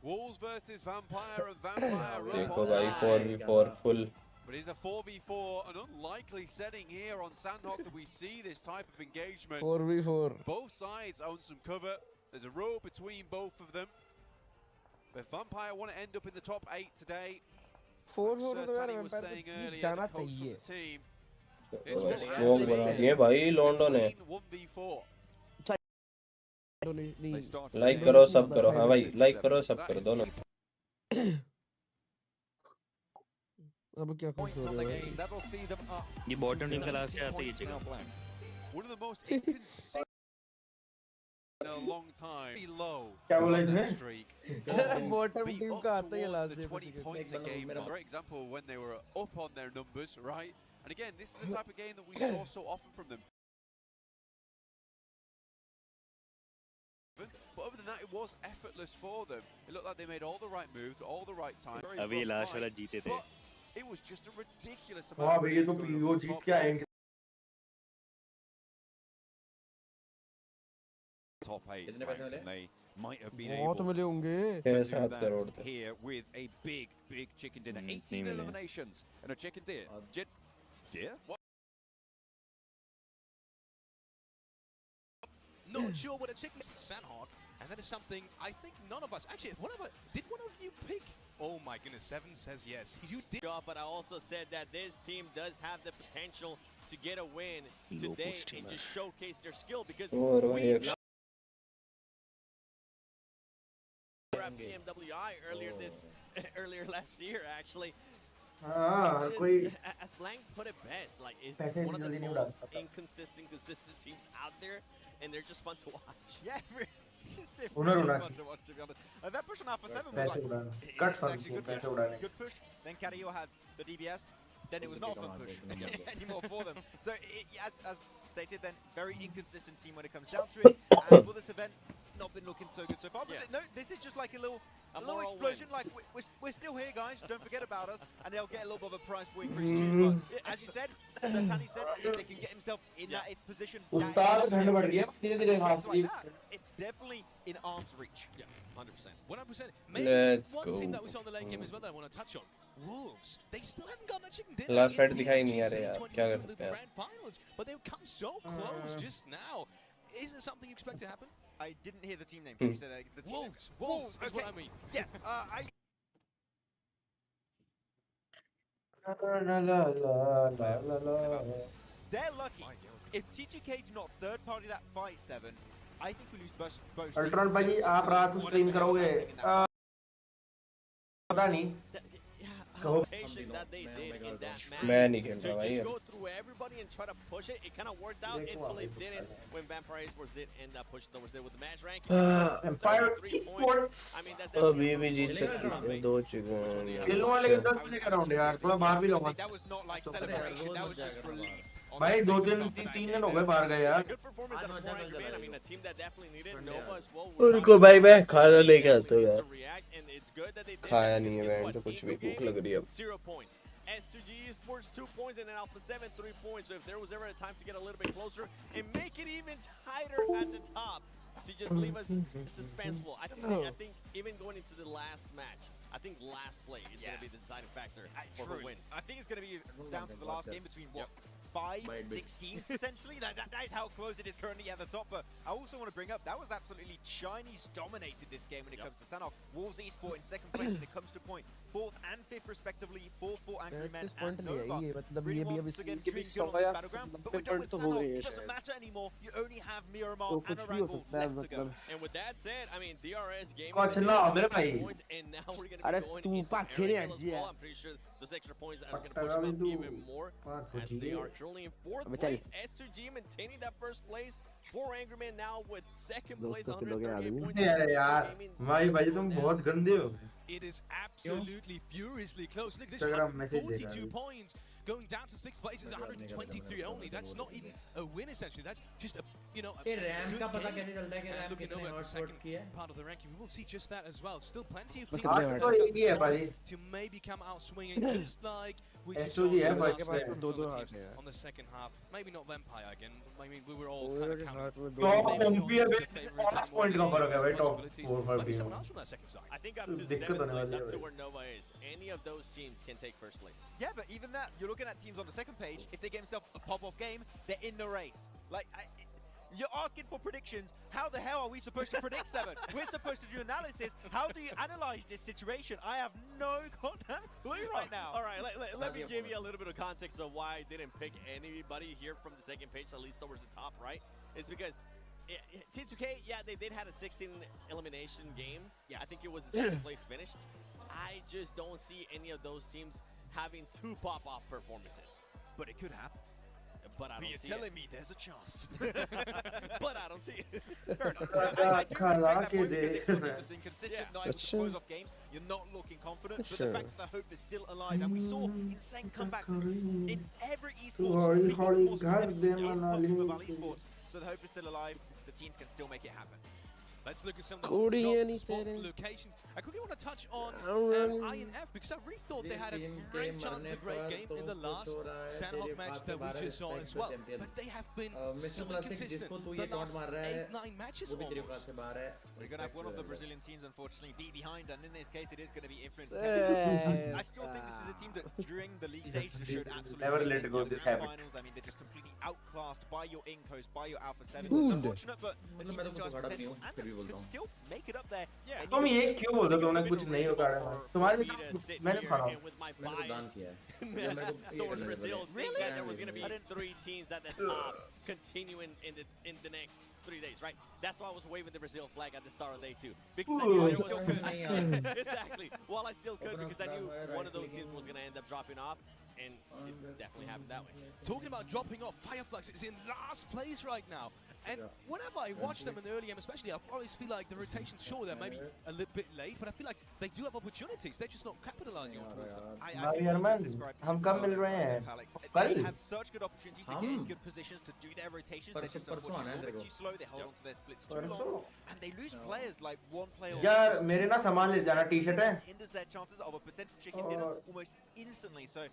Wolves versus Vampire and Vampire देखो भाई 4v4 full but it's a 4v4 an unlikely setting here on Sandhawk that we see this type of engagement 4v4 both sides own some cover there's a row between both of them but Vampire want to end up in the top 8 today 4v4 तो यार Vampire को जीत जाना चाहिए smoke बना दिए भाई लॉन्डो ने like करो सब करो हाँ भाई लाइक करो सब करो दोनों अब क्या कुछ हो रहा है ये बॉटम टीम का लास्ट आते ही check one of the most inconsistent in a long time low क्या बोला इसने बॉटम टीम का आता ही लास्ट है 20 points a game for example when they were up on their numbers right. And again, this is the type of game that we saw so often from them. But other than that, it was effortless for them. It looked like they made all the right moves, all the right time. अभी last वाला जीते थे. It was just a ridiculous amount. हाँ भाई ये तो वो जीत के आएंगे. Top 8. They might have been बहुत मिले होंगे. to do that here with a big chicken dinner. 18 eliminations and a chicken dinner. Dear? What? Not sure what a chicken is in Sandhawk, and that is something I think none of us actually. Did one of you pick? Oh my goodness, Seven says yes. You did. But I also said that this team does have the potential to get a win today and just showcase their skill because we were at PMWI earlier last year actually. As Blank put it best, like it's one of the most consistent teams out there, and they're just fun to watch. Yeah, they're really fun to watch, to be honest. That push on Alpha 7 was like, it's actually good push. Then Carrillo had the DBS, then it was not a fun push anymore for them. So, as stated, then very inconsistent team when it comes down to it. And for this event, not been looking so good so far. But no, this is just like a little explosion. Like we're still here, guys. Don't forget about us, and they'll get a little bit of a prize for increase too. But as you said, Sertani said, if they can get himself in that position, it's definitely in arm's reach. Yeah, 100%. 100%. Maybe one team that we saw in the late game as well that I want to touch on. Wolves. They still haven't gotten that chicken dinner. Last fight दिखाई नहीं आ रहा यार. क्या करते हैं? Grand finals, but they've come so close just now. Is it something you expect to happen? I didn't hear the team name. Can you say that? The team Wolves. Wolves is what I mean. Yes. They're lucky. If TGK do not third party that fight 7, I think we lose both. Ultron भाई आप रात को stream करोगे? पता नहीं. That they did in that match मैं नहीं खेल रहा to भाई. just go through everybody and try to push it. It kind of worked out until it didn't. When Vampires was it in that push that was there with the match ranking. Empire Esports. I mean that's अभी भी जीत सकते हैं 2 chicken. खेलने वाले के 10 बजे का round यार. थोड़ा बाहर भी लूँगा. That was not like celebration. That was just relief. भाई 2-3 दिन हो गए बाहर गए यार. Good performance out of 400 I mean a team that definitely needed Nova as well. उनको भाई मैं खाना लेके आता हूँ यार. And it's good that they did खाया नहीं है मैं तो कुछ भी भूख लग रही है अब. 0 points. S2G Esports 2 points and then Alpha 7 3 points. So if there was ever a time to get a little bit closer and make it even tighter at the top, to just leave us suspenseful. I think even going into the last match, I think last play is going to be the deciding factor for who wins. I think it's going to be down to the last game between what? 5, 16 potentially. That is how close it is currently at the top. But I also want to bring up that was absolutely Chinese dominated this game when it comes to Sanhok. Wolves Esports in second place when it comes to point, 4th and 5th respectively. 4 for Angry Men and Nova. Really wants to get doing good on this battleground, but we're done with Sanhok. It doesn't matter anymore. You only have Miramar and Orango left to go. And with that said, I mean DRS game points, and now we're going to be going into as well. I'm pretty sure those extra points are going to push them even more as they are truly in 4th place. S2G maintaining that first place. 4 Angry Men now with second place, 138 points. It is absolutely furiously close. Look, this 142 points going down to 6th place is 123 only. That's not even a win essentially. That's just a good game. And looking over at the second part of the ranking, we will see just that as well. Still plenty of teams to maybe come out swinging, just like we just saw on the second half. Maybe not Vampire again. I mean, we were all kind of counting. Maybe someone else from that second side. I think up to 7th place, up to where Nova is, any of those teams can take first place. Yeah, but even that, you're looking at teams on the second page. If they get themselves a pop-off game, they're in the race. Like, you're asking for predictions. How the hell are we supposed to predict 7? We're supposed to do analysis. How do you analyze this situation? I have no goddamn clue right now. All right, let me give you a little bit of context of why I didn't pick anybody here from the second page, at least towards the top, right? It's because T2K, yeah, they did have a 16 elimination game. Yeah, I think it was a 7th place finish. I just don't see any of those teams having 2 pop-off performances. But it could happen. But I don't see it. You're telling me there's a chance. But I don't see it. Fair enough. I do respect that point because it was inconsistent, not able to close off games. You're not looking confident, but the fact that the hope is still alive, and we saw insane comebacks in every esports, more specifically in PUBG Mobile esports. So the hope is still alive. The teams can still make it happen. Let's look at some of the spot locations. I quickly want to touch on INF because I really thought they had a great chance at a great game in the last Sanhok match that we just saw as well. But they have been so inconsistent the last 8-9 matches almost. We're going to have one of the Brazilian teams, unfortunately, be behind, and in this case, it is going to be influenced. I still think this is a team that, during the league stage, showed absolutely never let it go this habit. Finals. I mean, they're just completely outclassed by your Incos, by your Alpha 7. It's unfortunate, but the team that still has potential and could still make it up there. Yeah, तुम ये क्यों बोल रहे हो ना कुछ नहीं होगा तुम्हारे मैंने खड़ा towards Brazil, really? That there was going to be 3 teams at the top continuing in the next 3 days, right? That's why I was waving the Brazil flag at the start of day 2 because I knew there was still could. Exactly. Well, I still could because I knew one of those teams was going to end up dropping off, and it definitely happened that way. Talking about dropping off, Fireflux is in last place right now. And whenever I watch them in the early game especially, I always feel like the rotations, sure, they're maybe a little bit late, but I feel like they do have opportunities. They're just not capitalizing on towards them. They have such good opportunities to get in good positions to do their rotations. They're just unfortunately a little bit too slow. They hold on to their splits too long, and they lose players like one player. यार मेरे ना सामान ले जाना T-shirt है hinders their chances of a potential chicken dinner almost instantly. So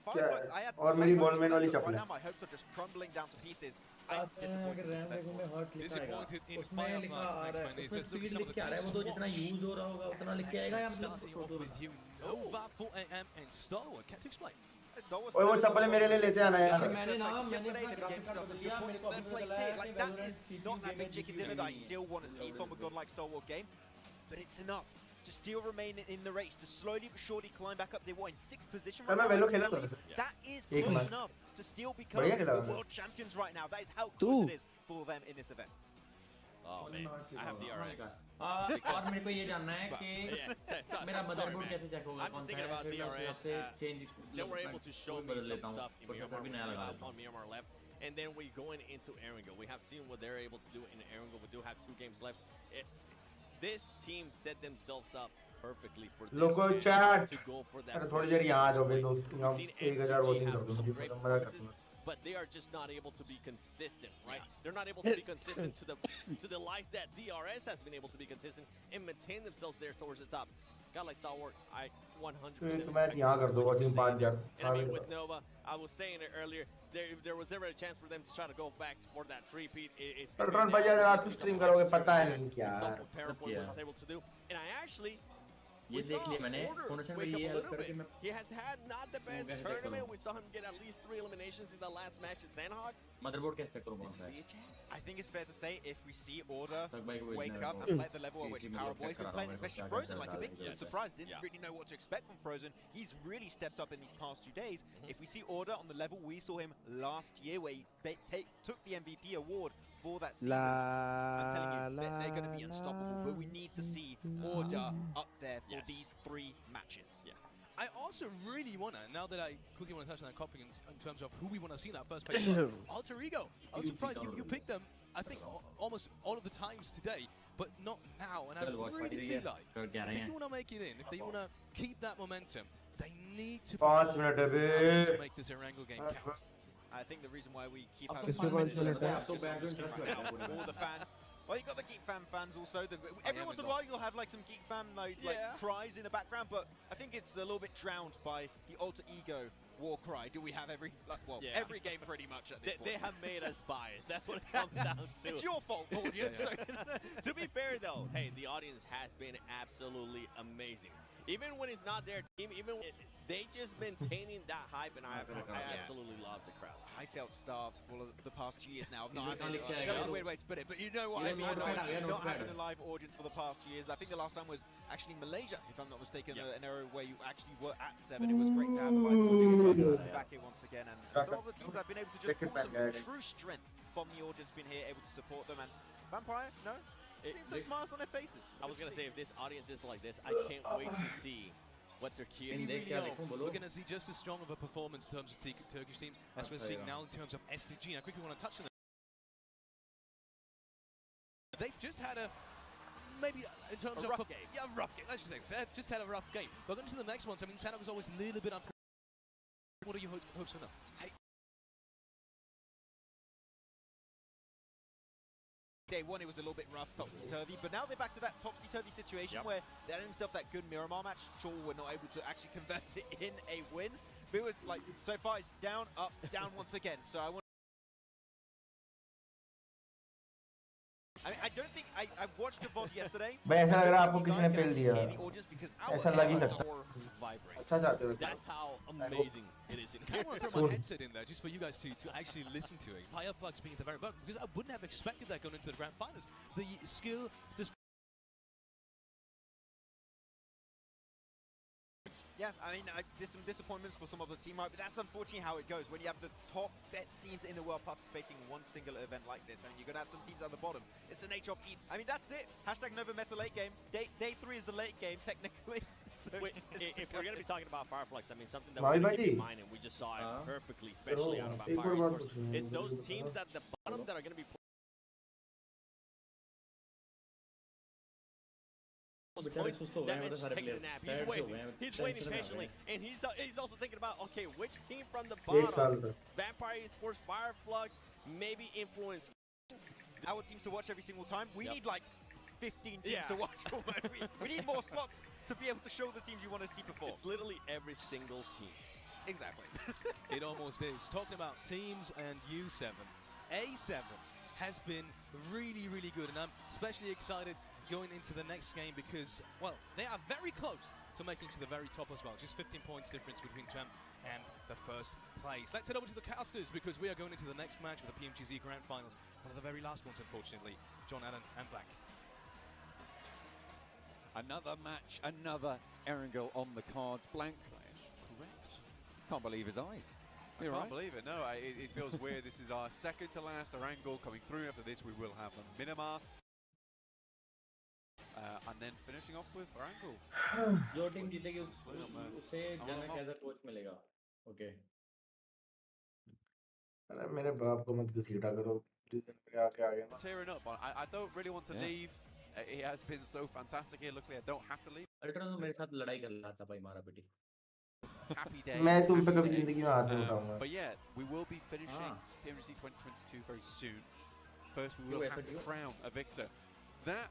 Fireflux, I had और मेरी ball में वाली चप्पल right now my hopes are just crumbling down to pieces. I'm disappointed in this event. Disappointed in Fireflux, Max Mayonnaise. Let's look at some of the teams to watch. Starting off with you, Nova, 4am, and Starwood. Can't explain. ओए वो चप्पल मेरे लिए लेते आना यार Yesterday they gave themselves a good point for third place here. Like, that is not that big chicken dinner that I still want to see from a godlike Star Wars game, but it's enough to still remain in the race, to slowly but surely climb back up. They were in 6th position right now. That is close enough to still become the world champions right now. That is how close it is for them in this event. Oh man, I have DRX. और मेरे को ये जानना है कि मेरा motherboard कैसे check होगा कौन सा है से change they were able to show me some stuff in Miramar on Miramar left, and then we going into Erangel. We have seen what they're able to do in Erangel. We do have 2 games left. This team set themselves up perfectly for this chat to go for that. थोड़ी देर यहाँ आ जाओगे दोस्त, यहाँ 1000 watching कर दूँगी, मजा करना। but they are just not able to be consistent, right? They're not able to be consistent to the likes that DRS has been able to be consistent and maintain themselves there towards the top. God like Stalwart, I 100%. And I mean, with Nova, I was saying it earlier, if there was ever a chance for them to try to go back for that three-peat, it's going to be now. It's comparable what he's able to do. And I actually... ये देख लिया मैंने फोनोशन में ये help करके मैं He has had not the best tournament. We saw him get at least 3 eliminations in the last match at Sandhawk. Motherboard कैसे करूं कौन सा है I think it's fair to say if we see Order wake up and play at the level at which Power Boy's been playing, especially Frozen, like a big surprise, didn't really know what to expect from Frozen. He's really stepped up in these past 2 days. If we see Order on the level we saw him last year, where he took the MVP award for that season, I'm telling you, they're going to be unstoppable. But we need to see Order up there for these 3 matches. Yeah. I also really want to, now that I quickly want to touch on that copy in terms of who we want to see in that first page, Alter Ego. I was surprised you picked them, I think, almost all of the times today, but not now. And I really feel like if they do want to make it in, if they want to keep that momentum, they need to make this Erangel game count. I think the reason why we keep having 5 minutes right now, all the fans. Well, you got the Geek fans also. Every once in a while, you'll have like some Geek fan like cries in the background, but I think it's a little bit drowned by the Alter Ego war cry. Do we have every every game pretty much at this point? They have made us biased. That's what it comes down to. It's your fault, audience. To be fair, though, hey, the audience has been absolutely amazing. Even when it's not their team, even when they just maintaining that hype, and I absolutely love the crowd. I felt starved for the past 2 years now. That was a weird way to put it, but you know what I mean. Not having a live audience for the past 2 years. I think the last time was actually Malaysia, if I'm not mistaken, an era where you actually were at 7. It was great to have a live audience back here once again, and some of the teams have been able to just pull some true strength from the audience, been here able to support them. And Vampire, no. Seems like smiles on their faces. I was going to say, if this audience is like this, I can't wait to see what they're keeping. We're going to see just as strong of a performance in terms of Turkish teams as we're seeing now in terms of STG. I quickly want to touch on them. They've just had maybe in terms of rough game. Yeah, rough game. Let's just say they've just had a rough game. But going to the next ones, I mean, Sandhawk is always a little bit unpredictable. What are your hopes for them? Day 1, it was a little bit rough, topsy-turvy, but now they're back to that topsy-turvy situation where they had themselves that good Miramar match. Sure, we're not able to actually convert it in a win, but it was like, so far it's down, up, down once again. So I want. I mean, I don't think I watched the VOD yesterday. ऐसा लग रहा है आपको किसी ने fail दिया ऐसा लग ही सकता अच्छा चाहते हो That's how amazing it is. I want to throw my headset in there just for you guys to actually listen to it. Fireflux being at the very bottom, because I wouldn't have expected that going into the grand finals. The skill, yeah, I mean, there's some disappointments for some of the team, right? But that's unfortunately how it goes when you have the top best teams in the world participating in one single event like this, and you're going to have some teams at the bottom. It's the nature of E. I mean, that's it. Hashtag Nova Meta late game. Day 3 is the late game, technically. So if we're going to be talking about Fireflux, I mean, something that we keep in mind, and we just saw it perfectly, especially out of Vampire Esports, is those teams at the bottom that are going to be He's waiting patiently, and he's also thinking about, okay, which team from the bottom, Vampire Esports, Fireflux, maybe influence our teams to watch every single time. We need like 15 teams to watch. We need more slots to be able to show the teams you want to see perform. It's literally every single team. Exactly. It almost is. Talking about teams and U7, A7 has been really, really good, and I'm especially excited going into the next game because, well, they are very close to making to the very top as well. Just 15 points difference between champ and the first place. Let's head over to the casters because we are going into the next match with the PMGC Grand Finals. One of the very last ones, unfortunately. John Allen and Black. Another match, another Erangel on the cards. Blank, correct. Can't believe his eyes. I can't believe it. No, it feels weird. This is our second to last Erangel coming through. After this, we will have a Minimar. And then finishing off with Erangel. जो team जीतेगी उसे जनक as a coach मिलेगा. Okay. अरे मेरे बाप को मत घसीटा करो. रीजन पे आके आ गया ना. Tearing up. I don't really want to leave. He has been so fantastic here. Luckily, I don't have to leave. Ultra तो मेरे साथ लड़ाई कर रहा था भाई मारा बेटी. happy days. मैं तुम पे happy कभी days. जिंदगी में हाथ नहीं उठाऊंगा। But yeah, we will be finishing PMGC 2022 very soon. First, we will have to crown a victor. That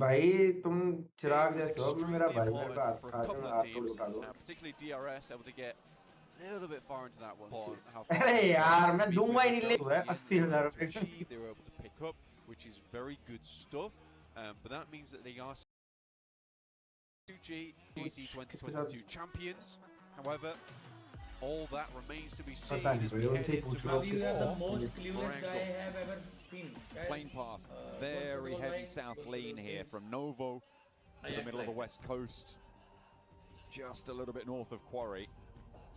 भाई तुम चिराग was जैसे हो, मेरा extremely भाई मेरे को important for a हाथ couple में of हाथ तोड़ teams, उठा दो। particularly DRS, able to get a little bit far into that one. On how far अरे यार मैं दूंगा ही नहीं ले they हुआ है 80,000 रुपए। were able to pick up, which is very good stuff. But that means that they are 2G GC 2022 champions. However, all that remains to be seen as we head into the most clueless guy I have ever seen. Plane path, very heavy south lean here from Novo to the middle of the west coast, just a little bit north of Quarry.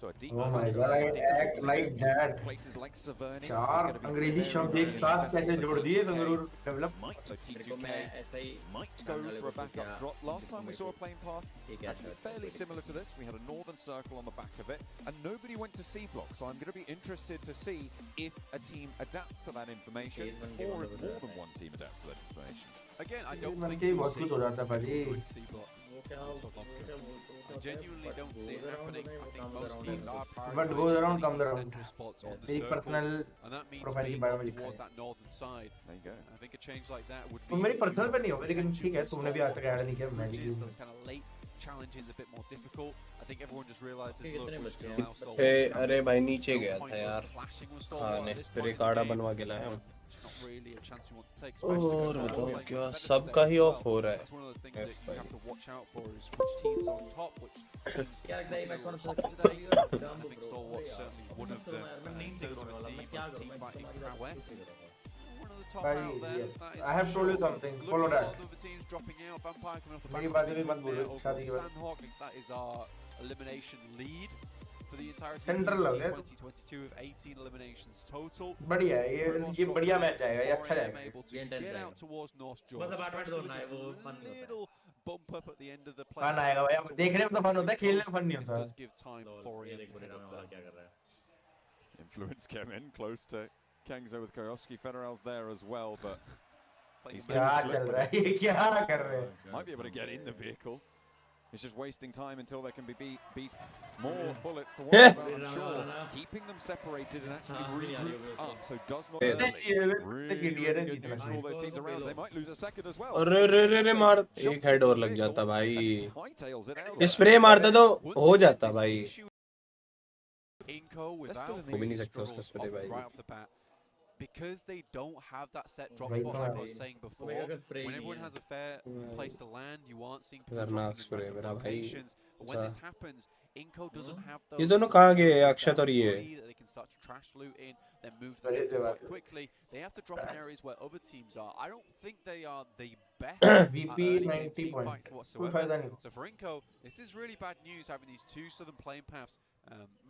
So a deep Oh my God, I act like that. Places like Savernah. चार अंग्रेजी शब्द एक साथ कैसे जोड़ दिए Bengaluru develop. So T2K might go for a backup drop. Last time we saw a plane path actually fairly similar to this. We had a northern circle on the back of it, and nobody went to C block. So I'm going to be interested to see if a team adapts to that information, or if more than one team adapts to that information. Again, I don't मन think के we'll बहुत see कुछ हो जाता है भाई। good C block. I genuinely don't see it happening. I think most teams are What goes around comes prioritizing around. central spots on the एक circle, personal and that means profile की being bio up में लिखा towards है। that northern side. There you go. I think a change like that would तो be मेरी personal पे नहीं होगा लेकिन ठीक है तुमने भी आज तक ऐड नहीं किया मैं भी bridges, those kind of late challenges a bit more difficult. I think everyone just realizes, look, we're just gonna allow Stalwart to अरे भाई नीचे no गया point था us यार। clashing with हाँ Stalwart ने at this फिर point in एक the आड़ा game. बनवा के लाया हूँ। It's not really a chance you want to take, और especially because बताओ Stalwart क्या playing सबका ही competitive ऑफ हो रहा That's one of those things है। that you have to watch out for is which teams are on top, which teams क्या लगता है मैं कौन सा today. I think Stalwart's certainly one of them. In terms of a team, team fighting prowess. One of the top भाई out there. yes that is I have for told you sure. something Look follow at a lot that of other teams dropping out. Vampire coming off the back मेरी of बात a भी big मत win there बोलो over शादी के बाद Sandhawk. That is our elimination lead for the entirety of central लग PMGC गया 2022 with 18 eliminations total. बढ़िया है ये बढ़िया मैच आएगा ये अच्छा 4AM जाएगा able to get out towards North George. बस अपार्टमेंट Especially दौड़ना है with वो this फन नहीं होता है। little bump up at the end of the play. Fun आएगा भाई अब देखने में तो फन होता है खेलने में फन नहीं This होता does give time for ये him देख to बुरे head नाम up वाला there. क्या कर रहा है। Influence came in close to Kangzo with Koyoski. Federer's there as well, but he's too क्या slick चल with रहा it. है ये क्या कर रहे हैं Might be able to get in the vehicle. He's just wasting time until there can be more bullets to worry about, I'm sure. Keeping them separated and actually regrouped up, so does not really good news for all those teams around. They might lose a second as well. अरे मार एक head और लग जाता भाई। Spray मारता तो हो जाता भाई। Inco without हो भी नहीं सकता उसका struggles स्प्रे भाई। right off the bat. Because they don't have that set drop Right spot, now. like I was saying before, Omega spray when नहीं everyone है। has a fair place to land, you aren't seeing people खतरनाक dropping in spray random मेरा भाई। locations. But when this happens, Inco doesn't have those. ये दोनों कहाँ गए that अक्षत और ये? free that they can start to trash loot in, then move to the center quite quickly. They have to drop in areas where other teams are. I don't think they are the best at VP early game 90 team points. fights कोई whatsoever. फायदा नहीं So for Inco, this is really bad news having these two southern plane paths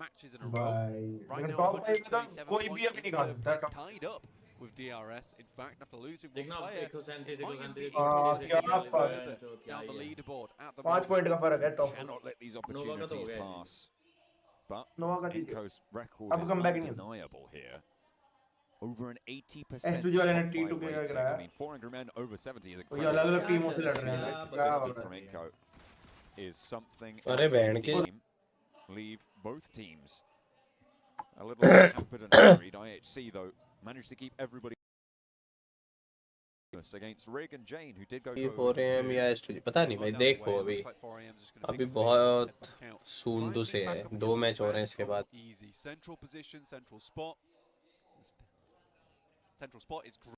matches in a row. भाई Right लेकिन now, top 5 में तो 137 कोई भी points. अभी नहीं खा सकता Inco top tied up with DRS. In fact, after losing one देखना player, देखो सैंती might even be देखो able to क्या get बात further क्या down the है। leaderboard at the 5 moment. Point का फर्क है टॉप Cannot let these नोवा का तो हो opportunities गया pass. But नोवा का दीजिए Inco's record अब is कम बैक नहीं होता undeniable here. Over an 80% S2 वाले ने top T2 five के rating. कराया I mean, 400 men over 70 is ये incredible. अलग-अलग टीमों से लड़ रहे Being हैं that क्या consistent बात from है Inco is something अरे else. बहन The की team leave both teams a little hampered and worried. IHC though managed to keep everybody against Rig and Jane, who did go ये for 4am या S2 पता नहीं भाई देखो अभी बहुत सून टू से है 2 मैच हो रहे हैं इसके बाद। Easy central position, central spot. Central spot is great.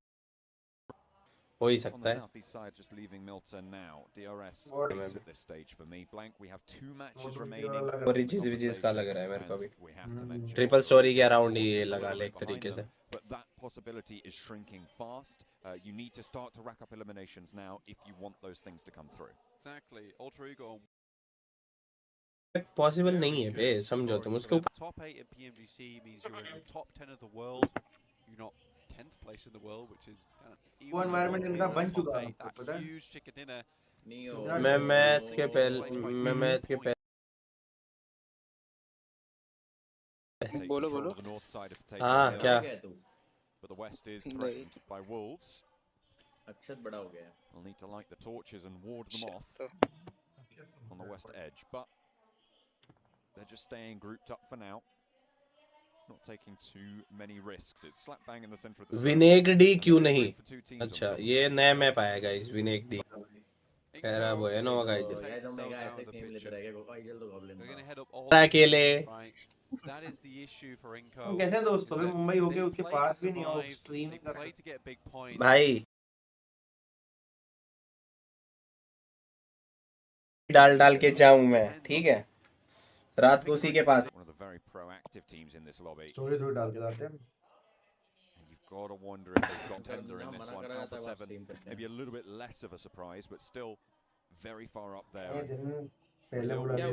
हो ही on सकता the है। southeast side, just leaving Milton now. DRS What? ace at this stage for me. Blank, we have 2 matches What remaining. और reaches का लग रहा है मेरे को अभी। We have to mention triple storey के अराउंड ही ये Just a लगा little ले bit एक तरीके behind से। them, but that possibility is shrinking fast. You need to start to rack up eliminations now if you want those things to come through. Exactly. Alter Ego on possible नहीं है बे समझो तुम उसके ऊपर। top 8 in PMGC means you're in the top 10 of the world. You're not 10th place in the world, which is वो environment इनका बन चुका है that पता है huge chicken dinner. मैं मैच के पहले Take बोलो control बोलो of the north side of Potato हाँ Hill, क्या but the west is threatened by wolves. अक्षत बड़ा हो गया। We'll need to light the torches and ward them off on the west edge, but they're just staying grouped up for now. Not taking too many risks. It's slap bang in the center of the विनेक डी क्यों नहीं? अच्छा ये नया map आया guys विनेक D कह रहा वो है नोवा गाइस यार तो मेगा ऐसे गेम लेते रहेगा को आइडियल तो goblin They're going to head up all अकेले That is the issue for Inco. हम कैसे दोस्त हो मुंबई होके उसके पास भी नहीं हो stream They play to get big points. भाई डाल डाल के जाऊं मैं ठीक है रात को उसी के पास One of the very proactive teams in this lobby. Story थोड़ी डाल के जाते हैं You've got to wonder if they've got tender in this one. Alpha 7, maybe a little bit less of a surprise, but still very far up there. पहले बुला दिया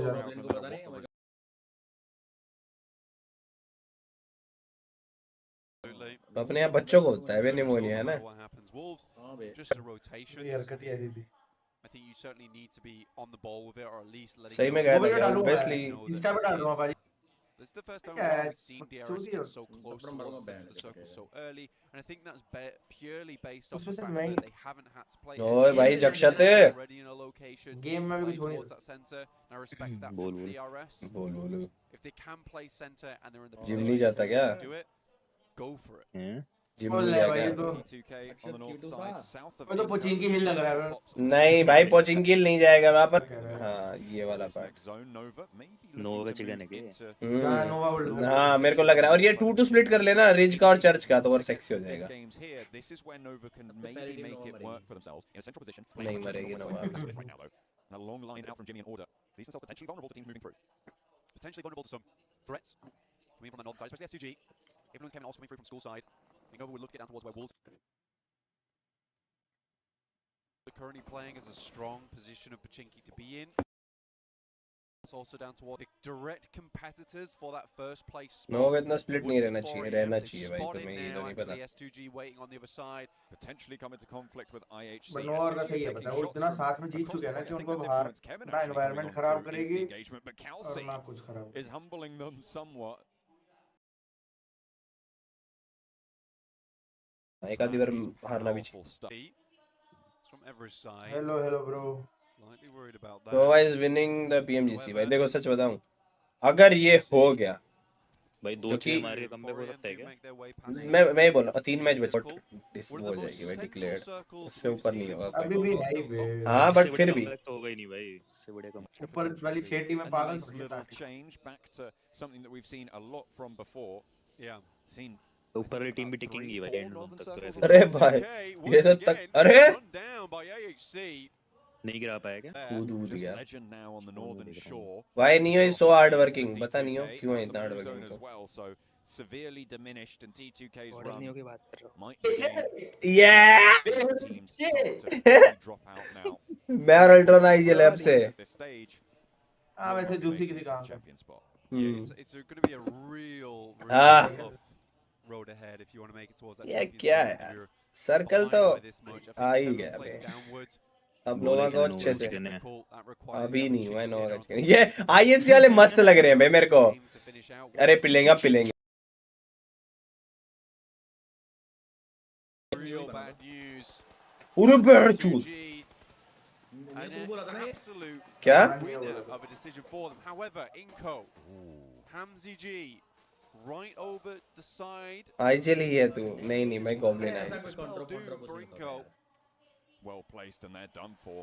अपने यहाँ बच्चों को होता है वे निमोनिया है ना Just a rotation. I think you certainly need to be on the ball with it, or at least letting सही में गया था obviously इंस्टा पे डाल दूंगा भाई This is the first time we've seen DRS get so close to the center of the circle so early, and I think that's purely based off the fact that they haven't had to play भाई जक्षते already in a location towards that center. And I respect that from DRS. If they can play center and they're in the position to do it, go for it. Gym नहीं जाएगा वो तो Pochinki हिल लग रहा है नहीं भाई Pochinki हिल नहीं जाएगा वहाँ पर हाँ ये वाला पार्ट नोवा का चिकन है क्या हाँ मेरे को लग रहा है और ये 2-2 स्प्लिट कर लेना रिज का और चर्च का तो और सेक्सी हो जाएगा नहीं मरेगी नोवा potentially vulnerable to some threats coming from the north side, especially S2G. Everyone's coming also coming through from school side. I think Nova would look to get down towards where Wolves. They're currently playing as a strong position of Pachinki to be in. It's also down towards the direct competitors for that first place. नोवा का इतना split नहीं रहना चाहिए भाई तो मैं ये तो नहीं पता S2G waiting on the other side, potentially come into conflict with IHC. नोवा का सही है पता है वो इतना साथ में जीत चुके हैं ना कि उनको बाहर ना एनवायरनमेंट खराब करेगी और ना कुछ खराब is humbling them somewhat. एक आधी बार हारना भी चाहिए from every side. Hello bro. Slightly worried about that. Nova is winning the PMGC भाई देखो सच बताऊं अगर ये हो गया भाई 2-6 हमारे कमबैक हो सकता है मैं क्या ही बोल रहा 3 मैच बचे डिस हो जाएगी भाई डिक्लेयर्ड उससे ऊपर नहीं होगा अभी भी नहीं हां बट फिर भी तो होगा ही नहीं भाई इससे बड़े कम ऊपर वाली 6 टीमें पागल हो गई change back to something that we've seen a lot from before. Yeah. Seen ऊपर वाली टीम भी टिकेंगी भाई एंड तक तो ऐसे अरे भाई ये सब तक अरे नहीं गिरा पाया क्या कूद गया भाई neo is so hard working पता नहीं हो क्यों है इतना हार्ड वर्किंग तो severely diminished and T2K's run run की बात कर रहा हूं might be yeah drop out now मैं और अल्ट्रॉन आई जे लैब से हां वैसे जूसी किसी काम champion spot it's going to be a real tough road ahead if you want to make it towards that ये क्या है यार सर्कल तो आ ही गया बे अब नोवा को अच्छे से अभी नहीं हुआ नोवा का चिकन ये आईएनसी वाले मस्त लग रहे हैं भाई मेरे को अरे पिलेंगे पूरे बैठ चूत क्या however Inco Hamzy G right over the side आईजेल ही है तू नहीं मैं गॉब्लिन है well placed and they're done for.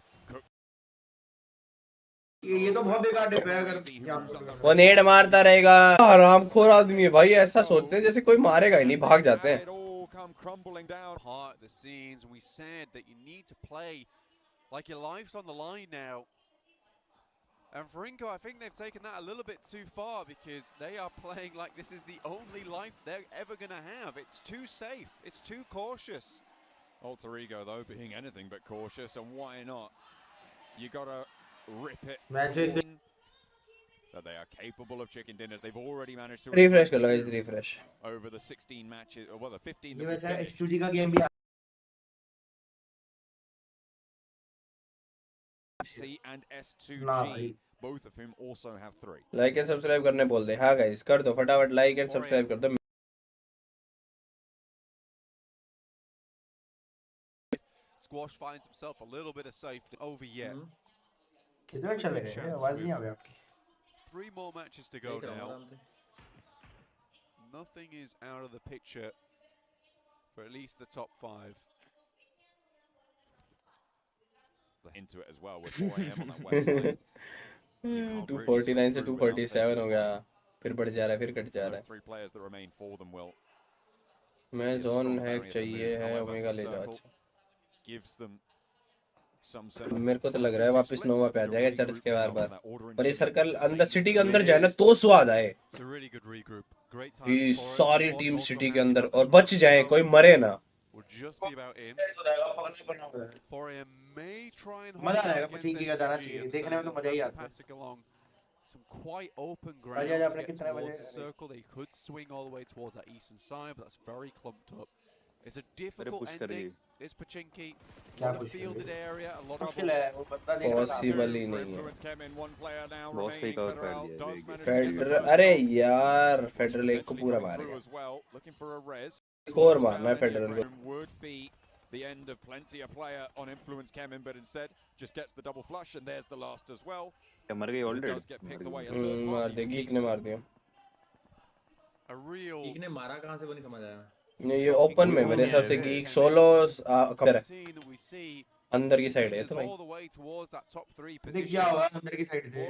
ये तो बहुत बेकार डिप है अगर वो नेड मारता रहेगा आरामखोर आदमी है भाई ऐसा सोचते हैं जैसे कोई मारेगा ही नहीं भाग जाते हैं crumbling down part the scenes. We said that you need to play like your life's on the line now. And for Inco, I think they've taken that a little bit too far because they are playing like this is the only life they're ever going to have. It's too safe. It's too cautious. Alter Ego, though, being anything but cautious, and why not? You gotta rip it. Magic. That they are capable of chicken dinners. They've already managed to refresh refresh over the 16 matches, or well, the 15 that ये we've वैसे finished. H2G का game भी C and S2G, both of whom also have 3. Like and subscribe करने बोल दे हाँ guys कर दो फटाफट like and subscribe कर दो Squash finds himself a little bit of safety over yet. किधर चले गए आवाज नहीं आ रही आपकी 3 more matches to go now. Nothing is out of the picture for at least the top 5. Into it as well with 4 AM on that west side. 249 से 247 हो गया, फिर बढ़ जा रहा है, फिर कट जा रहा है. 3 players that remain for them will. मैं जोन हैक चाहिए है, ओमेगा ले जाओ. Gives them some मेरे को तो लग रहा है वापस नोवा पे आ जाएगा चर्च के बार-बार. पर ये सर्कल अंदर सिटी के अंदर जाए ना तो स्वाद आए. ये सारी टीम सिटी के अंदर और बच जाए, कोई मरे ना. Will just be about in. 4AM may try and hold मजा out आएगा, against पचिंकी का जाना चाहिए, देखने में तो मजा ही आता है. passing along some quite open ground to get towards the circle. They could swing all the way towards that eastern side, but that's very clumped up. It's a difficult ending. It's Pachinki. A fielded area, a lot of possible ही नहीं है. बहुत सही cover कर दिया. Federal, अरे यार federal एक को पूरा मारेगा. एक और मारना है फेडरल को. Would be the end of plenty a player on influence came in, but instead just gets the double flush, and there's the last as well. मर गई ऑलरेडी. मार दे, गीक ने मार दिया. गीक ने मारा कहां से वो नहीं समझ आया. नहीं ये ओपन में मेरे हिसाब से गीक सोलो कवर है. अंदर की साइड है तो भाई. देख क्या हुआ अंदर की साइड से.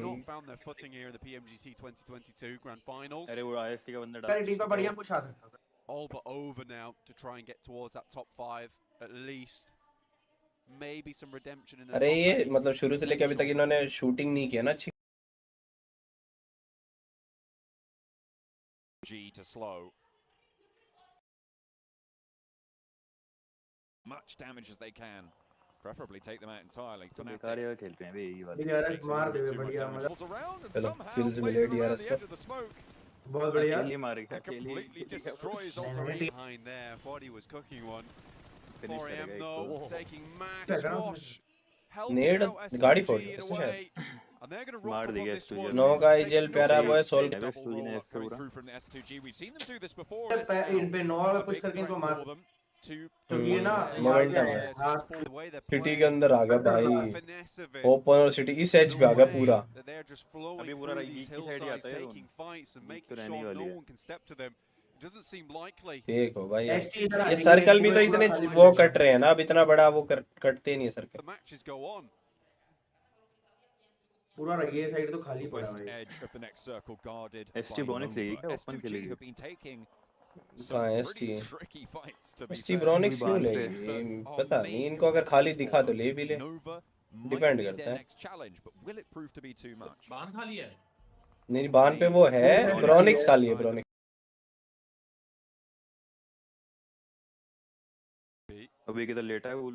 Not found their footing here in the PMGC 2022 Grand Finals. अरे वो IST का बंदा डाल. टीम पे बढ़िया कुछ आ सकता था. All but over now to try and get towards that top 5 at least. Maybe some redemption in the अरे ये मतलब शुरू से लेके अभी तक इन्होंने शूटिंग नहीं किया ना अच्छी. G to slow. Much damage as they can. Preferably take them out entirely. बेकार यार खेलते हैं बे ये वाले. डीआरएस मार देवे बढ़िया मजा. चलो किल्स मिले डीआरएस को. बहुत बढ़िया. अकेले मार गया, अकेले. Behind there, Body was cooking one. 4AM though, taking max wash. नेड गाड़ी फोड़ दी इसने शायद. मार देगा S2G. नो का जेल प्यारा बॉय सोल. S2G ने ऐसे पूरा. इन पे नो पे पुश करके इनको मार. तो ये ना मोमेंटम है. सिटी के अंदर आ गया भाई. ओपन और सिटी इस एज पे आ गया पूरा. अभी पूरा गीक की साइड ही आता है. तो रहने वाली है. देखो भाई ये सर्कल भी तो इतने वो कट रहे हैं ना, अब इतना बड़ा वो कटते नहीं है सर्कल. पूरा ये साइड तो खाली पड़ा है. एसटी ब्रोनिक्स लेगी क्या ओपन खेलेगी? कहाँ है एसटी? एसटी ब्रोनिक्स क्यों लेगी पता नहीं. इनको अगर खाली दिखा तो ले भी ले, डिपेंड करता है. बान खाली है नहीं, बान पे वो है, ब्रोनिक्स खाली है. ब्रोनिक्स अभी किधर लेटा है वो.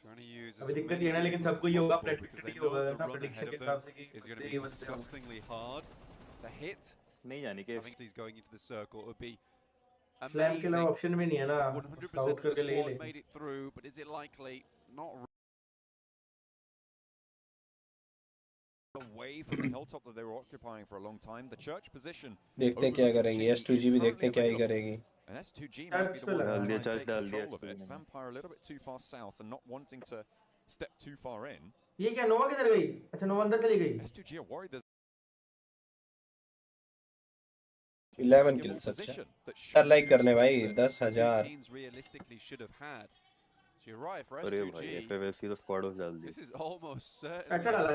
अभी दिक्कत ये ना, लेकिन सबको ये होगा प्रेडिक्ट होगा ना प्रेडिक्शन के हिसाब से कि ये नहीं जाने के. स्लैम के अलावा ऑप्शन में नहीं है ना. स्काउट करके ले ले. Away from the hilltop that they were occupying for a long time, the church position. देखते हैं क्या करेंगे. S2G भी देखते हैं क्या ही करेगी. And S2G might be the one डाल दिया चर्च डाल दिया. Vampire a little bit too far south and not wanting to step too far in. ये क्या नोवा किधर गई? अच्छा नोवा अंदर चली गई. S2G are worried there's 11 kills. अच्छा सर लाइक करने भाई 10,000. अरे भाई FFSC तो स्क्वाड हाउस डाल दी. अच्छा डाला.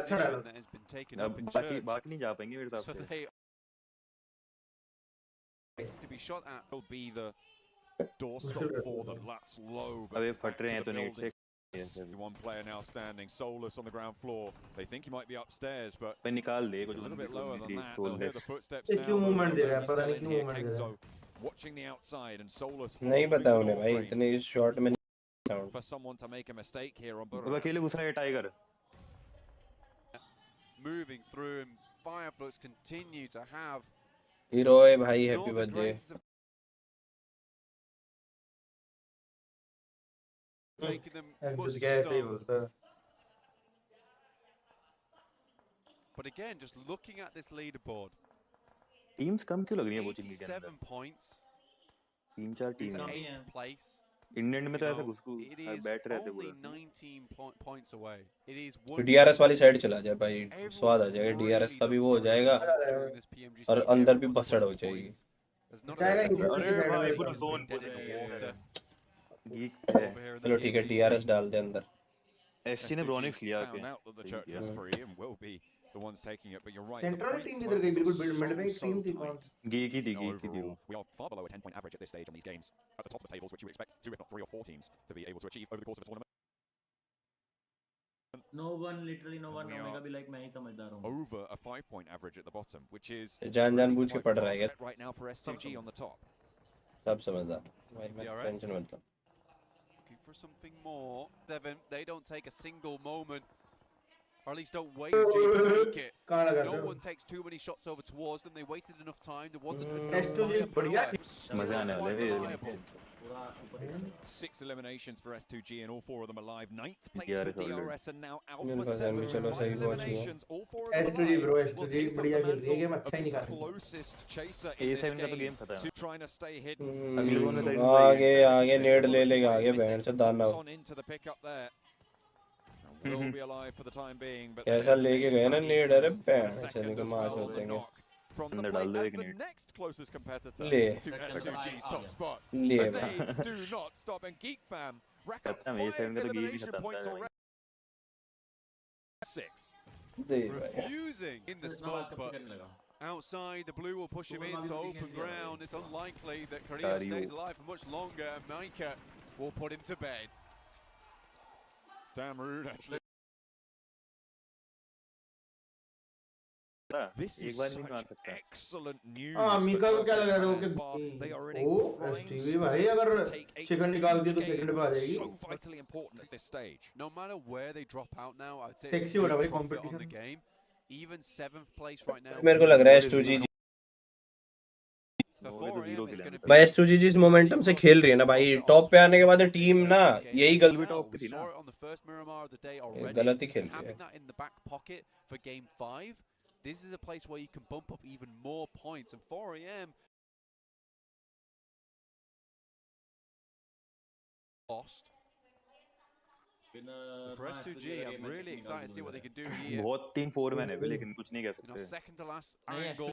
अब बाकी नहीं जा पाएंगे मेरे हिसाब से. To be shot at will be the doorstop for them. That's low. अबे फट रहे हैं तो नेट से. One player now standing solus on the ground floor. They think he might be upstairs, but भाई निकाल दे कुछ. a little bit lower than that. They'll hear the footsteps ये now. क्यों मूवमेंट दे रहा है पता नहीं क्यों मूवमेंट दे रहा है. Watching the outside and solus. नहीं पता उन्हें भाई इतने शॉट में. For someone to make a mistake here on Burrow. अब अकेले घुस रहा है tiger. Moving through and Fireflux continue to have hero है भाई. Happy birthday. taking them but again just looking at this leaderboard, teams कम क्यों लग रही हैं वो चीज के अंदर. 87 points. 3-4 टीम है. 8th place. इंडियन में तो ऐसा घुस बैठ रहे थे पूरा। 19 points away. It is तो डीआरएस वाली साइड चला जाए भाई, स्वाद आ जाएगा, डीआरएस का भी वो हो जाएगा और अंदर भी बसड़ हो जाएगी। अरे भाई पूरा जोन चलो ठीक है, डीआरएस डाल दे अंदर। एसटी ने ब्रोनिक्स लिया के the ones taking it, but you're right. Central team किधर गई? बिल्कुल मिड में एक टीम थी कौन? गीक की थी वो। We are far below a 10-point average at this stage on these games, at the top of the tables, which you would expect 2, if not 3 or 4 teams to be able to achieve over the course of a tournament. No one, literally no one omega भी like मैं ही समझदार हूँ। Over a 5-point average at the bottom, which is जानबूझ के पढ़ रहा है क्या? right now for S2G on the top. सब समझदार, भाई मैं टेंशन मत लो। Looking for something more. Devon, they don't take a single moment. Or at least don't wait to make it. No one takes too many shots over towards them. They waited enough time. There wasn't enough. 6 eliminations for S2G and all 4 of them alive. 9th place for DRS and now Alpha 7 eliminations. All 4 of them alive will take the mantle of the closest chaser in this game to trying to stay hidden. आगे नेड ले लेगा, आगे band से दाना हो। Into the pickup there. Will be alive for the time being, but कैसा लेके गए ना नेड, अरे बैंड चले के मार होते हैं। अंदर डाल दो एक the next closest competitor ले to S2G's top spot. ले Do not stop, and Geek Fam rack up 5 elimination points already. 6. Refusing in the smoke, but outside the blue will push him into open ground. It's unlikely that Korea stays alive for much longer, and Micah will put him to bed. Damn rude, actually. This is such excellent news. Mika को क्या लग रहा है They are in वो STV भाई अगर second निकाल दिया तो सेकंड पे आ जाएगी। So vitally important at this stage. No matter where they drop out now, I'd say Sexy हो रहा है भाई profit on the competition। game. Even 7th place right now. मेरे को लग रहा है S2G भाई S2G जिस मोमेंटम से खेल रही है ना भाई, टॉप पे आने के बाद टीम ना यही गलती टॉप थी ना, गलती खेल रही है। In the back pocket for game 5. This is a place where you can bump up even more points, and 4am lost. For S2G, I'm really excited to see what they can do here. बहुत team 4 man है लेकिन कुछ नहीं कह सकते। Second to last angle.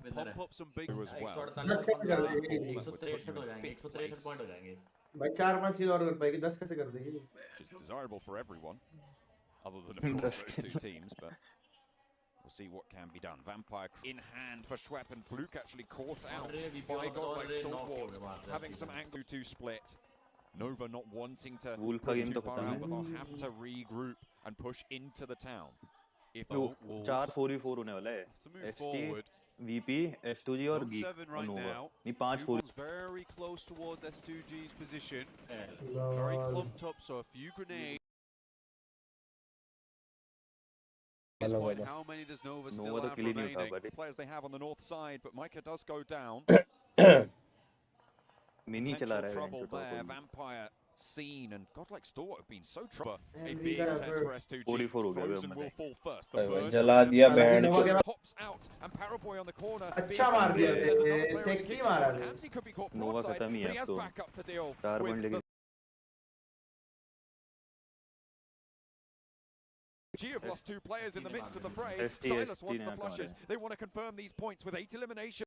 Pump up some big as well. 163 हो जाएंगे, 163 point हो जाएंगे। भाई 4-5 चीज और कर पाएगी, 10 कैसे कर देगी? Which is desirable for everyone, other than of course those 2 teams, but we'll see what can be done. Vampire in hand for Schwepp, and Fluke actually caught out by godlike Stalwarts, having some angle to split. Nova not wanting to Wolf का game तो far खत्म out, but है। they'll have to regroup and push into the town. If तो 4-4v4 होने वाला है। ST VP, S2G और Geek और Nova। नहीं 5-4। Very close towards S2G's position. Very clumped up, so a few grenades. At this point, how many does Nova still have remaining? Players they have on the north side, but Micah does go down. Mini चला रहा है trouble there. Vampire seen, and godlike Stalwart have been so trouble. A big test for S2G. 44 हो गया Frozen will fall first. जला दिया band. Pops out, and Paraboy on the corner. अच्छा मार दिया रे, टेक्सी मारा रे। नोवा खत्म ही है अब तो। 4 पॉइंट लेके G have lost 2 players in the midst of the fray. Silas wants the flushes. They want to confirm these points with 8 eliminations.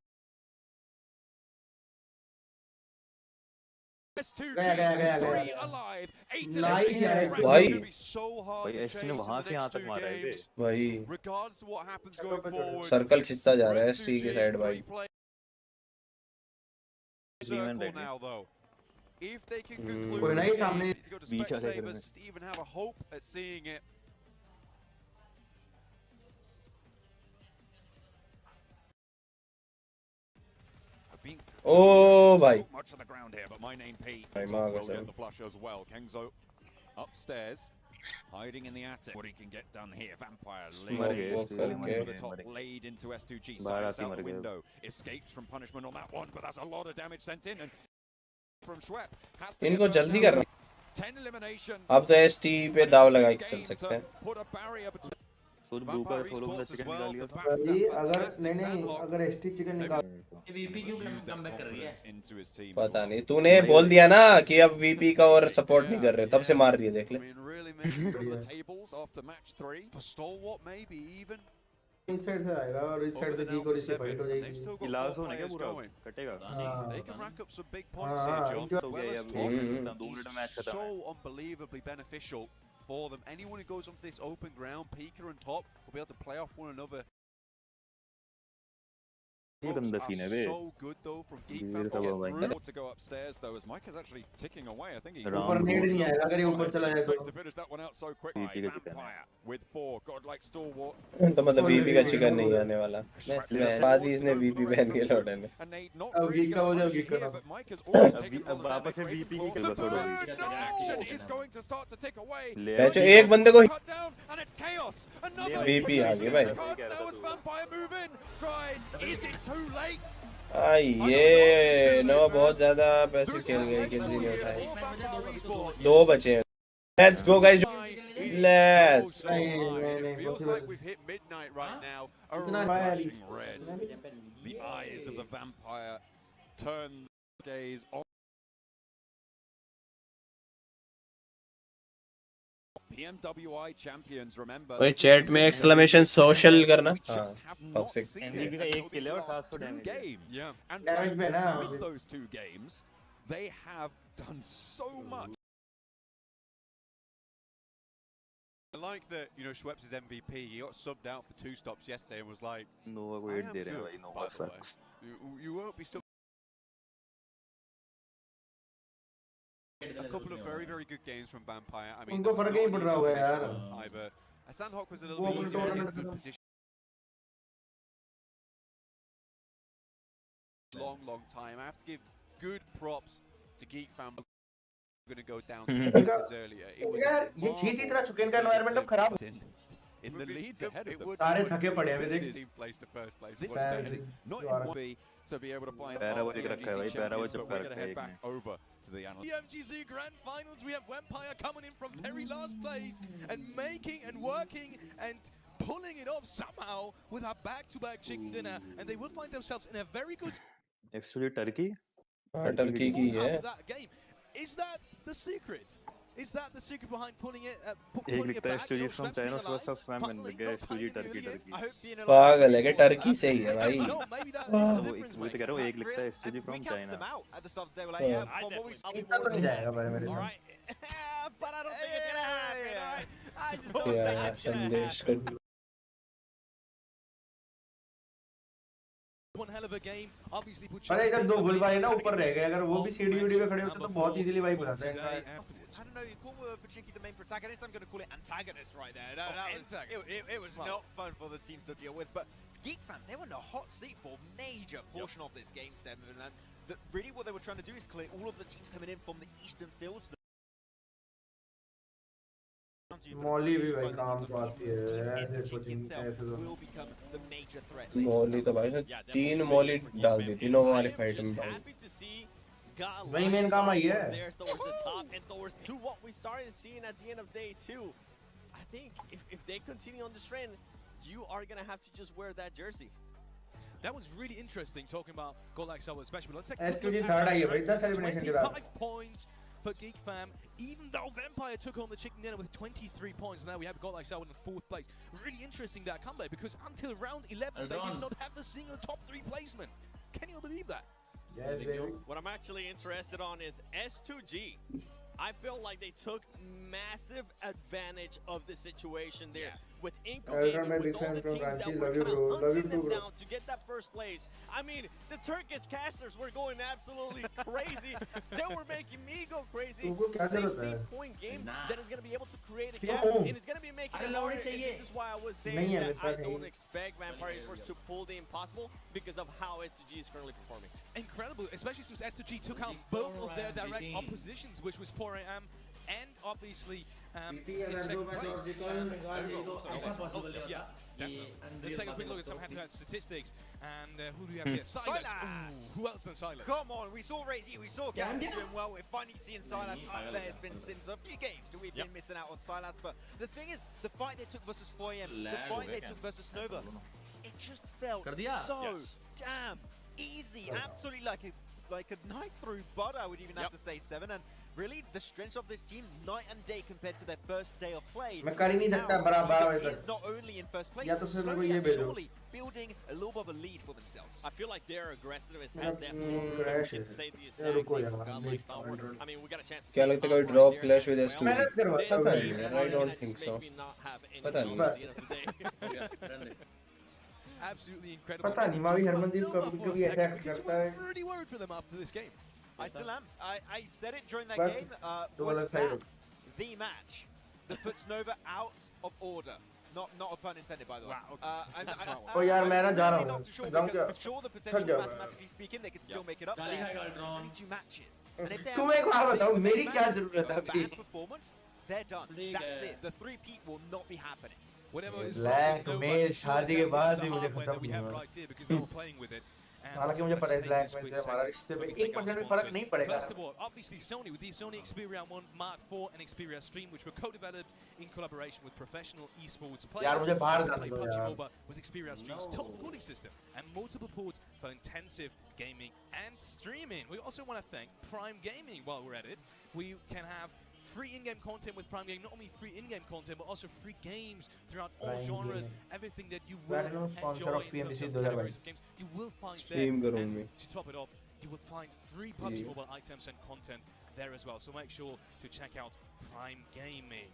S2G, 3 alive, 8 eliminations. भाई ST ने वहां से यहां तक मारा है बे। भाई Regardless of what happens going forward, circle खिंचता जा रहा है ST के साइड भाई। circle now though. If they can conclude this game, they go to Specsavers just to even have a hope at seeing it. Oh भाई Much of the ground here, but my name Pete भाई will get the flush as well. Kengzo upstairs, hiding in the attic. What he can get done here. Vampire laid over the top, laid into S2G. Silas out the window, escapes from punishment on that one, but that's a lot of damage sent in. And from Schwepp has to इनको जल्दी कर रहा 10 eliminations. अब तो ST पे दाव लगा के चल सकते हैं। Put a barrier between solo blue का सोलो बंदा चिकन निकाल लिया भाई अगर नहीं अगर एसटी चिकन निकाल वीपी क्यों कमबैक कर रही है? पता नहीं, तूने बोल दिया ना कि अब वीपी का और सपोर्ट नहीं कर रहे, तब से मार रही है, देख ले। इस साइड से आएगा और इस साइड से की और इससे फाइट हो जाएगी। इलाज होने क्या पूरा कटेगा। हां हो गया अब 2 मिनट में मैच खत्म है। Unbelievably beneficial for them. Anyone who goes onto this open ground, Pika and Top, will be able to play off one another. ये गंदा सीन है बे। So good though from Geek Fam to go upstairs though, as Mike is actually ticking away. I think he ऊपर नेड नहीं आएगा अगर ये ऊपर चला जाए तो। to finish that one out so quickly. Vampire with 4 godlike stalwart. तो मतलब वीपी का चिकन नहीं आने वाला। बाद ही इसने वीपी पहन के लौटा ने। अब गीक का हो जाओ गीक का। अब वापस से वीपी की खेल बस हो गई। वैसे एक बंदे को वीपी आ गया भाई। ये नो बहुत ज्यादा पैसे खेल गए, किसी ने उठाए। 2 बचे हैं। Let's go guys, let's. Feels like we've hit midnight right now. A rushing red. The eyes of the vampire turn gaze on PMWI champions. Remember, ओए चैट में एक्सक्लेमेशन सोशल करना। हां टॉक्सिक एमवीपी का 1 किल है और 700 डैमेज है। Damage पे ना with those 2 games they have done so much. I like that, you know, Schweppes is MVP. He got subbed out for 2 stops yesterday and was like, Nova को 8 दे रहे हैं भाई, Nova sucks. You won't be still. A couple of very, very good games from Vampire. I mean, उनको फर्क नहीं पड़ रहा होगा यार। Either Sandhawk was a little bit easier in a good position. Long time. I have to give good props to Geek Fam. Going to go down earlier. It was यार ये जीत इतना चिकन का एनवायरनमेंट अब खराब in the leads ahead of them. सारे थके पड़े हैं देख। Place to first place. This not in one B to be able to find. Para वो दिख रखा है भाई, पैरा वो चिपका रखा है एक ने। Over to the PMGC Grand Finals. We have Vampire coming in from very last place and making and working and pulling it off somehow with our back-to-back chicken dinner, and they will find themselves in a very good. Actually, Turkey. Turkey की है। Is that the secret? Is that the secret behind pulling it? एक लिखता है STG from China versus Swam and लग गया STG Turkey. पागल है कि टर्की से ही है भाई। वो तो कह रहा हूँ एक लिखता है STG from China। इतना तो नहीं जाएगा भाई मेरे साथ। But I don't think it's gonna happen. I just don't think it's gonna happen. One hell of a game. Obviously put. अरे इधर 2 गोल भाई ना ऊपर रह गए, अगर वो भी सीढ़ी पे खड़े होते तो बहुत इजीली भाई बुलाते हैं। I don't know, you call Pachinki the main protagonist, I'm going to call it antagonist right there. It was not fun for the teams to deal with, but Geek Fam, they were in a hot seat for a major portion of this game 7, and really what they were trying to do is clear all of the teams coming in from the eastern fields. मौली भी भाई काम तो आती है, ऐसे coaching ऐसे तो मौली तो भाई 3 मौली डाल दी तीनों वाली फाइट में भाई। वही मेन काम आई है। To what we started seeing at the end of day 2. I think if they continue on this trend, you are going to have to just wear that jersey. That was really interesting talking about goal like so especially. Let's take STG third आई है भाई 10 elimination के बाद। 25 points for Geek Fam, even though Vampire took on the chicken dinner with 23 points. Now we have a goal like so in the 4th place. Really interesting that comeback, because until round 11 they did not have a single top 3 placement. Can you believe that? Yes, baby. What I'm actually interested on is S2G. I feel like they took massive advantage of the situation there. With Inco Gaming, with all the teams that were kind of hunting them down to get that first place. I mean, the Turkish casters were going absolutely crazy. They were making me go crazy. 16-point game that is going to be able to create a gap, and it's going to be making it harder. And this is why I was saying that I don't expect Vampire Esports to pull the impossible because of how S2G is currently performing. Incredible, especially since S2G took out both of their direct oppositions, which was 4AM and obviously in PT अगर दो second match place. और जीतो निकाल ये तो ऐसा possible नहीं Yeah, होता definitely. Let's take a quick look at some head-to-head statistics. And who do we have here? Silas. Silas! Ooh, who else than Silas? Come on, we saw Razy, we saw Gavin doing well. We're finally seeing Silas up there. It's been since a few games that we've been missing out on Silas. But the thing is, the fight they took versus 4AM, the fight they took versus Nova, it just felt so damn easy. Absolutely like a knife through butter, I would even have to say, Seven. And really, the strength of this team, night and day compared to their first day of play. मैं कर ही नहीं सकता बराबर is not only in first place, या तो but फिर मेरे को slowly ये and भेजो surely building a little bit of a lead for themselves. I feel like their aggressiveness मेरा has definitely क्रैश है can say the ये exact रुको same यार for God like Stalwart. मेरे I mean, we got a chance to क्या see लगता है कोई Stalwart drop there clash as with well. S2? मेहनत करवा पता नहीं यार, I don't think so. Maybe not have any पता नहीं। goals at the end of the day. Absolutely incredible. पता नहीं मावी हरमनदीप कभी कभी अटैक करता है Really worried for them after this game. I still am. I said it during that But game. do Was other that sides. the match that puts Nova out of order? Not a pun intended, by the way. Wow, okay. ओ यार मैं ना जा रहा I'm हूँ not sure जाऊँ क्या because sure the potential, mathematically speaking, they could still make it up there. It's only 2 matches. And if they तुम एक बार बताओ मेरी क्या जरूरत है अभी bad performance, they're done. That's it. The 3-peat will not be happening. Whatever is Black wrong with male Nova, शादी के this is बाद the भी मुझे hardware खत्म that we नहीं have हुआ right here because they were playing with it. And हालांकि मुझे पता है let's ब्लैक take में this से quick हमारा second रिश्ते में to thank our 1% भी फर्क sponsors. नहीं पड़ेगा First of all, obviously Sony with the Sony Xperia 1 Mark IV and Xperia Stream, which were co-developed in collaboration with professional esports players. यार मुझे बाहर who जाने play दो PUBG यार Mobile with Xperia Stream's total cooling system and multiple ports for intensive gaming and streaming. We also want to thank Prime Gaming while we're at it. We can have free in-game content with Prime Gaming, not only free in-game content, but also free games throughout all Prime genres, Gaming. everything that you will Platinum sponsor enjoy of in terms PMGC of categories 2022. of games. You will find Stream there, करूँगी। and to top it off, you will find free PUBG Mobile items and content there as well. So make sure to check out Prime Gaming.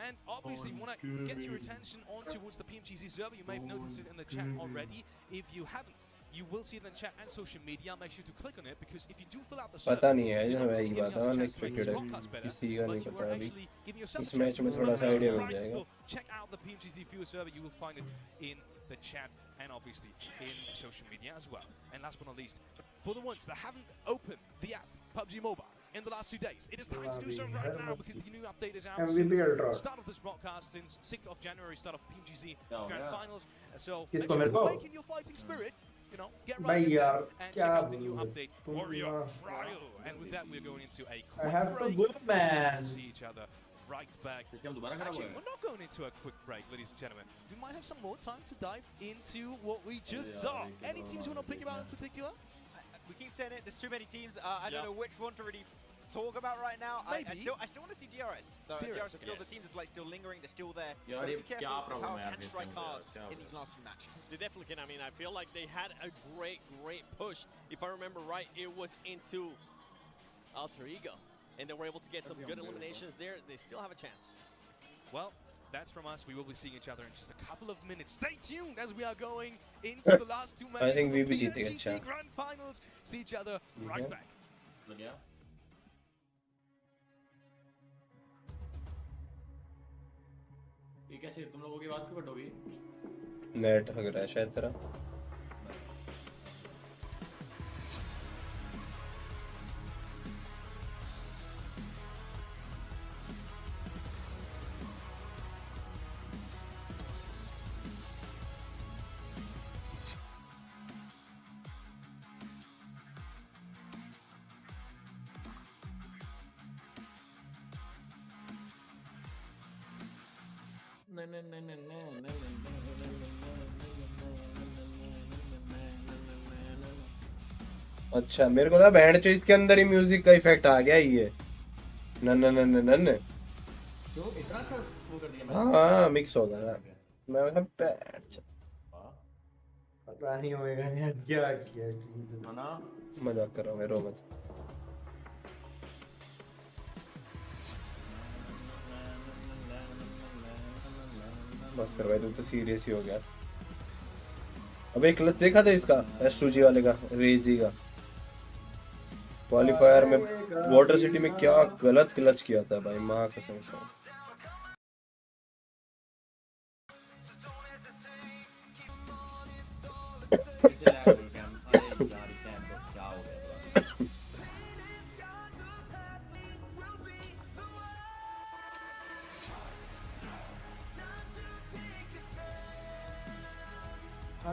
And obviously, we want to get your attention on towards the PMGC server. You may have noticed it in the chat already. If you haven't, you will see it in the chat and social media. Make sure to click on it because if you do fill out the survey, पता नहीं है you're जो not है only ये giving बात us a chance to make unexpected this है broadcast better, किसी का but नहीं you पता are अभी actually giving yourself इस a chance मैच to में win थोड़ा some सा आइडिया मिल prizes. जाएगा So check out the PMGC viewer server. You will find it in the chat and obviously in social media as well. And last but not least, for the ones that haven't opened the app PUBG Mobile in the last 2 days, it is time to do so right now because the new update is out MVP since Ultra. start of this broadcast, since 6th of January, start of PMGC Grand Finals. So किसको make sure मेरे to को? awaken your fighting spirit, you know, get भाई right in यार there and check क्या out the new बोलूं update, तुम Warrior यार Trial. And with that, we're going into a I quick have to break. go man We'll see each other right back. Actually, we're not going into a quick break, ladies and gentlemen. We might have some more time to dive into what we just saw. Any teams you want to pick about in particular? We keep saying it. There's too many teams. I don't know which one to really talk about right now. I still want to see DRS. Though. DRS is still the team that's like still lingering. They're still there. यार But ये be क्या careful problem how है यार can strike hard in these last 2 matches. They definitely can. I mean, I feel like they had a great push. If I remember right, it was into Alter Ego. And they were able to get some good eliminations there. They still have a chance. Well, that's from us. We will be seeing each other in just a couple of minutes. Stay tuned as we are going into the last 2 matches. I think of we the भी जीतेगा PMGC अच्छा Grand Finals. See each other right back. ये कैसे तुम लोगों की बात क्यों कट होगी नेट हग रहा है शायद तेरा अच्छा मेरे को था बैंड चो इसके अंदर ही म्यूजिक का इफेक्ट आ गया ये नन नन नन नन क्यों इतना अच्छा वो कर दिया हाँ मिक्स हो गया मैं मतलब बैंड पता नहीं होएगा यार क्या किया है ना मजाक कर रहा हूँ रो मत बस कर भाई तू तो सीरियस ही हो गया अबे क्लच देखा था इसका S2G वाले का रेजी का क्वालिफायर में वाटर सिटी में क्या गलत क्लच किया था भाई माँ कसम से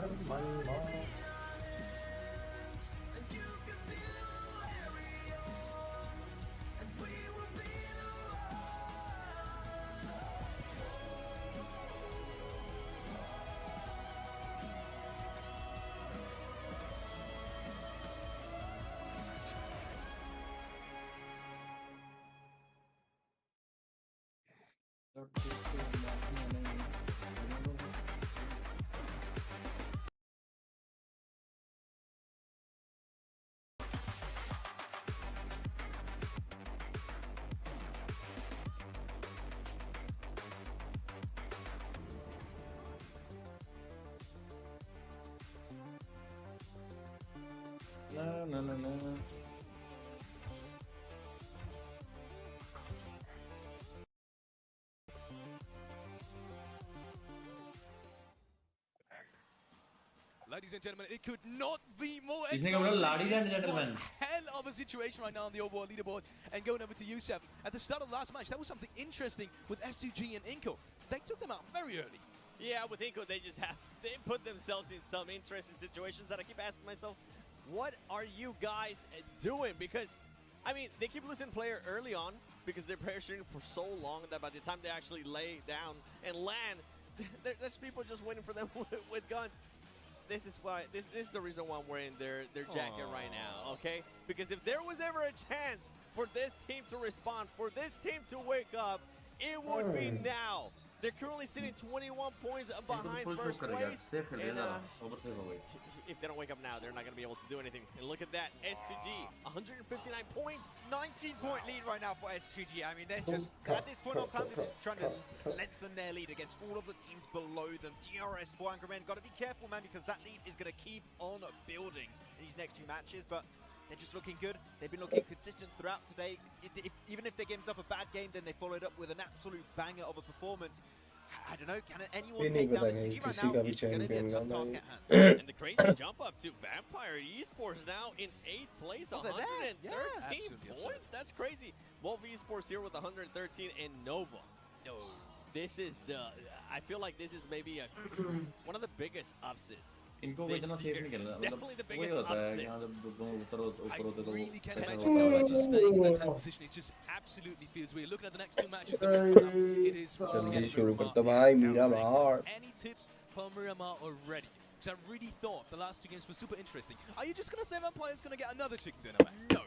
No. Ladies and gentlemen, it could not be more Ladies exciting. and It's gentlemen. one hell of a situation right now on the overall leaderboard. And going over to U7, at the start of the last match, that was something interesting with S2G and Inko. They took them out very early. Yeah, with Inko, they put themselves in some interesting situations that I keep asking myself, what are you guys doing? Because, I mean, they keep losing player early on because they're parachuting for so long that by the time they actually lay down and land, there's people just waiting for them with guns. This is why. This is the reason why I'm wearing their jacket right now. Okay, because if there was ever a chance for this team to respond, for this team to wake up, it would be now. They're currently sitting 21 points behind first place. And, if they don't wake up now, they're not going to be able to do anything. And look at that, S2G, 159 points. 19-point lead right now for S2G. I mean, they're just, at this point in time, they're just trying to lengthen their lead against all of the teams below them. DRS, for Angremen, got to be careful, man, because that lead is going to keep on building in these next two matches. But they're just looking good. They've been looking consistent throughout today. Even if they gave themselves a bad game, then they followed up with an absolute banger of a performance. I don't know, can anyone take down STG right now? It's going to be a tough task at hand. And the crazy jump up to Vampire Esports now in 8th place, 113 points. That's crazy. Wolf Esports here with 113 and Nova. This is I feel like this is maybe one of the biggest upsets. इनको कोई इतना safe नहीं खेलना मतलब वही होता है कि यहाँ जब दोनों ऊपर I really can't imagine them just staying in that 10th position. It just absolutely feels weird. Looking at the next two matches, it is once again Miramar. Any tips for Miramar already? Because I really thought the last two games were super interesting. Are you just going to say Vampire's going to get another chicken dinner, Max? No.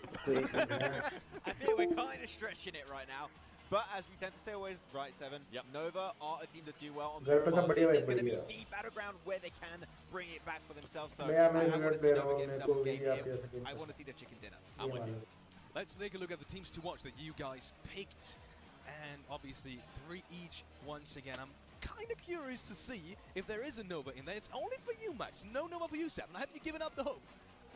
I think we're kind of stretching it right now. But as we tend to say always, right, Seven, Nova are a team that do well on the board. This is going to be the battleground where they can bring it back for themselves. So I want to see Nova get himself a game here. I want to see the chicken dinner. I'm with you. Let's take a look at the teams to watch that you guys picked. And obviously 3 each once again. I'm kind of curious to see if there is a Nova in there. It's only for you, Max. No Nova for you, Seven. Have you given up the hope?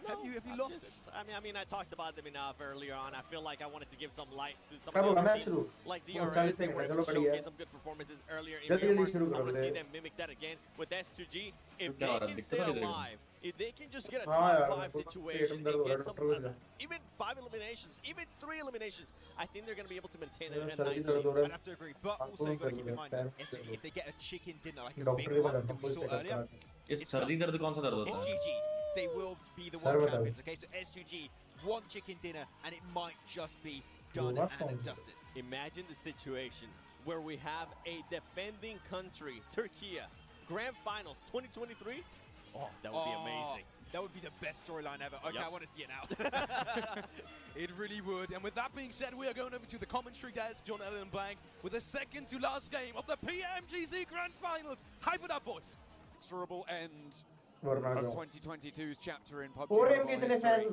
No, have you lost it? I mean, I talked about them enough earlier on. I feel like I wanted to give some light to some of the other teams, like DRS. They were able to showcase some good performances earlier in Miramar. I want to see them mimic that again with S2G. If they can stay alive, if they can just get a top 5 situation and get some, even 5 eliminations, even 3 eliminations, I think they're going to be able to maintain it nicely. I'd have to agree, but also you've got to keep in mind, SGG, if they get a chicken dinner like a big one that we saw earlier, it's सर्दी दर्द कौन सा दर्द होता है? SGG, they will be the world champions. Okay, so SGG, 1 chicken dinner, and it might just be done and dusted. Imagine the situation where we have a defending country, Turkey, Grand Finals 2023. Oh, that would be amazing. That would be the best storyline ever. Okay, I want to see it now. It really would. And with that being said, we are going over to the commentary desk, John Ellen Blank, with the second to last game of the PMGC Grand Finals. Hype it up, boys. Inexorable end of 2022's chapter in PUBG Mobile history.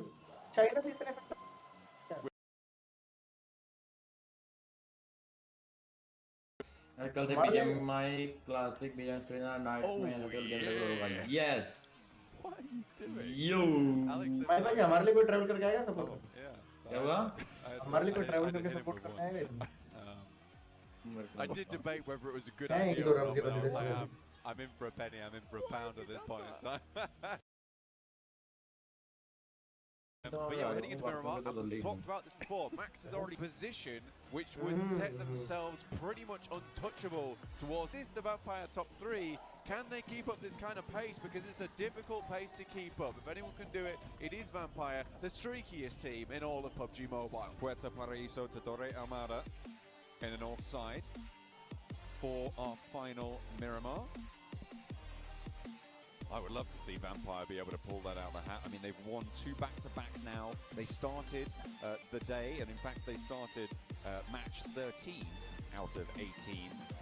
कल से BGMI classic BGMI night में hotel के अंदर होगा yes what are you doing yo भाई भाई हमारे लिए कोई ट्रैवल करके आएगा सपोर्ट क्या हुआ हमारे लिए कोई ट्रैवल करके सपोर्ट करने आएगा I did debate whether it was a good idea or not. I'm in for a penny, I'm in for a pound at this point in time. But yeah, we're heading into Miramar. I've talked about this before. Max is already positioned, which would set themselves pretty much untouchable towards this, the Vampire top 3. Can they keep up this kind of pace? Because it's a difficult pace to keep up. If anyone can do it, it is Vampire, the streakiest team in all of PUBG Mobile. Puerto Paraíso to Torre Almada in the north side for our final Miramar. I would love to see Vampire be able to pull that out of the hat. I mean, they've won 2 back-to-back now. They started the day, and in fact, they started match 13 out of 18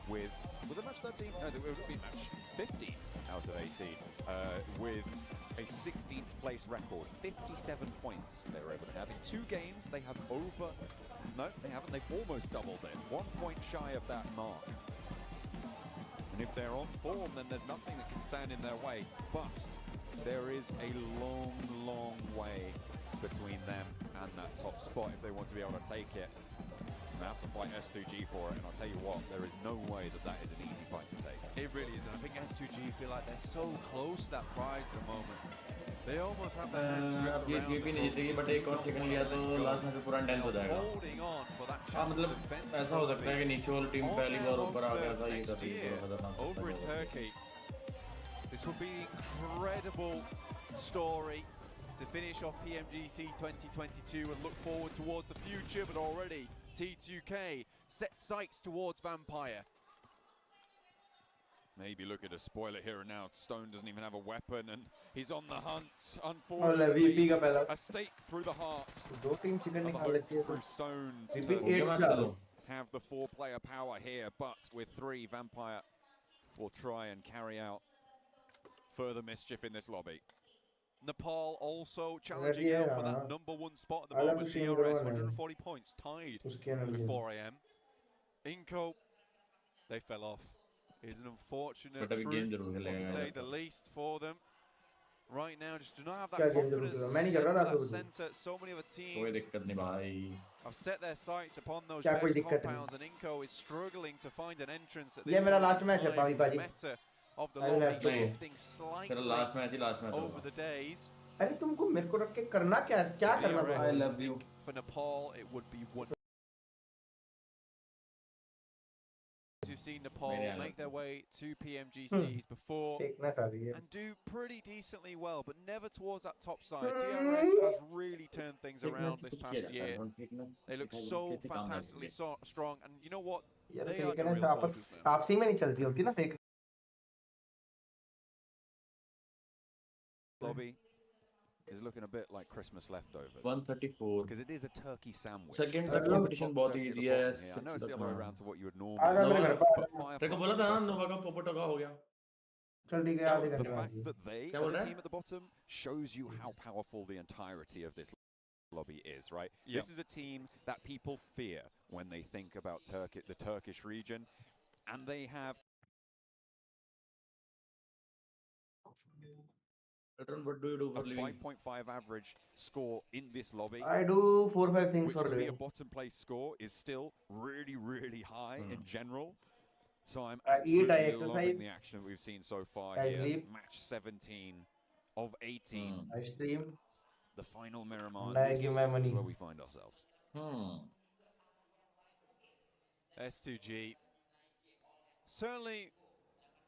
with a match 13? No, it would be match 15 out of 18 with a 16th place record, 57 points they were able to have. In 2 games, they have no, they haven't, they've almost doubled it, 1 point shy of that mark. And if they're on form, then there's nothing that can stand in their way. But there is a long, long way between them and that top spot if they want to be able to take it. They have to fight S2G for it, and I'll tell you what, there is no way that that is an easy fight to take. It really is, and I think S2G feel like they're so close to that prize at the moment. They almost have their hands wrapped around ये भी नहीं जीतेगी, but एक और second लिया तो last में पूरा डेंथ हो जाएगा। हाँ, मतलब ऐसा हो सकता है कि नीचे वाली टीम पहली बार ऊपर आ गया था, ये कर रही है खतरनाक। Over in Turkey, this will be an incredible story to finish off PMGC 2022 and look forward towards the future, but already T2K set sights towards Vampire. Maybe look at a spoiler here and now. Stone doesn't even have a weapon and he's on the hunt. Unfortunately, a stake through the heart. Through Stone to have the 4-player power here, but with 3, Vampire will try and carry out further mischief in this lobby. Nepal also challenging out for that #1 spot at the moment. DRS, 140 points, tied with 4AM. Inco, they fell off. It's an unfortunate truth, to say the least, for them. Right now, just do not have that confidence that center. So many other teams have set their sights upon those best compounds, and Inco is struggling to find an entrance at this point in time. The meta of the lobby shifting slightly over the days. अरे तुमको मेरे को रख के करना क्या करना है? I love you. For Nepal, it would be one. You've seen Nepal make their way to PMGCs before and do pretty decently well, but never towards that top side. DRS has really turned things around this past year. They look so fantastically strong, and you know what? They are the real soldiers now. आपसी में नहीं चलती होती ना fake. Lobby is looking a bit like Christmas leftovers. 134. Because it is a turkey sandwich. Second competition बहुत easy है. I know it's the other way around to what you would normally do. तेरे को बोला था ना नोवा का पोपट हो गया. चल ठीक है आधे The घंटे fact that they are the team at the bottom shows you how powerful the entirety of this lobby is, right? This is a team that people fear when they think about the Turkish region, and they have. What do you do for a 5.5 average score in this lobby. I do 4 or 5 things which for to be a living. bottom place score is still really, really high in general. So I'm I eat, I absolutely loving exercise. the action that we've seen so far I here. sleep. Match 17 of 18. I stream. The final Miramar. And I This give my money. is where we find ourselves. S2G. Certainly,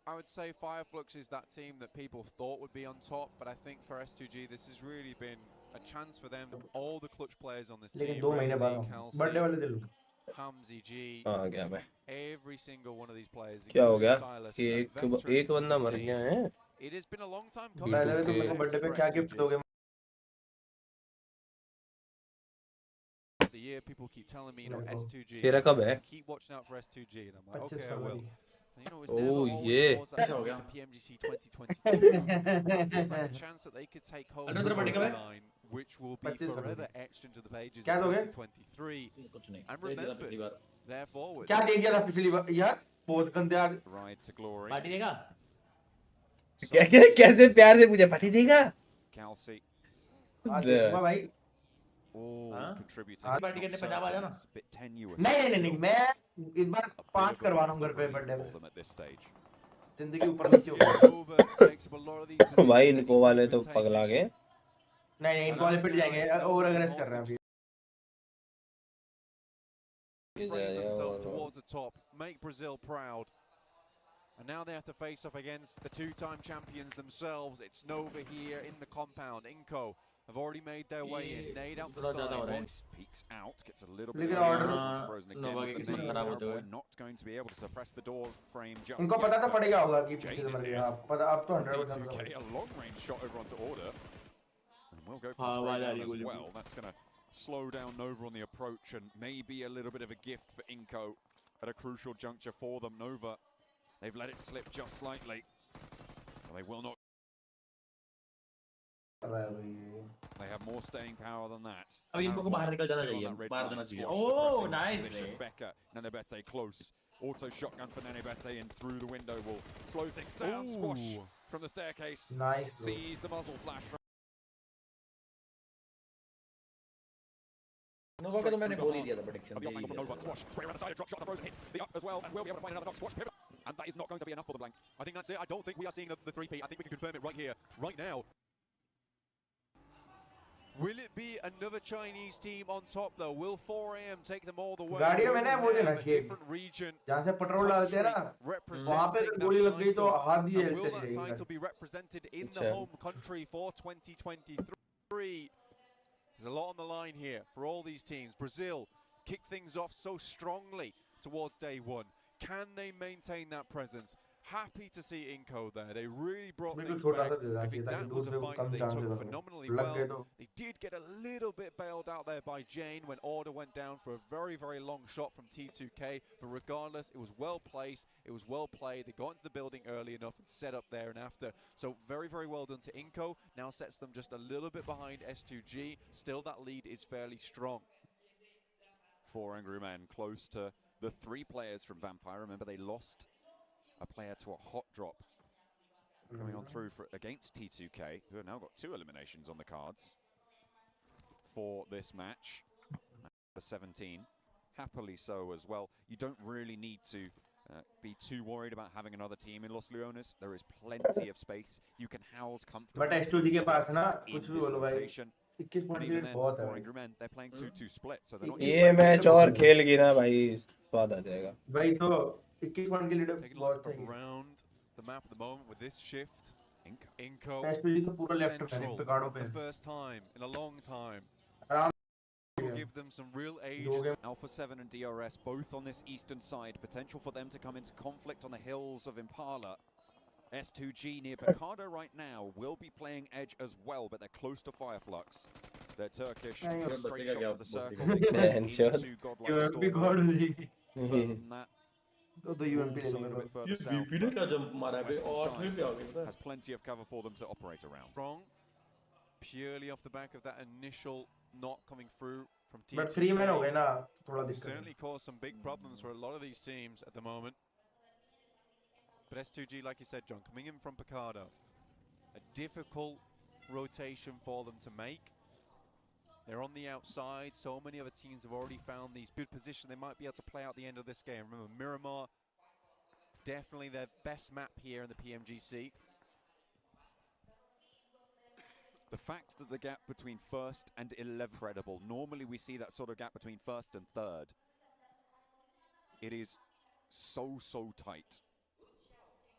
I would say Fireflux is that team that people thought would be on top, but I think for S2G, this has really been a chance for them. All the clutch players on this team, Hamzi G, every single one of these players. क्या हो गया? एक बंदा मर गया है. It has been a long time coming. The year people keep telling me, you know, S2G. तेरा कब है? Keep watching out for S2G, and I'm like, okay, I will. You know, Oh yeah. The PMGC 2022 feels like a chance that they could take hold of the line, which will be forever etched into the pages of 2023 and remembered. There forward. क्या दे दिया था पिछली बार यार? बहुत गंदे आ. Ride to glory. Party देगा? कैसे प्यार से पूछा पार्टी देगा? Kelsey. भाई. Contributing. पार्टी करने पे जावा जाना. Bit tenuous. नहीं मैं इस बार 5 करवा रहा हूँ घर पे बर्थडे में. जिंदगी ऊपर नीचे हो गई. भाई इनको वाले तो पगला गए. नहीं इनको वाले पिट जाएंगे ओवर अग्रेस कर रहे हैं अभी. Bring themselves towards the top, make Brazil proud. And now they have to face off against the two-time champions themselves. It's Nova here in the compound. Inco have already made their way in. Nade out the side. Peeks out, gets a little bit of frozen again with the nade. Paraboy not going to be able to suppress the door frame just उनको पता तो पड़ेगा होगा कि Jane पीछे से is मर here. गया पता अब तो 100% D2K, a long-range shot over onto Order. And we'll go for the spray down as well. That's going to slow down Nova on the approach and maybe a little bit of a gift for Inco at a crucial juncture for them. Nova, they've let it slip just slightly. They will not. They have more staying power than that. Oh, nice. Becca, Nanebete close. Auto shotgun for Nanebete and through the window will slow things down. Squash from the staircase. Nice. Sees the muzzle flash from Nova का तो मैंने बोल ही दिया था prediction Spray around the side, drop shot, the frozen hits the up as well, and we'll be able to find another squash pivot. And that is not going to be enough for the blank. I think that's it. I don't think we are seeing the 3P. I think we can confirm it right here, right now. Will it be another Chinese team on top though? Will 4AM take them all the way? गाड़ियों में ना वो देना चाहिए different region. जहाँ से petrol डालते हैं ना वहाँ पे गोली लग गई तो आधी And हेल्थ will चली that जाएगी title be represented in the home country for 2023? There's a lot on the line here for all these teams. Brazil kick things off so strongly towards day one. Can they maintain that presence? Happy to see Inco there. They really brought things back. I think that was a fight that they took phenomenally well. They did get a little bit bailed out there by Jane when Order went down for a very, very long shot from T2K. But regardless, it was well placed. It was well played. They got into the building early enough and set up there and after. So very, very well done to Inco. Now sets them just a little bit behind S2G. Still, that lead is fairly strong. 4 Angry Men close to the 3 players from Vampire. Remember, they lost a player to a hot drop coming on through against T2K, who have now got 2 eliminations on the cards for this match. For 17, happily so as well. You don't really need to be too worried about having another team in Los Leones. There is plenty of space. You can house comfortably. But S2G के पास ना कुछ भी बोलो भाई 21 point की lead बहुत है they're playing 2-2 split, so they're not. ये मैच और खेल गई ना भाई स्वाद आ जाएगा भाई तो 21 पॉइंट की लीड बहुत है around the map at the moment with this shift. Inco S2G तो पूरा लेफ्ट पे पिकाडो पे the first time in a long time. Will give them some real age. Alpha 7 and DRS both on this eastern side. Potential for them to come into conflict on the hills of Impala. S2G near Picardo right now will be playing edge as well, but they're close to Fireflux. They're Turkish, straight shot to the circle. Into godlike storm. Other than that, has plenty of cover for them to operate around. Wrong. Purely off the back of that initial not coming through from T2K. But 3 men हो गए ना थोड़ा दिक्कत certainly caused some big problems for a lot of these teams at the moment. But S2G, like you said, John, coming in from Picardo, a difficult rotation for them to make. They're on the outside. So many other teams have already found these good positions. They might be able to play out the end of this game. Remember, Miramar, definitely their best map here in the PMGC. The fact that the gap between first and 11 credible. Normally we see that sort of gap between first and third. It is so tight.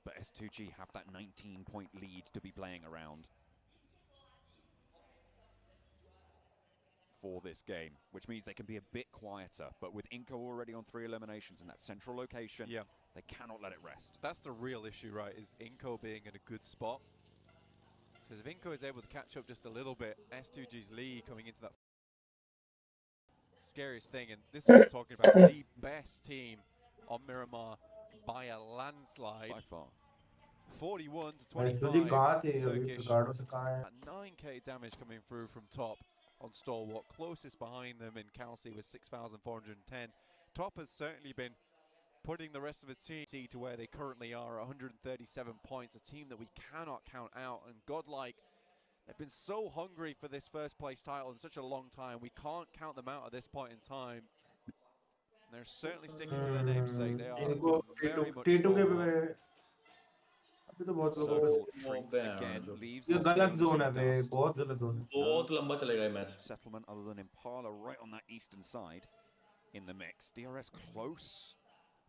But S2G have that 19-point lead to be playing around for this game, which means they can be a bit quieter. But with Inco already on 3 eliminations in that central location, they cannot let it rest. That's the real issue, right, is Inco being in a good spot. Because if Inco is able to catch up just a little bit, S2G's lead coming into that scariest thing, and this is what we're talking about, the best team on Miramar by a landslide. By far. 41 to 25. Turkish. 9k damage coming through from top on Stalwart. Closest behind them in Kelsey with 6,410. Top has certainly been putting the rest of its team to where they currently are, 137 points, a team that we cannot count out. And godlike, they've been so hungry for this first place title in such a long time. We can't count them out at this point in time. And they're certainly sticking to their namesake. They are very much stalwart. Circle shrinks again, leaves settlement other than Impala right on that eastern side in the mix. DRS close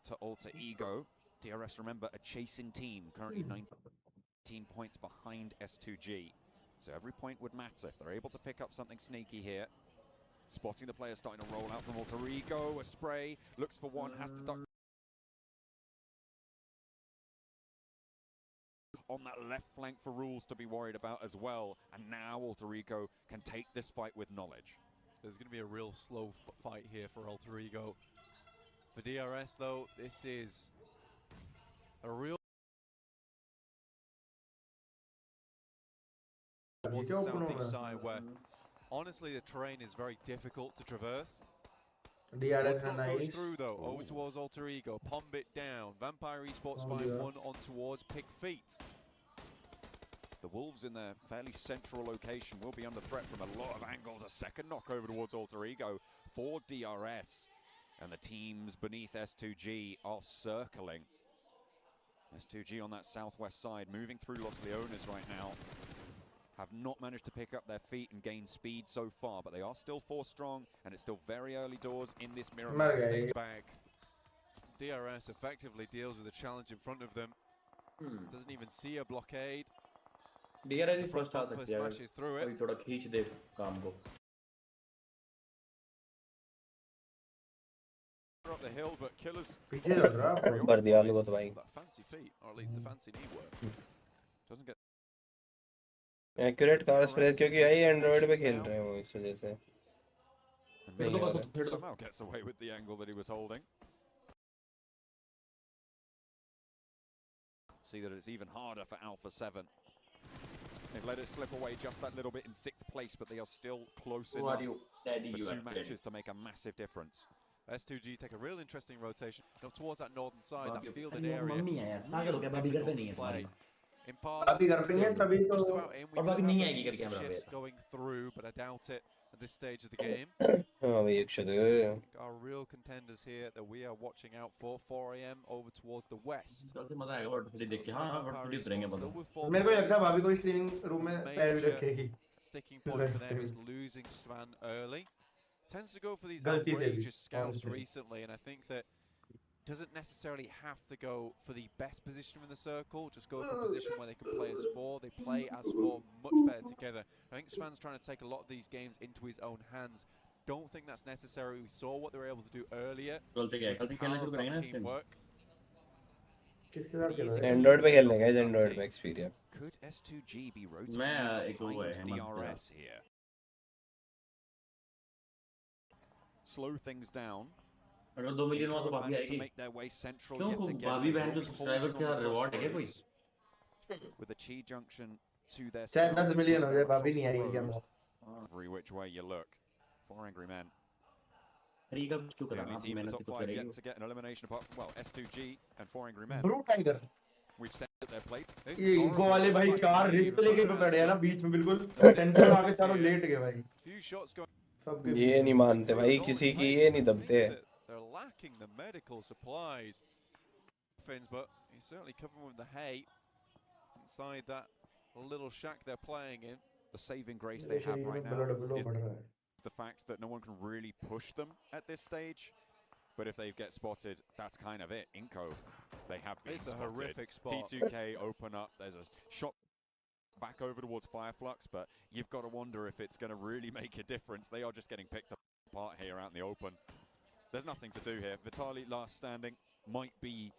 to Alter Ego. DRS, remember, a chasing team, currently 19 points behind S2G. So every point would matter if they're able to pick up something sneaky here. Spotting the players starting to roll out from Alter Ego, a spray, looks for one, has to duck on that left flank for Rules to be worried about as well. And now Alter Ego can take this fight with knowledge. There's going to be a real slow fight here for Alter Ego. For DRS though, this is a real towards the southeast side where honestly the terrain is very difficult to traverse. DRS One nice. goes through though, over towards Alter Ego, Pomb it down. Vampire Esports find one on towards Pick Feet. The Wolves in their fairly central location will be under threat from a lot of angles. A second knock over towards Alter Ego for DRS. And the teams beneath S2G are circling. S2G on that southwest side, moving through Los Leones right now. Have not managed to pick up their feet and gain speed so far, but they are still 4 strong, and it's still very early doors in this mirror match. Back. DRS effectively deals with the challenge in front of them. Doesn't even see a blockade. DRS he first आ सकती है smashes through it. अभी थोड़ा खींच दे काम को. Up the hill, but Killers पीछे लग रहा है. ऊपर दिया लोगों तो भाई. Fancy feet, or at least the fancy knee work. Doesn't get accurate car spray क्योंकि आई एंड्रॉइड पे खेल रहे हैं वो इस वजह से. Somehow gets away with the angle that he was holding. See that it's even harder for Alpha 7. They've let it slip away just that little bit in 6th place, but they are still close enough for 2 matches to make a massive difference. S2G take a real interesting rotation towards that northern side, that fielded area. Play. In part, just about in, we could have shifts going through, but I doubt it at this stage of the game. Our real contenders here that we are watching out for, 4 AM over towards the west. मेरे को लगता है भाभी को streaming room में पैर भी रखेगी. Sticking point for them is losing Svan early. Tends to go for these outrageous scouts recently, and I think that doesn't necessarily have to go for the best position in the circle, just go for a position where they can play as 4. They play as 4 much better together. I think Svan's trying to take a lot of these games into his own hands. Don't think that's necessary. We saw what they were able to do earlier. Teamwork. Android पे खेलने का Android पे experience. Could S2G be rotating behind DRS here? Slow things down. अगर 2 million हुआ तो भाभी आएगी. क्यों भाभी बहन जो सब्सक्राइबर्स के साथ रिवॉर्ड है क्या कोई? With the Chi junction to their चाहे 10 मिलियन हो जाए भाभी नहीं आएगी क्या? Every which way you look. 4 angry men. अरे ये कब क्यों कर The रहा only है? team in the top 5 yet to get an elimination apart from, well, S2G and 4 angry men. Brew tiger. We've set their plate. ये इगो वाले भाई 4 रिस्क लेके पकड़े हैं ना बीच में बिल्कुल. टेंशन आके चारों लेट गए भाई. Few shots going. ये नहीं मानते भाई किसी की, ये नहीं दबते. They're lacking the medical supplies. Fins, but he's certainly covering with the hay inside that little shack they're playing in. The saving grace they have right now is the fact that no one can really push them at this stage. But if they get spotted, that's kind of it. Inco, they have been spotted. It's a horrific spot. T2K open up. There's a shot back over towards Fireflux, but you've got to wonder if it's going to really make a difference. They are just getting picked apart here out in the open. There's nothing to do here. Vitali, last standing, might be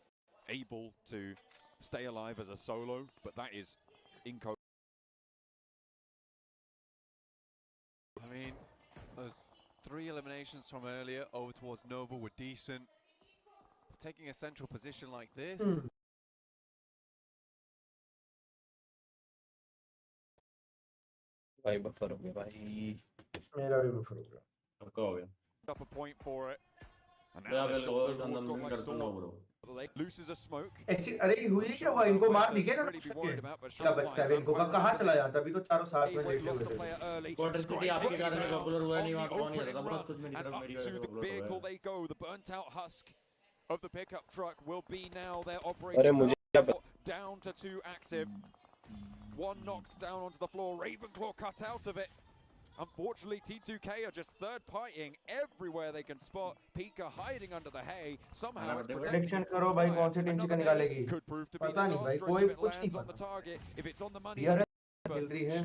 able to stay alive as a solo, but that is Inco. I mean, those 3 eliminations from earlier over towards Nova were decent. But taking a central position like this. भाई buffer हो गया भाई. मेरा भी buffer हो गया. पक्का हो गया. Up a point for it. And now they're shots over towards like Storm. Loses a smoke. अरे हुई क्या हुआ इनको मार दी क्या ना? क्या बचता है इनको कहाँ चला जाता? अभी तो चारों साथ में लेटे हुए थे. क्वार्टर सिटी आपके कारण में पॉपुलर हुआ नहीं वहाँ कौन नहीं था बस कुछ में And up to the vehicle they go. The burnt out husk of the pickup truck will be now their operating. Down to 2 active. 1 knocked down onto the floor. Ravenclaw cut out of it. Unfortunately, T2K are just third partying everywhere they can spot. Pika hiding under the hay. Somehow it's prediction करो भाई कौन सी team जीत निकालेगी पता नहीं भाई कोई कुछ नहीं पता यार खेल रही है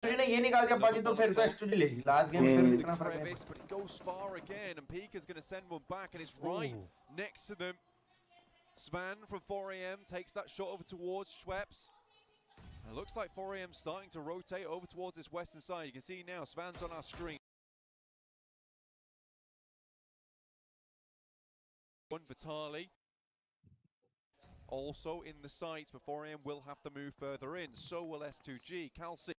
ने ये निकाल के बाजी तो फिर तो एक्सट्री लेगी लास्ट गेम फिर कितना फर्क है but it goes far again and Pika's going to send one back and it's right next to them. Svan from 4am takes that shot over towards Schweppes. It looks like 4am starting to rotate over towards this western side. You can see now Svan's on our screen. One Vitali also in the sights, but 4am will have to move further in. So will S2G. Calci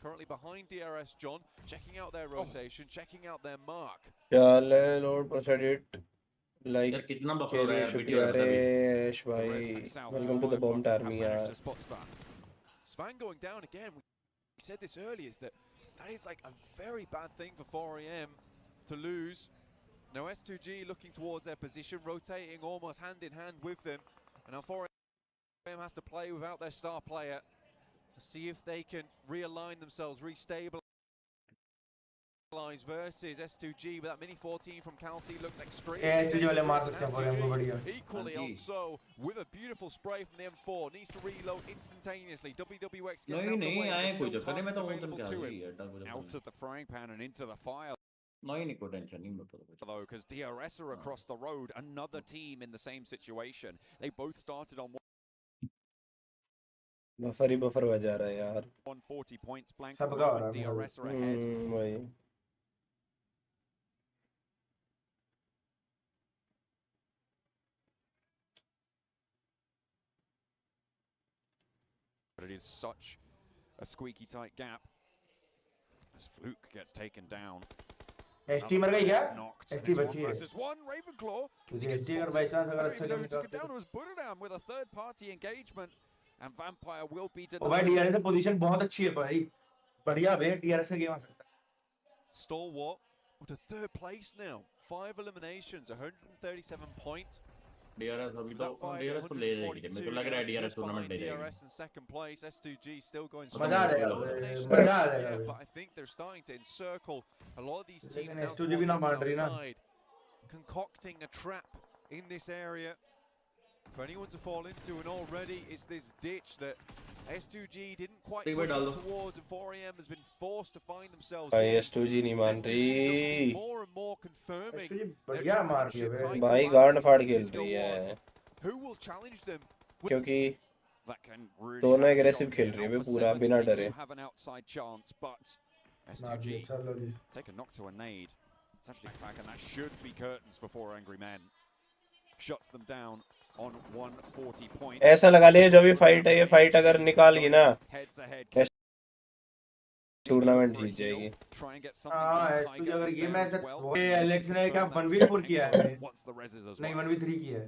currently behind DRS John, checking out their rotation, checking out their mark. चल load proceed it like कितना buffer हो रहा है यार अरे Ash भाई welcome to the bomb army यार Svan going down again. We said this earlier, is that is like a very bad thing for 4am to lose. Now S2G looking towards their position, rotating almost hand in hand with them, and now 4am has to play without their star player. See if they can realign themselves, restabilize versus S2G, but that mini 14 from Calci looks extremely equally also with a beautiful spray from the M4, needs to reload instantaneously. WWX gets out the way, still time available to him. Out of the frying pan and into the fire. Though, because DRS are across the road, another team in the same situation. They both started on buffer he buffer बजा रहा है यार 140 points blank with DRS are ahead. वही But it is such a squeaky tight gap as Fluke gets taken down. ST मर गई क्या? ST बची है. Versus one Ravenclaw. ST अगर बाय चांस अगर अच्छा game down was Buddham with a third party engagement. And Vampire will be denied. ओ भाई DRS की पोजीशन बहुत अच्छी है भाई बढ़िया बे DRS का गेम आ सकता है Stalwart with a third place now 5 eliminations 137 points DRS अभी तो DRS तो ले जाएगी मेरे को लग रहा है DRS टूर्नामेंट ले जाएगी DRS in second place S2G still going मजा आ जाएगा but I think they're starting to encircle a lot of these teams now S2G भी ना मार रही ना concocting a trap in this area for anyone to fall into, and already it's this ditch that S2G didn't quite push towards, and 4am has been forced to find themselves. भाई S2G नहीं मान रही more and more confirming बढ़िया मार रही है भाई गांड फाड़ खेल रही है who will challenge them क्योंकि दोनों एग्रेसिव खेल रही है वे पूरा बिना डरे have an outside chance, but S2G take a knock to a nade. It's actually back, and that should be curtains for 4 angry men. Shuts them down on 140 points. ऐसा लगा ले जो भी फाइट है ये फाइट अगर निकाल गई ना टूर्नामेंट जीत जाएगी हां एसटू अगर ये मैच ये एलेक्स ने क्या 1v4 किया है नहीं 1v3 किया है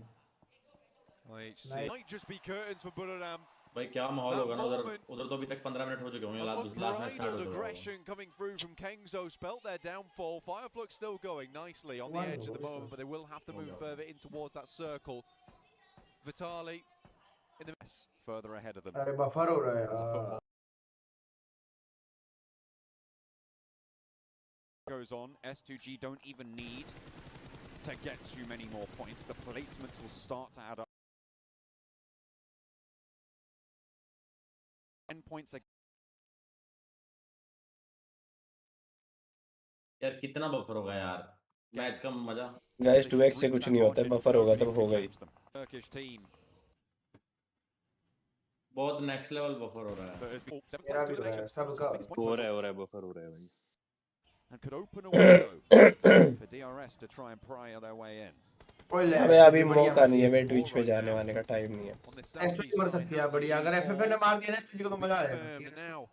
might just be curtains for Buddham. भाई क्या माहौल होगा ना उधर तो अभी तक 15 मिनट हो चुके होंगे लास्ट मैच स्टार्ट हो गया aggression coming through from Kengzo spelt their downfall. Fireflux still going nicely on the edge at the moment, but they will have to move further in towards that circle. Vitali in the mess further ahead of them. अरे buffer हो रहा है goes on. S2G don't even need to get too many more points. The placements will start to add up. 10 points यार कितना buffer होगा यार match का मजा गाइस 2x से कुछ नहीं होता है बफर होगा तब होगा ही Turkish team बहुत नेक्स्ट लेवल बफर हो रहा है मेरा भी सबका हो रहा है बफर हो रहा है भाई and could open a window for DRS to try and pry their way in. अबे अभी मौका नहीं है मैं ट्विच पे जाने वाले का टाइम नहीं है एसटू मर सकती है बढ़िया अगर एफएफ ने मार दिया ना एसटू को तो मजा आएगा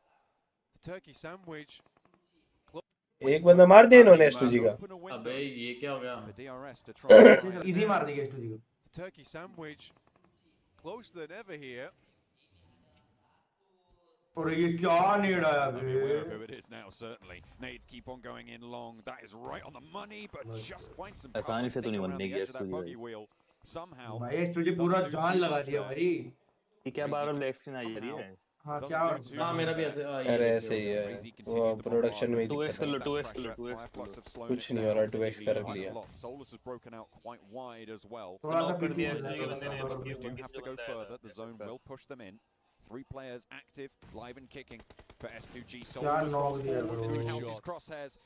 Turkey sandwich एक बंदा मार दिया इन्होंने एसटू का अबे ये क्या हो गया इजी मार दी एसटू को Turkey sandwich closer than ever here. और ये क्या नेड आया बे it is now certainly nades keep on going in long. That is right on the money, but just find some आसानी से तो नहीं बनने की एसटू somehow. भाई तुझे पूरा जान लगा दिया भाई। ये क्या बार ब्लैक स्क्रीन आई जा रही है? हाँ क्या? हाँ मेरा भी ऐसे अरे ऐसे ही है, वो प्रोडक्शन में ही 2x कर लो, दिक्कत 2x कर लो, 2x कर लो। कुछ नहीं हो रहा, 2x कर लिया। Solus has broken out quite wide as well. थोड़ा सा कर दिया पीछे STG के बंदे ने। You do have to go further. The zone will push them in. 3 players active, live and kicking for S2G. Solus rolls forward into Kelsey's crosshairs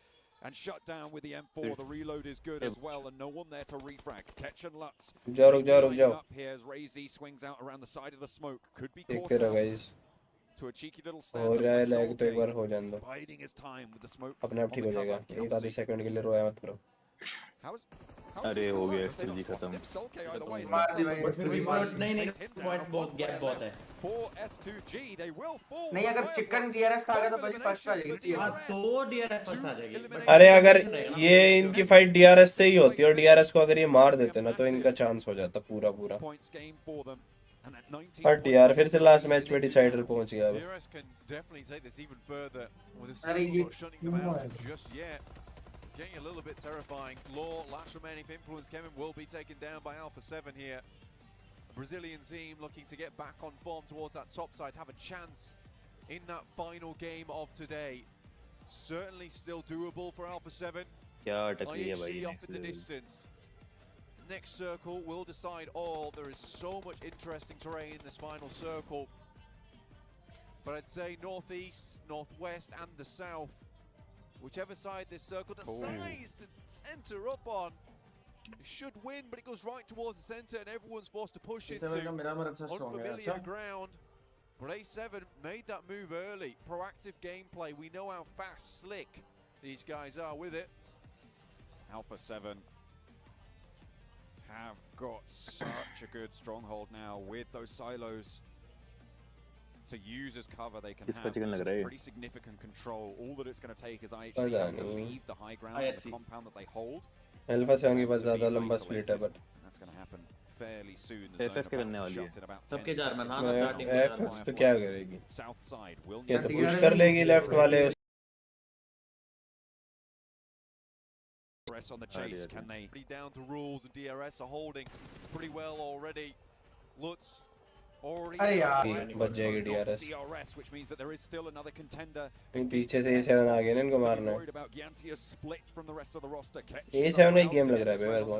and shut down with the M4. The reload is good as well, and no one there to refrag. Ketch and Lutz. रुक जाओ। Up here as Razy swings out around the side of the smoke. Could be देखते caught रहो out guys, to a cheeky little हो stand. रहा है lag तो एक बार हो जाने दो, Biding his time with the smoke. अपने आप ठीक हो जाएगा। एक आधे सेकंड के लिए रोया मत करो। अरे हो गया STG खत्म। मार दी भाई। नहीं पॉइंट बहुत गैप बहुत है। नहीं अगर चिकन DRS खा गया तो भाई फर्स्ट आ जाएगी। हाँ तो DRS फर्स्ट आ जाएगी। अरे अगर ये इनकी फाइट DRS से ही होती है और DRS को अगर ये मार देते ना तो इनका चांस हो जाता पूरा। हट यार, फिर से लास्ट मैच में डिसाइडर पहुंच गया अब। अरे ये getting a little bit terrifying. Law, last remaining influence Kevin will be taken down by Alpha 7 here. A Brazilian team looking to get back on form towards that top side, have a chance in that final game of today. Certainly still doable for Alpha 7. IHC off in the distance. Next circle will decide all. There is so much interesting terrain in this final circle. But I'd say northeast, northwest and the south. Whichever side this circle decides to center up on, it should win, but it goes right towards the center and everyone's forced to push into unfamiliar ground. But A7 made that move early. Proactive gameplay. We know how fast, slick these guys are with it. Alpha 7 have got such a good stronghold now with those silos. To use as cover, they can have pretty significant control. All that it's going to take is IHC to leave the high ground on the compound that they hold. Alpha 7 के पास ज़्यादा लंबा split है, but that's going to happen fairly soon. FF के बनने वाली है। सबके German हाँ FF तो क्या करेगी? South side will ये तो पुश कर लेगी लेफ्ट वाले। Press on the chase, can they? Down to rules and DRS are holding pretty well already. Lutz. अरे यार बच जाएगी DRS, which means that there is still another contender. पीछे से A7 आ गए ना, इनको मारना है। A7 में गेम लग रहा है मेरे को।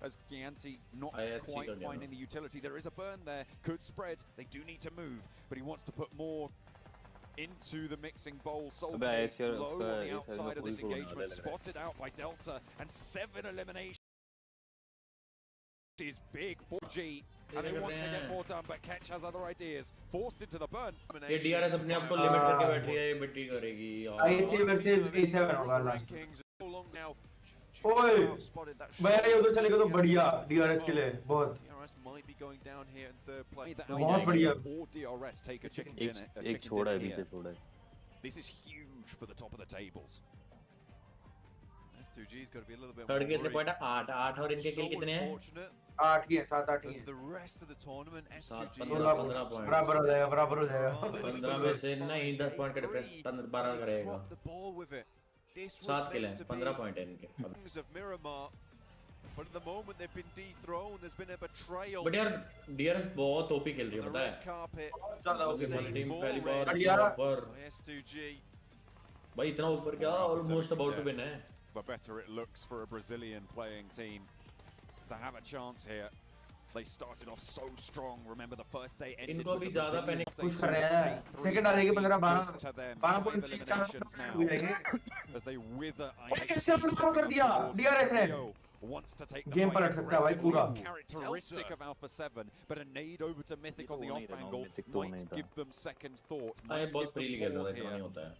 As Gianti not quite finding the utility, there is a burn there. Could spread. They do need to move, but he wants to put more into the mixing bowl. Low on the outside of this engagement, spotted out by Delta, and 7 eliminations is big for G. And they want to get more done, but Ketch has other ideas. Forced into the burn. ये DRS अपने आप को limit करके बैठ रही है, ये बिट्टी करेगी। IHC versus A7 होगा लास्ट। ओए भाई ये उधर चलेगा तो बढ़िया DRS के लिए बहुत। बहुत बढ़िया। एक छोड़ा है पीछे छोड़ा है। This is huge for the top of the tables. S2G's got to be a little bit third के कितने पॉइंट है? 8 और इनके किल कितने हैं? 8 की है, 7-8 की है। The rest of the tournament S2G 15 point बराबर हो जाएगा 15 में से नहीं 10 पॉइंट का डिफरेंस 12 करेगा। 7 किल हैं, 15 पॉइंट है इनके। But at the moment they've been dethroned, there's been a betrayal. But यार DRS बहुत ओपी खेल रही है, पता है? ज़्यादा ओपी टीम पहली बार S2G भाई इतना ऊपर क्या, ऑलमोस्ट अबाउट टू विन है। But better it looks for a Brazilian playing team to have a chance here. They started off so strong. Remember the first day ended इनको भी ज़्यादा panic push कर रहे हैं। सेकंड आ जाएगी 12.3 हो जाएंगे। As they wither कैसे अपने को कर दिया DRS ने। गेम पलट सकता है भाई पूरा। Characteristic of Alpha 7, but a nade over to Mythic on the off angle might give them second thought. ये बहुत फ्रीली खेल रहा है, इतना नहीं होता है।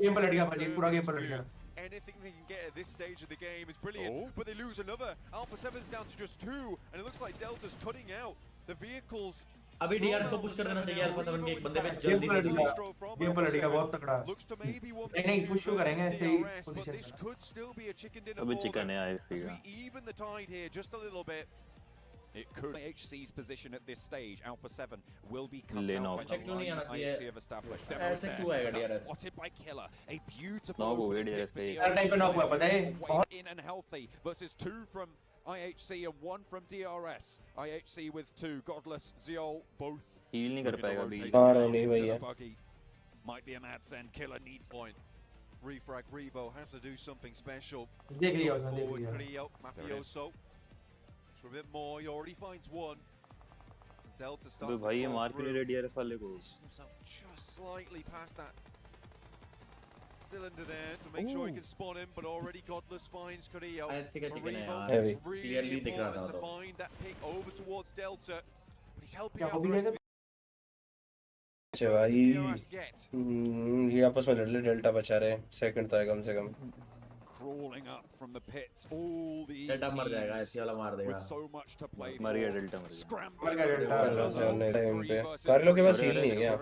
गेम पलट गया भाई, पूरा गेम पलट गया। Anything they can get at this stage of the game is brilliant, but they lose another. Alpha 7's down to just 2, and it looks like Delta's cutting out the vehicles. अभी DRS को push कर देना चाहिए alpha 7 के एक बंदे पे जल्दी से। गेम पलट गया बहुत तगड़ा। नहीं पुश करेंगे ऐसे ही पोजीशन। अभी चिकन है IHC का। Even the tide here just a little bit. It could be HC's position at this stage. Alpha 7 will be cut Lane out off. by the line that IHC have established. ऐसे क्यों आएगा DRS? Spotted by Killer. A beautiful knock हो गया DRS पे। यार type पे knock हुआ पता है? in and healthy versus 2 from IHC and 1 from DRS. IHC with 2. Godless, Zeol, both. Heal नहीं कर पाएगा अभी. नहीं भैया. Might be a mad send. Killer needs point. Refrag Revo has to do something special. देख लिया उसने, देख Forward, लिया. Creo, Mafioso. For a bit more, he already finds one. Delta अबे starts भाई to ये crawl मार क्यों नहीं through. रहा DRS वाले को? Positions himself just slightly past that cylinder there to make sure he can spot him, but already Godless finds Carrillo. Marivo, Heavy. it's really Clearly दिख रहा था important to तो. find that pick over towards Delta, but he's helping क्या out हो the गया rest of था? अच्छा भाई. DRS get. ये आपस में लड़ डेल्टा बचा रहे हैं. सेकंड था कम से कम. Crawling up from the pits, all these delta मर जाएगा, teams ऐसे वाला मार देगा. with so much to play मर गया for. डेल्टा मर गया. Scrambling कार्लो के पास हील नहीं है क्या?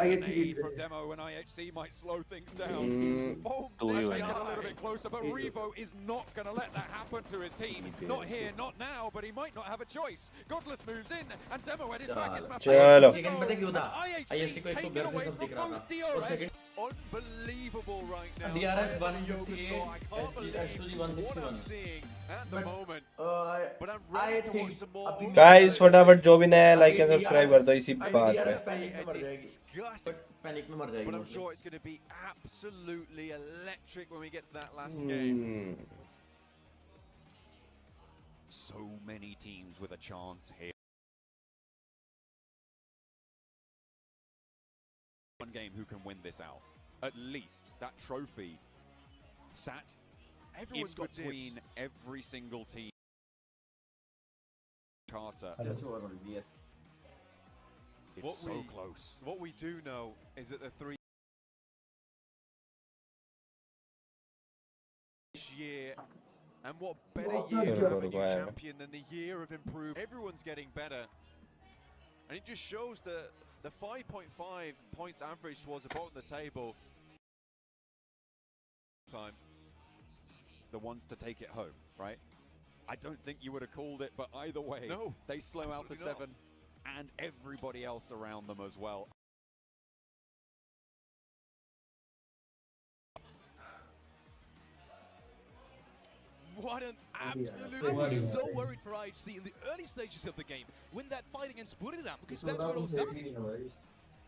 Need from Demo and IHC might slow things down. Oh, Two they're you getting win. a little bit closer, but Revo is not going to let that happen to his team. Not here, not now, but he might not have a choice. Godless moves in, and Demo at his back is चलो. Second पता क्यों था? IHC को एक तो घर से सब दिख रहा था. और second Unbelievable right now. DRS I 158, can't believe actually what I'm 161. seeing at the moment. But I'm ready to watch some more. Guys फटाफट जो भी नया है लाइक एंड सब्सक्राइब कर दो इसी बात पे. पैनिक में मर जाएगी. But I'm sure it's going to be absolutely electric when we get to that last game. So many teams with a chance here. One game who can win this out. At least that trophy sat Everyone's in got between dibs. every single team. Carter. Yes. It's so close. What we do know is that the three this year, and what better year to have a new champion than the year of improvement. Everyone's getting better, and it just shows the 5.5 points average towards the bottom of the table. Time. The ones to take it home, right? I don't think you would have called it, but either way, No, they slow out the absolutely 7 and everybody else around them as well. What an absolute... I was so worried for IHC in the early stages of the game. Win that fight against Buridam, because that's where it all started.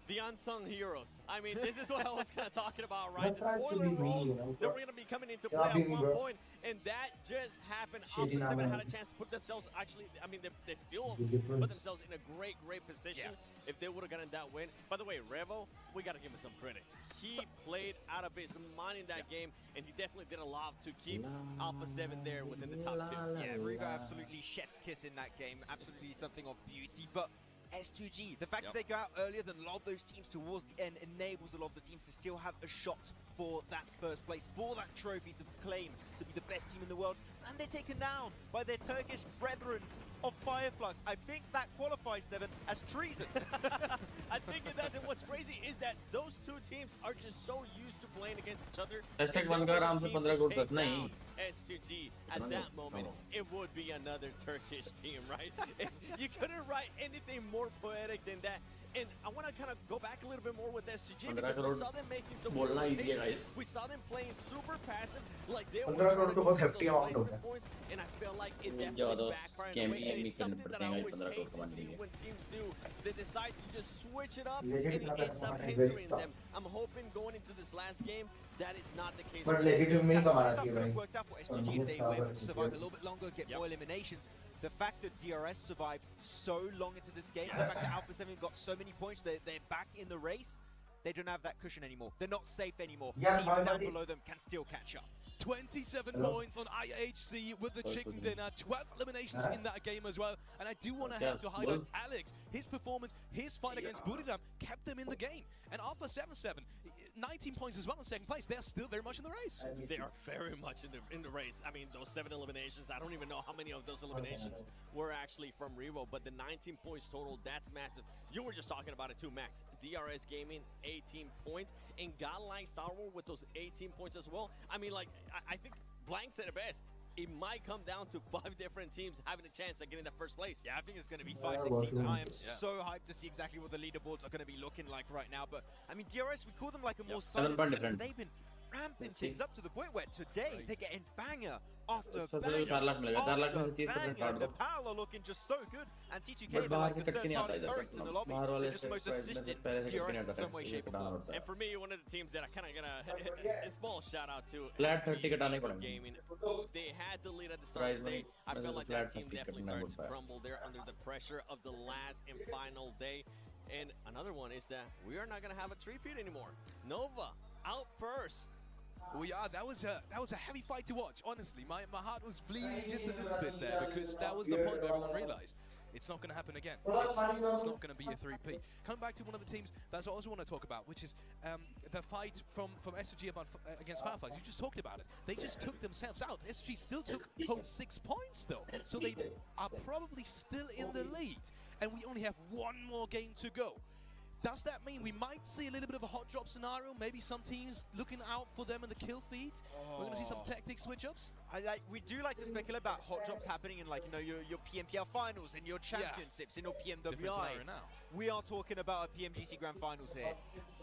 The unsung heroes. I mean, this is what I was kind of talking about, right? The spoiler roles that were going to be coming into play at one point, and that just happened. Alpha 7 had a chance to put themselves, actually, I mean, they still put themselves in a great position if they would have gotten that win. By the way, Revo, we got to give him some credit. He played out of his mind in that game, and he definitely did a lot to keep Alpha 7 there within the top 2. Yeah, Rigo absolutely chef's kiss in that game. Absolutely something of beauty. But S2G, the fact that they go out earlier than a lot of those teams towards the end enables a lot of the teams to still have a shot for that first place, for that trophy to claim to be the best team in the world. And they're taken down by their Turkish brethren of Fireflux. I think that qualifies 7 as treason. I think it does, and what's crazy is that those two teams are just so used to playing against each other. Hashtag one का आराम से 15 गोल तक नहीं. S2G at that moment, it would be another Turkish team, right? You couldn't write anything more poetic than that. And I want to kind of go back a little bit more with S2G because we saw them making some good rotations. We saw them playing super passive, like they were trying to go for those placement points, and I feel like it definitely backfired in a way. And it's something that I always hate to see when teams do. They decide to just switch it up, and it ends up hindering them. I'm hoping going into this last game, that is not the case. But legitimate में कमा रहा है It worked out for SGG if they were able to survive a little bit longer, get more eliminations. The fact that DRS survived so long into this game, the fact that Alpha 7 got so many points, they're back in the race, they don't have that cushion anymore. They're not safe anymore. Teams down below them can still catch up. 27 points on IHC with the chicken dinner, 12 eliminations in that game as well. And I do want to have to highlight Alex. His performance, his fight against Buridam kept them in the game. And Alpha 7-7, 19 points as well in second place. They are still very much in the race. They are very much in the race. I mean, those 7 eliminations, I don't even know how many of those eliminations were actually from Revo, but the 19 points total, that's massive. You were just talking about it too, Max. DRS Gaming, 18 points, and Godlike Star Wars with those 18 points as well. I mean, like, I think Blank said it best. It might come down to 5 different teams having a chance at getting that first place. Yeah, I think it's going to be 5-16. I am so hyped to see exactly what the leaderboards are going to be looking like right now. But, I mean, DRS, we call them like a more silent team. They've been ramping things up to the point where today they're getting banger after सबसे banger 4 lakh मिलेगा 4 लाख में after 30% काट banger. दो Nepal are looking just so good, and T2K but they're बाहर like से the cut के नहीं आता third-party इधर turrets in the lobby. बाहर वाले They're just the most assistant पहले से कट के DRS नहीं in आता some way, shape, or form. And for me, one of the teams that I kind of gonna a small shout out to Flat is 30 कटाने पड़ेंगे gaming. They had the lead at the start of the day. I felt like that team definitely started to crumble there under the pressure of the last and final day. And another one is that we are not gonna have a three-peat anymore. Nova out first. Well, yeah, that was a heavy fight to watch. Honestly, my heart was bleeding just a little bit there because that was the point where everyone realized it's not going to happen again. It's not going to be a 3P. Coming back to one of the teams that's I also want to talk about, which is the fight from SG against Fireflies. You just talked about it. They just took themselves out. SG still took home 6 points though, so they are probably still in the lead, and we only have one more game to go. Does that mean we might see a little bit of a hot drop scenario? Maybe some teams looking out for them in the kill feed? We're going to see some tactic switch-ups? We do like to speculate about hot drops happening in, like, you know, your PMPL finals and your championships in your PMWI. We are talking about a PMGC Grand Finals here.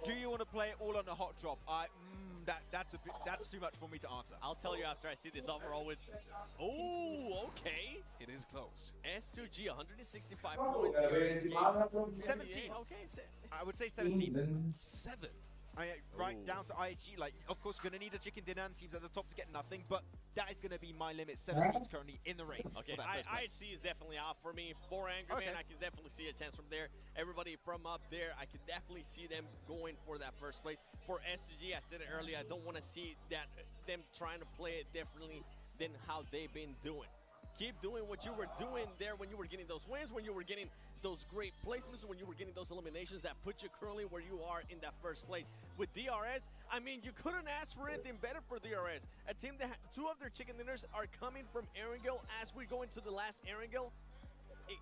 Do you want to play it all on a hot drop? That's too much for me to answer. I'll tell you after I see this overall with... Oh, okay. It is close. S2G, 165 points here in this game. 17. Okay, I would say 17. 7. Right down to IHG. Like, of course, going to need a chicken dinner and teams at the top to get nothing, but that is going to be my limit. 7 teams currently in the race. Okay, IHC is definitely off for me. For Angry Man, I can definitely see a chance from there. Everybody from up there, I can definitely see them going for that first place. For SG, I said it earlier, I don't want to see them trying to play it differently than how they've been doing. Keep doing what you were doing there when you were getting those wins, when you were getting those great placements, when you were getting those eliminations that put you currently where you are in that first place. With DRS, I mean, you couldn't ask for anything better for DRS. A team that 2 of their chicken dinners are coming from Erangel as we go into the last Erangel.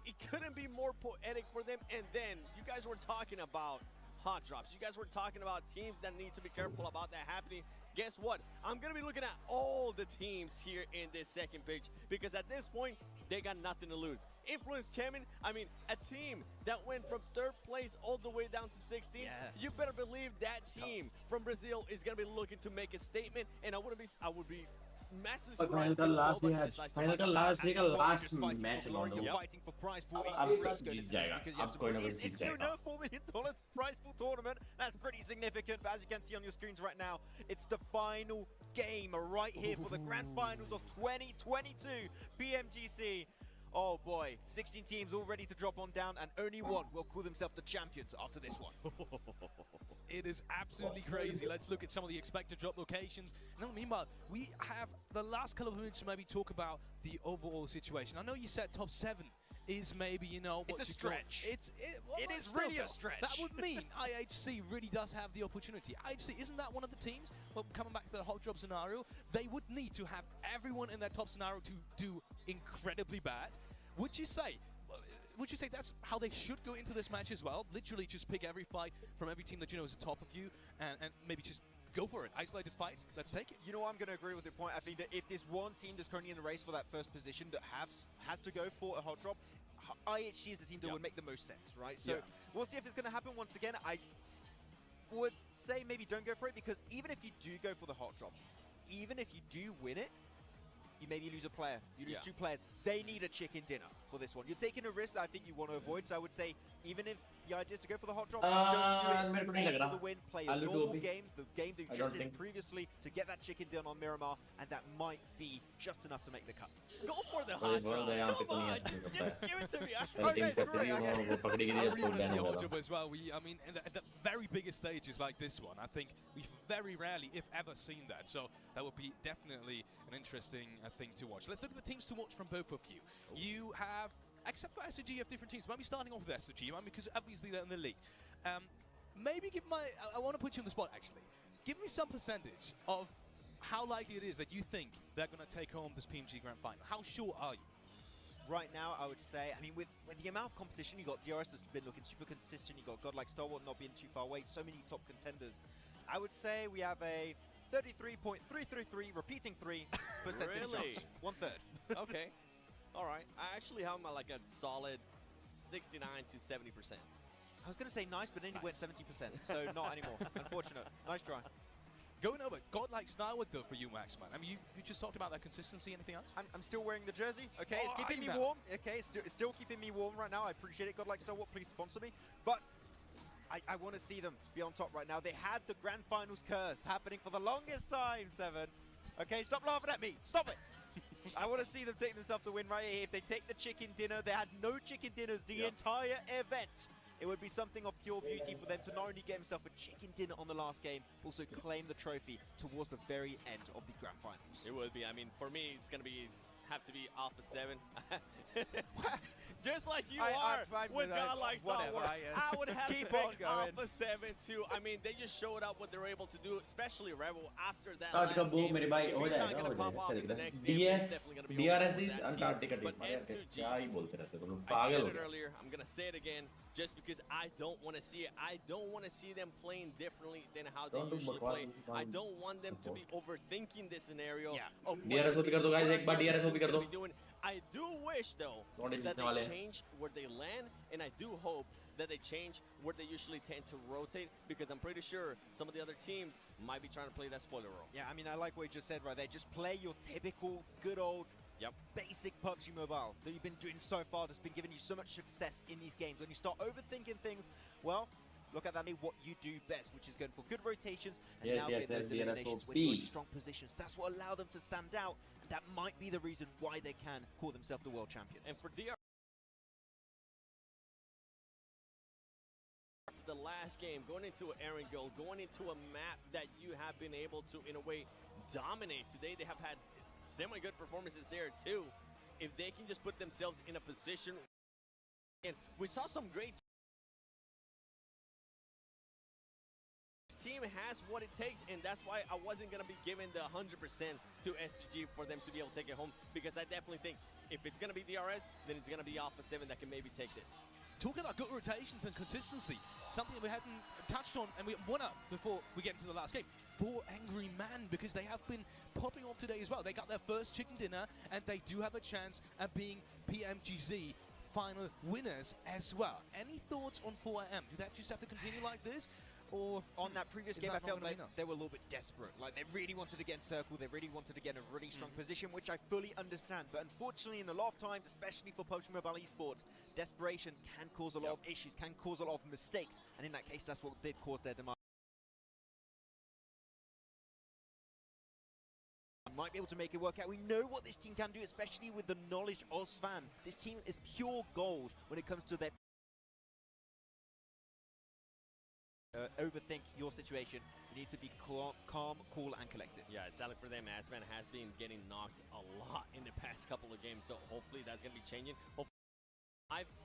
It couldn't be more poetic for them. And then you guys were talking about hot drops. You guys were talking about teams that need to be careful about that happening. Guess what? I'm going to be looking at all the teams here in this second pitch because at this point, they got nothing to lose. Influence Chairman, I mean, a team that went from 3rd place all the way down to 16. You better believe that team from Brazil is going to be looking to make a statement, and I would be massive final का last match You're fighting for prize pool. अब जीत जाएगा. अब कोई ना कोई जीत It's still जाएगा. no $4 million prize pool tournament. That's pretty significant. But as you can see on your screens right now, it's the final game right here for the grand finals of 2022 PMGC. Oh boy, 16 teams all ready to drop on down, and only one will call themselves the champions after this one. It is absolutely crazy. Let's look at some of the expected drop locations. And then meanwhile, we have the last couple of minutes to maybe talk about the overall situation. I know you said top 7 is maybe, you know, it's a stretch. It is really a stretch. That would mean IHC really does have the opportunity. IHC, isn't that one of the teams? Well, coming back to the hot drop scenario, they would need to have everyone in that top scenario to do incredibly bad. Would you say that's how they should go into this match as well? Literally just pick every fight from every team that you know is the top of you and maybe just go for it. Isolated fight, let's take it. You know, I'm going to agree with your point. I think that if there's one team that's currently in the race for that first position that has to go for a hot drop, IHC is the team that would make the most sense, right? So we'll see if it's going to happen once again. I would say maybe don't go for it, because even if you do go for the hot drop, even if you do win it, you maybe lose a player, you lose 2 players. They need a chicken dinner for this one. You're taking a risk that I think you want to avoid, so I would say even if the idea is to go for the hot drop, don't do it. Aim for the win, play a normal game, the game that you just did previously to get that chicken dinner on Miramar, and that might be just enough to make the cut. Go for the hot drop. Come on, just give it to me. I really want to see a hot drop as well. I mean, at the very biggest stages like this one, I think we've very rarely, if ever, seen that. So that would be definitely an interesting thing to watch. Let's look at the teams to watch from both of you. You have, except for SG, you have different teams. Maybe starting off with SG, because obviously they're in the league. Maybe I want to put you on the spot actually. Give me some percentage of how likely it is that you think they're going to take home this PMG Grand Final. How sure are you? Right now, I would say, I mean, with the amount of competition, you got DRS that's been looking super consistent, you got God like Star Wars not being too far away, so many top contenders. I would say we have a 33.333 repeating 3% Really? chance. 1/3. Okay. All right. I actually have my like a solid 69 to 70%. I was going to say nice, but then you went 70%, so not anymore. Unfortunate. Nice try. Going over, godlike style with though for you, Max, man. I mean, you just talked about that consistency. Anything else? I'm still wearing the jersey. Okay, it's keeping me warm. Okay, it's still keeping me warm right now. I appreciate it. Godlike Star Wars, please sponsor me. But I want to see them be on top right now. They had the grand finals curse happening for the longest time, Seven. Okay, stop laughing at me. Stop it. I want to see them take themselves the win right here. If they take the chicken dinner, they had no chicken dinners the entire event. It would be something of pure beauty for them to not only get himself a chicken dinner on the last game, but also claim the trophy towards the very end of the grand finals. It would be. I mean, for me, it's going to have to be Alpha 7. Just like you are with godlike Star Wars. I would have to pick Alpha 7 too. I mean, they just showed up what they were able to do, especially Rebel after that last game. If he's not going to pop off in the next game, he's definitely going to be over with that team. But S2G, I said it earlier, I'm going to say it again, just because I don't want to see it. I don't want to see them playing differently than how they usually play. I don't want them to be overthinking this scenario of what they're doing. I do wish, though, that they change where they land, and I do hope that they change where they usually tend to rotate, because I'm pretty sure some of the other teams might be trying to play that spoiler role. Yeah, I mean, I like what you just said right there. Just play your typical, good old, basic PUBG Mobile that you've been doing so far, that's been giving you so much success in these games. When you start overthinking things, well, look at that, what you do best, which is going for good rotations and now get those eliminations when you're in strong positions. That's what allowed them to stand out, and that might be the reason why they can call themselves the world champions. And for DR, the last game, going into an Erangel, going into a map that you have been able to, in a way, dominate. Today they have had semi-good performances there too. If they can just put themselves in a position, and we saw some great team has what it takes, and that's why I wasn't going to be giving the 100% to S2G for them to be able to take it home, because I definitely think if it's going to be DRS, then it's going to be Alpha 7 that can maybe take this. Talking about good rotations and consistency, something we hadn't touched on, and we want to before we get into the last game. For Angry Man, because they have been popping off today as well. They got their first chicken dinner, and they do have a chance at being PMGC final winners as well. Any thoughts on 4AM? Do they just have to continue like this? Or on that previous game, I felt like they were a little bit desperate. Like, they really wanted to get in circle, they really wanted to get in a really strong position, which I fully understand. But unfortunately, in a lot of times, especially for PUBG Mobile esports, desperation can cause a lot of issues, can cause a lot of mistakes. And in that case, that's what did cause their demise. Might be able to make it work out. We know what this team can do, especially with the knowledge of Svan. This team is pure gold when it comes to their overthink your situation. You need to be calm, cool, and collected. Yeah, it's sadly for them, Asman has been getting knocked a lot in the past couple of games, so hopefully that's going to be changing. Hopefully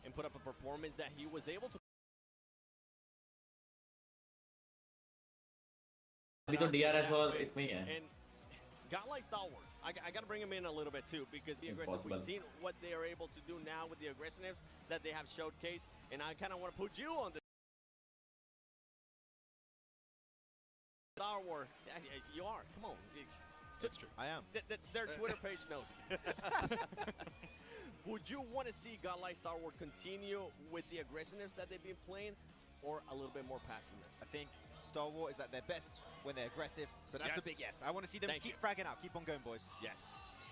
and put up a performance that he was able to. अभी तो DRS और इसमें ही है. And godlike Star Wars, I got to bring him in a little bit too, because the aggressive, we've seen what they are able to do now with the aggressiveness that they have showcased, and I kind of want to put you on the Star Wars. You are. Come on. That's true. I am. Their Twitter page knows. Would you want to see godlike Star Wars continue with the aggressiveness that they've been playing, or a little bit more passiveness? I think Star Wars is at their best when they're aggressive, so that's a big yes. I want to see them keep fragging out. Keep on going, boys. Yes.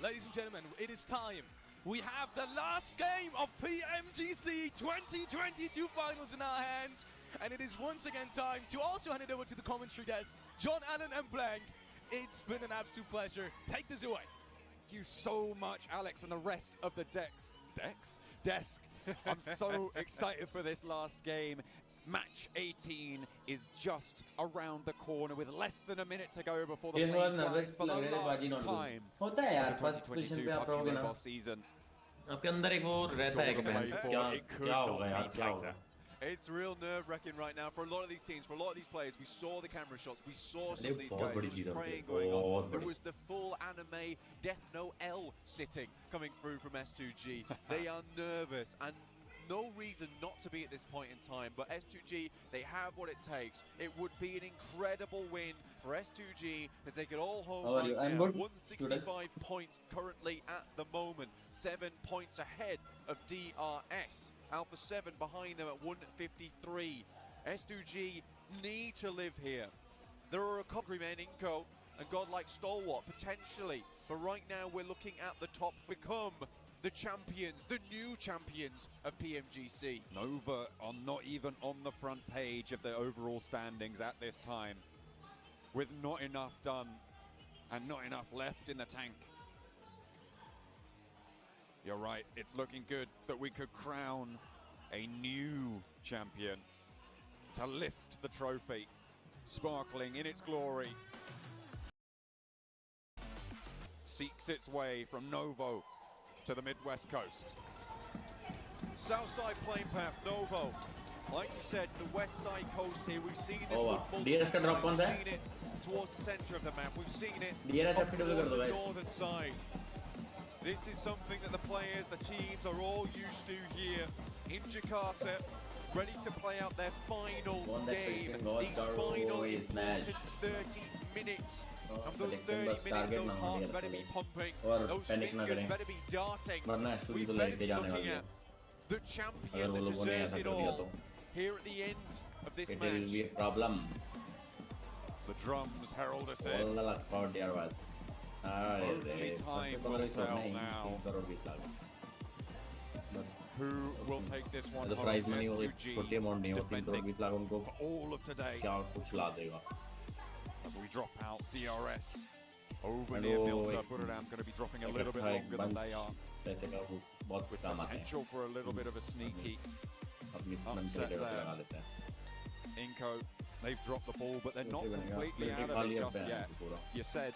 Ladies and gentlemen, it is time. We have the last game of PMGC 2022 finals in our hands. And it is once again time to also hand it over to the commentary desk, John Allen and Blank. It's been an absolute pleasure. Take this away. Thank you so much, Alex, and the rest of the desk. I'm so excited for this last game. Match 18 is just around the corner with less than a minute to go before the plane flies for the last time of the 2022 PUBG Mobile season. आपके अंदर एक वो रहता है कि क्या होगा यार, क्या होगा. It's real nerve-wracking right now for a lot of these teams, for a lot of these players. We saw the camera shots, we saw some of these guys. There was praying going on. There was the full anime Death Note L sitting coming through from S2G. They are nervous, and no reason not to be at this point in time. But S2G, they have what it takes. It would be an incredible win for S2G to take it all home right now. 165 points currently at the moment. 7 points ahead of DRS. Alpha 7 behind them at 153. S2G need to live here. There are a couple remaining, Inco and godlike Stalwart, potentially. But right now, we're looking at the top become the champions, the new champions of PMGC. Nova are not even on the front page of the overall standings at this time, with not enough done and not enough left in the tank. You're right, it's looking good that we could crown a new champion to lift the trophy, sparkling in its glory. Seeks its way from Novo to the Midwest coast. Southside plane path, Novo. Like you said, the west side coast here, we've seen this Oh, with DRS का drop कौन सा है? We've seen it towards the center of the map. We've seen it DRS up FTW towards कर दो the guys. northern side. This is something that the players, the teams are all used to here in Jakarta, ready to play out their final game. These final important 30 minutes. And those 30 minutes, those hearts better be pumping, those fingers better be darting. We better be looking at the champion that deserves it all here at the end of this It will match. be a problem. The drums herald us in. All the luck for dear one. Only time will tell now. Who will take this one The home? prize money was S2G छोटी amount नहीं होती तो 20 लाख उनको for all of today. क्या कुछ ला देगा. As we drop out DRS over And near oh, Milta, Buradam going to be dropping a little bit longer than they are. पैसे का वो बहुत कुछ काम आता है. Potential for a little bit of a sneaky अपनी मन से upset लगा there. लेते हैं. Inco, they've dropped the ball, but they're not Okay, completely yeah. out of it just Military yet. pura. You said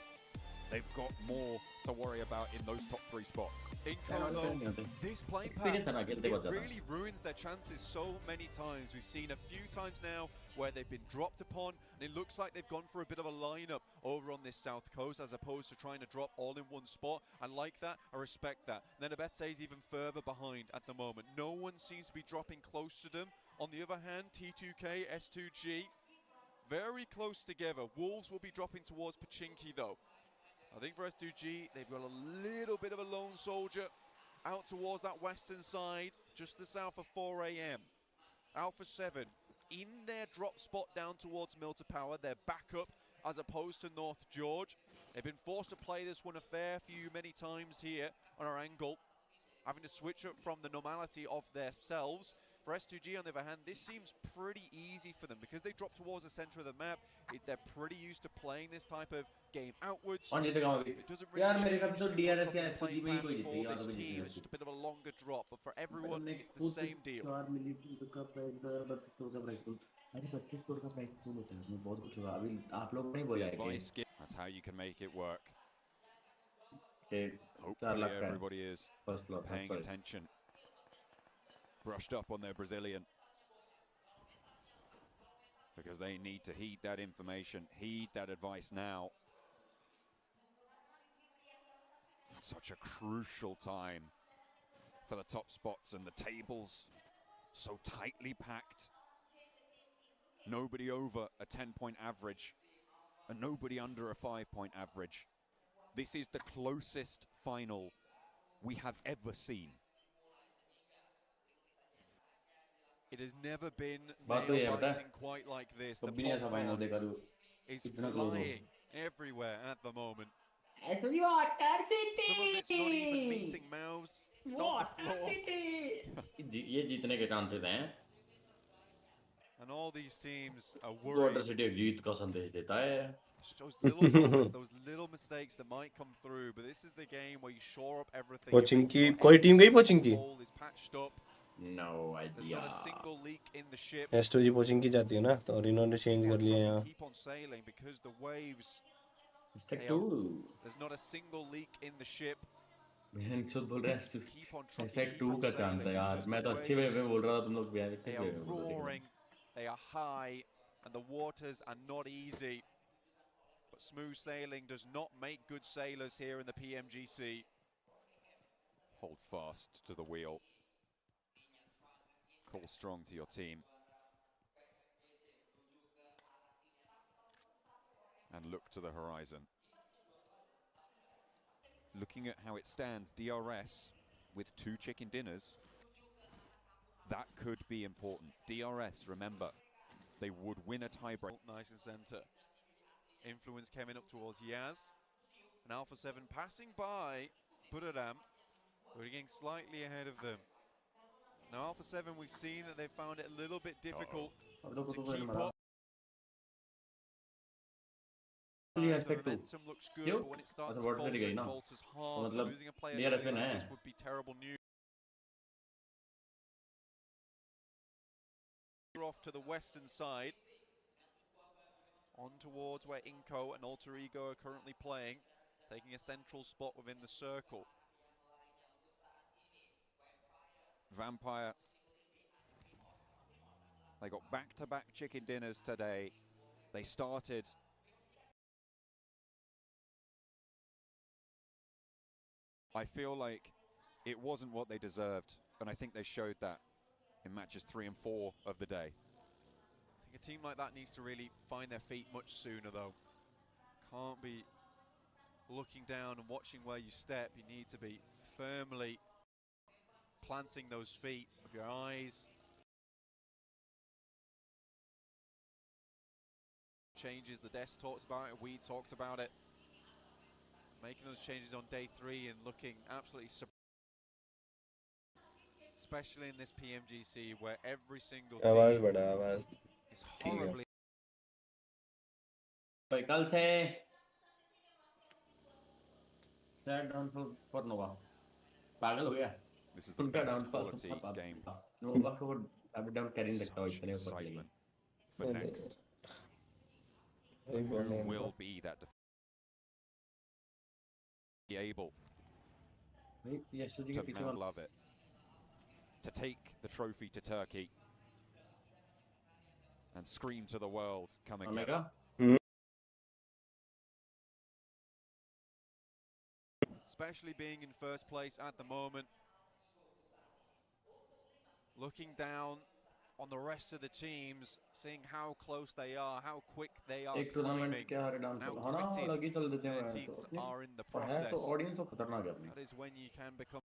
they've got more to worry about in those top three spots. Inco, though, this plane Experience है ना, path, खेलते it बहुत ज़्यादा. really ruins their chances so many times. We've seen a few times now where they've been dropped upon, and it looks like they've gone for a bit of a lineup over on this south coast as opposed to trying to drop all in one spot. I like that, I respect that. Then Abete is even further behind at the moment. No one seems to be dropping close to them. On the other hand, T2K, S2G, very close together. Wolves will be dropping towards Pachinki though. I think for S2G, they've got a little bit of a lone soldier out towards that western side, just the south of 4 a.m. Alpha 7 in their drop spot down towards Milta Power, their backup as opposed to North George. They've been forced to play this one a fair few many times here on our angle, having to switch up from the normality of themselves. For S2G, on the other hand, this seems pretty easy for them because they drop towards the center of the map. They're pretty used to playing this type of game outwards. कौन जीतेगा अभी? It doesn't यार really मेरे ख्याल change से too DRS much या on this S2G playing में ही path कोई for जीतेगा this तो team. जीतेगा. It's just a bit of a longer drop, but for everyone, it's the same deal. 4 मिली का प्राइस 32 करोड़ का प्राइस पूल. अरे 25 करोड़ का प्राइस पूल होता है. उसमें बहुत कुछ होगा. अभी आप लोग नहीं बोला है कि That's how you can make it work. चार Hopefully लाख का everybody is first floor, paying sorry. attention. Brushed up on their Brazilian. Because they need to heed that information, heed that advice now. Such a crucial time for the top spots and the tables so tightly packed. Nobody over a 10-point average and nobody under a 5-point average. This is the closest final we have ever seen. It has never been बात तो ये है पता है. nail-biting quite like this. The कभी नहीं ऐसा final popcorn देखा तू. is इतना close हो. flying everywhere at the moment. It's Water City. Some of it's not even meeting mouths. It's on Water the floor. City. ये जीतने के चांसेस हैं. And all these teams are water worried. City एक जीत का संदेश देता है. It's those little moments, those little mistakes that might come through, but this is the game where you shore up everything. You make Pochinki sure कोई team गई every Pochinki? hole is patched up. No There's idea. not a single leak in the ship. S2G Pochinki जाती है ना तो और इन्होंने change कर लिया यहाँ. Keep on sailing because the waves. It's tech they are- 2. There's not a single leak in the ship. मैं खुद बोल रहा है Keep on trying. Hashtag 2 का चांस है यार. मैं तो अच्छे वे में बोल रहा था तुम लोग यार They किस are वे में बोल रहे हो. roaring. They are high, and the waters are not easy. But smooth sailing does not make good sailors here in the PMGC. Hold fast to the wheel. Call strong to your team. And look to the horizon. Looking at how it stands, DRS with 2 chicken dinners, that could be important. DRS, remember, they would win a tiebreak. Nice and centre. Influence coming up towards Yaz. And Alpha 7 passing by Buraram, who are getting slightly ahead of them. Now Alpha 7, we've seen that they found it a little bit difficult to keep up. The momentum looks good, but when it starts to falter, it falters hard. So losing a player like this would be terrible news. Off to the western side, on towards where Inco and Alter Ego are currently playing, taking a central spot within the circle. Vampire. They got back-to-back chicken dinners today. They started I feel like it wasn't what they deserved, and I think they showed that in matches 3 and 4 of the day. I think a team like that needs to really find their feet much sooner, though. Can't be looking down and watching where you step. You need to be firmly planting those feet with your eyes. Changes, the desk talked about it, we talked about it. Making those changes on day 3 and looking absolutely especially in this PMGC where every single team is horribly. कल से downfall for Nova. पागल हो गया. This is the best quality game. Nova को अभी down carrying the toy चले ऊपर चले. For next. Who will be that be able to love it, to take the trophy to Turkey and scream to the world, come and get it. Especially being in first place at the moment, looking down on the rest of the teams, seeing how close they are, how quick they are climbing, and how gritted their teams are in the process. That is when you can becomes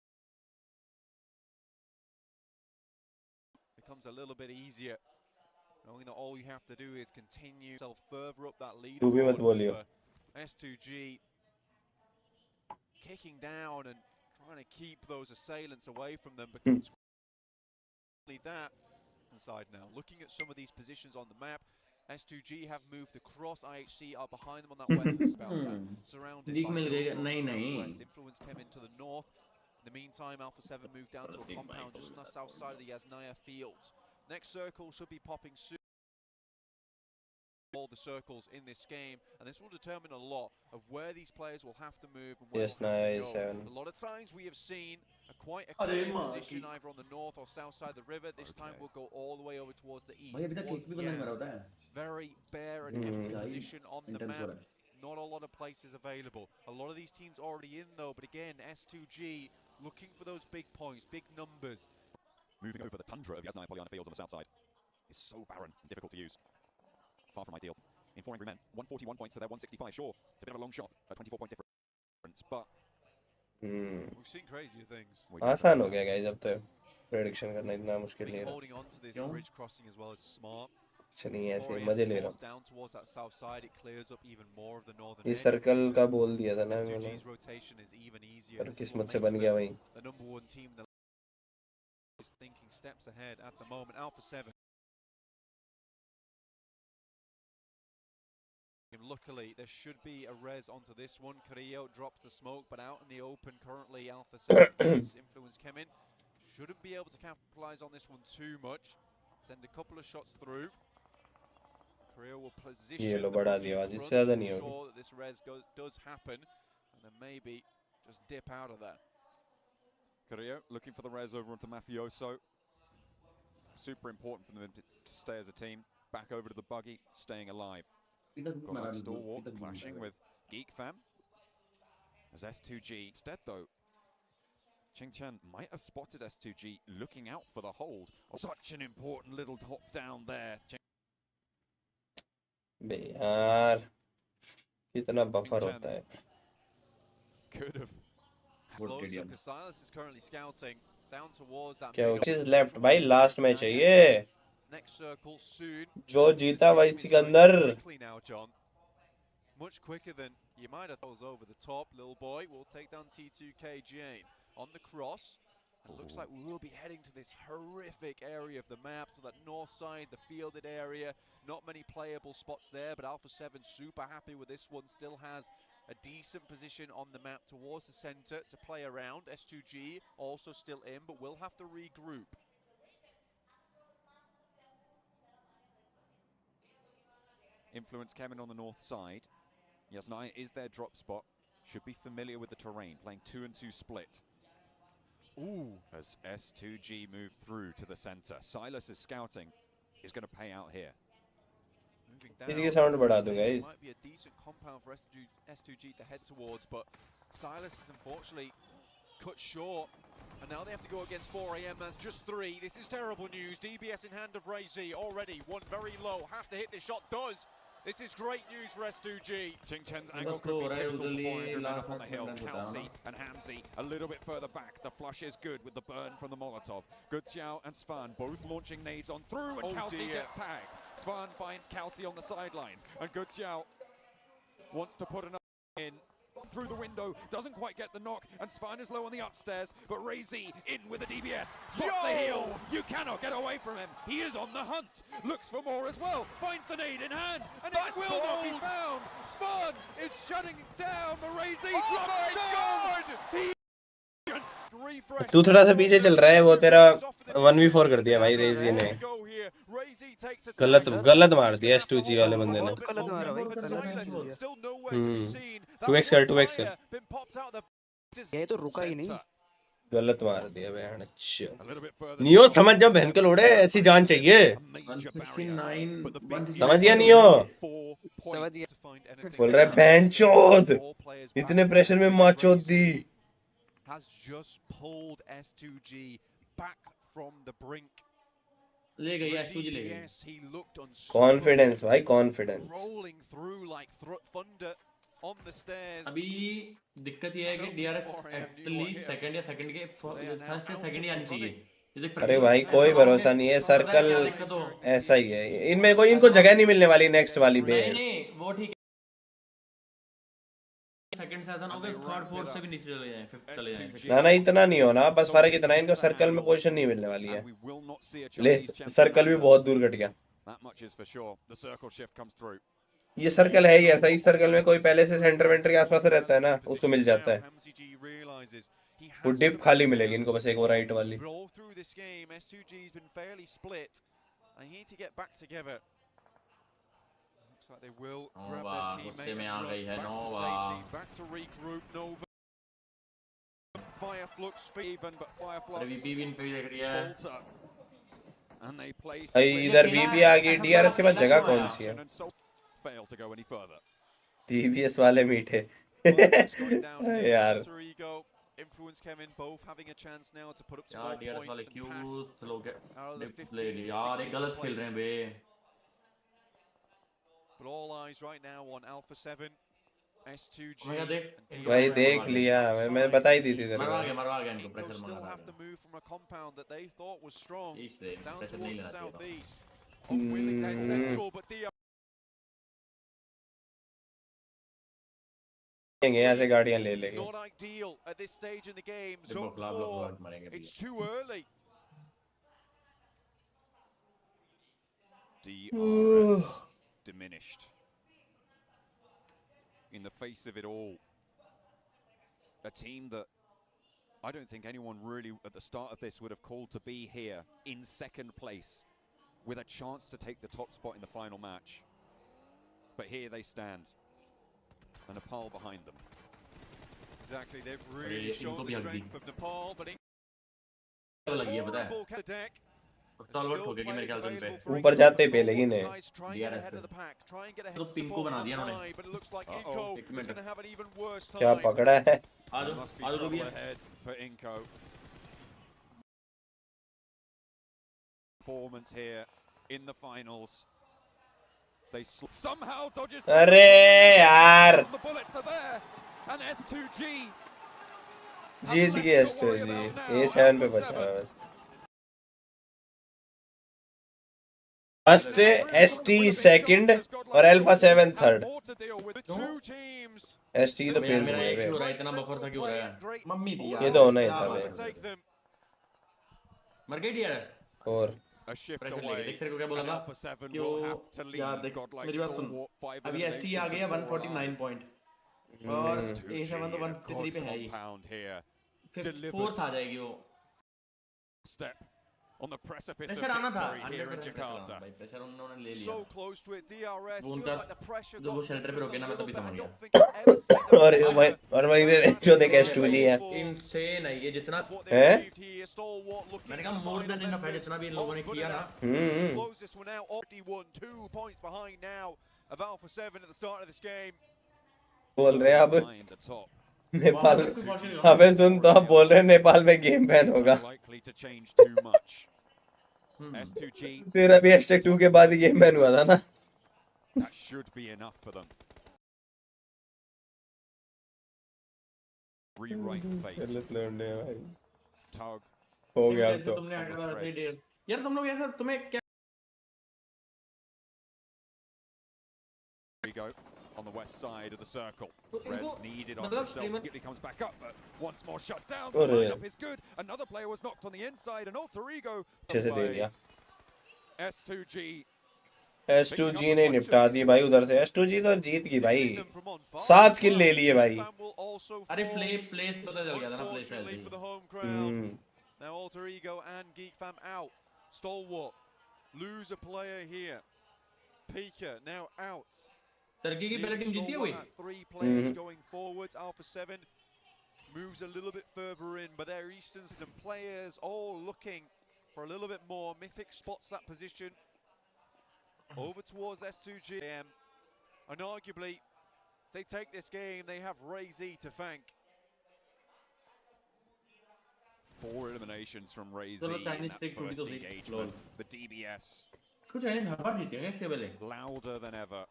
a little bit easier, knowing that all you have to do is continue yourself further up that lead. S2G kicking down and trying to keep those assailants away from them becomes that. Inside now, looking at some of these positions on the map, S2G have moved across. IHC are behind them on that western spell, surrounded by southwest. Influence came into the north. In the meantime, Alpha 7 moved down to a compound just on the south side of the Yasnaya fields. Next circle should be popping soon. All the circles in this game, and this will determine a lot of where these players will have to move and where they'll have to go. A lot of times we have seen quite a clear position either on the north or south side of the river. This time we'll go all the way over towards the east. Very bare and empty position on the map. Not a lot of places available. A lot of these teams already in though, but again, S2G looking for those big points, big numbers. Moving over the tundra of Yasnaya Polyana Fields on the south side is so barren and difficult to use. Far from ideal. In 4 angry men, 141 points to their 165. Sure, it's a bit of a long shot, a 24-point difference, but we've seen crazier things. आसान हो गया guys अब तो prediction करना इतना मुश्किल नहीं है. Holding on to this bridge crossing as well as smart. नहीं ऐसे मजे ले रहा हूँ. Down towards that south side, it clears up even more of the northern. इस सर्कल का बोल दिया था ना मैंने. Rotation is even easier. पर किस्मत से बन गया वही. The number 1 team is thinking steps ahead at the moment. Alpha 7. Luckily, there should be a res onto this one. Carrillo drops the smoke, but out in the open currently, Alpha 7 Influence came in. Shouldn't be able to capitalize on this one too much. Send a couple of shots through. Carrillo will position the sure that this res does happen, and then maybe just dip out of there. Carrillo looking for the res over onto Mafioso. Super important for them to stay as a team. Back over to the buggy, staying alive. Got Stalwart clashing with Geek Fam. As S2G instead though, Cheng Chen might have spotted S2G looking out for the hold. Oh, such an important little top down there. यार कितना buffer होता है. Could have. Silas is currently scouting down towards that. क्या which is left भाई last match है ये. Next circle soon. जो जीता वही Sikandar. much quicker than you might have thought. Over the top, little boy will take down T2K Jane on the cross. And it looks like we will be heading to this horrific area of the map, to that north side, the fielded area. Not many playable spots there, but Alpha 7 super happy with this one. Still has a decent position on the map towards the center to play around. S2G also still in, but will have to regroup. Influence Kevin on the north side. Yasnaya is their drop spot. Should be familiar with the terrain, playing 2-2 split. Ooh, as S2G move through to the center. Silas is scouting. Is going to pay out here. Moving down. इसके sound बढ़ा दूं guys. Might be a decent compound for S2G to head towards, but Silas is unfortunately cut short. And now they have to go against 4am. That's just 3. This is terrible news. DBS in hand of Ray-Z already. One very low. Has to hit this shot. Does. This is great news for S2G. Ting Chen's angle could be pivotal for 400 men up on the hill. Kelsey and Hamzy a little bit further back. The flush is good with the burn from the Molotov. Good Xiao and Svan both launching nades on through, and Kelsey gets tagged. Svan finds Kelsey on the sidelines, and Good Xiao wants to put another in. Through the window, doesn't quite get the knock, and Svan is low on the upstairs, but Ray-Z in with a DBS, spots the heel. You cannot get away from him. He is on the hunt, looks for more as well, finds the nade in hand, and it will not be found. Svan is shutting down the Ray-Z. Oh my God! तू थोड़ा सा पीछे चल रहा है, वो तेरा 1v4 कर दिया भाई रेजी ने. गलत मार दिया S2G वाले बंदे ने. 2x कर. ये तो रुका ही नहीं. गलत मार दिया बहन. अच्छा नियो समझ जा, बहन के लोड़े ऐसी जान चाहिए. 169 समझ गया नियो. बोल रहा है बहन चोद, इतने प्रेशर में माँ चोद दी. Has just pulled S2G back from the brink. ले गई S2G ले गई. He looked unstoppable. Confidence भाई, confidence. Rolling through like thunder on the stairs. अभी दिक्कत ये है कि DRS एटलीस्ट सेकंड या सेकंड के फर्स्ट या सेकंड ही आनी चाहिए. अरे भाई कोई भरोसा नहीं है, सर्कल ऐसा ही है. इनमें कोई इनको जगह नहीं मिलने वाली नेक्स्ट वाली पे. नहीं वो ठीक है. सेकंड सेशन हो गए, थर्ड फोर्थ से भी नीचे चले जाएं, फिफ्थ चले जाएं. ना इतना नहीं हो ना, बस फर्क इतना है इनको सर्कल में पोजीशन नहीं मिलने वाली है. ले सर्कल भी बहुत दूर कट गया. ये सर्कल है ही ऐसा, इस सर्कल में कोई पहले से सेंटर वेंटर के आसपास रहता है ना, उसको मिल जाता है. वो डिप खाली मिलेगी इनको, बस एक वो राइट वाली. Like they will grab their teammate and run back to regroup. Nova Fireflux even, but Fireflux and they place. इधर VP आ गई, DRS के बाद जगह कौन सी है? Fail to go any further. DBS वाले मीठे. यार. Influence Kevin both having a chance now to put up small points. DRS वाले क्यों लोग ले लिए यार, ये गलत खेल रहे हैं बे. But all eyes right now on Alpha 7, S2G. भाई देख लिया, मैं बता ही दी थी तेरे को. मरवा गया इनको, प्रेशर still मंगा have to move from a compound that they thought was strong down pressure towards नहीं the लगाते southeast. Willing dead central, but the यहाँ से गाड़ियाँ ले लेंगे. not ideal at this stage in the game. Zone 4, it's too early. Diminished in the face of it all. A team that I don't think anyone really at the start of this would have called to be here in second place with a chance to take the top spot in the final match. But here they stand, and Nepal behind them. Exactly, they've really shown the strength of Nepal, but horrible deck. ऊपर जाते ही पहले ही ने. तो पिंको बना दिया उन्होंने. क्या पकड़ा है? आजो भी for Inco. Performance here in the finals. They somehow dodges. अरे यार. The bullets are there, and S2G जीत गया S2G. A7 पे बचा है बस. फर्स्ट ST सेकंड और अल्फा 7 थर्ड। ST तो फेल मेरा हुए एक वे। क्यों हो रहा है, इतना बफर था क्यों हो रहा है? मम्मी दी यार। ये तो होना ही था वे। मर गई यार। और प्रेशर लेके देख तेरे को क्या बोला था कि वो यार देख मेरी बात सुन, अभी ST आ गया 149 पॉइंट और A7 तो 153 पे है ही, 4th आ जाएगी वो। On the precipice of pressure आना था, victory here in 100% Jakarta. भाई प्रेशर उन्होंने ले लिया। So close to it, DRS वो feels उनका like the pressure जब वो got शेल्टर पे रोके ना मैं तभी समझ गया। और वही वे जो देख S2G है। इनसेन है ये जितना हैं? मैंने कहा मोर देन इनफ है जितना भी इन लोगों ने किया ना। Close this one out. 2 points behind now of Alpha 7 at the start of this game. बोल रहे हैं अब नेपाल, अबे सुन तो आप बोल रहे हैं नेपाल में गेम बैन होगा। तेरा भी #2 के बाद ही गेम बैन हुआ था ना। That should be enough for them. Rewrite fate. Tug. हो गया अब तो। यार तुम लोग ऐसा तुम्हें क्या We go on the west side of the circle. Res needed on himself. He comes back up, but once more shut down. The lineup is good. Another player was knocked on the inside. An alter ego. अच्छे से दे दिया। S2G ने निपटा दी भाई उधर से। S2G तो जीत गई भाई, 7 किल ले लिए भाई। अरे प्लेस पता चल गया था ना, प्लेस चल गई। Now alter ego and Geek Fam out. Stalwart lose a player here. Pika now out. Turkey की पहले टीम जीती है वही। 3 players going forwards. Alpha 7 moves a little bit further in, but their Eastern players all looking for a little bit more. Mythic spots that position over towards S2G. And arguably, if they take this game, they have Ray Z to thank. 4 eliminations from Ray Z in that first engagement. The DBS louder than ever.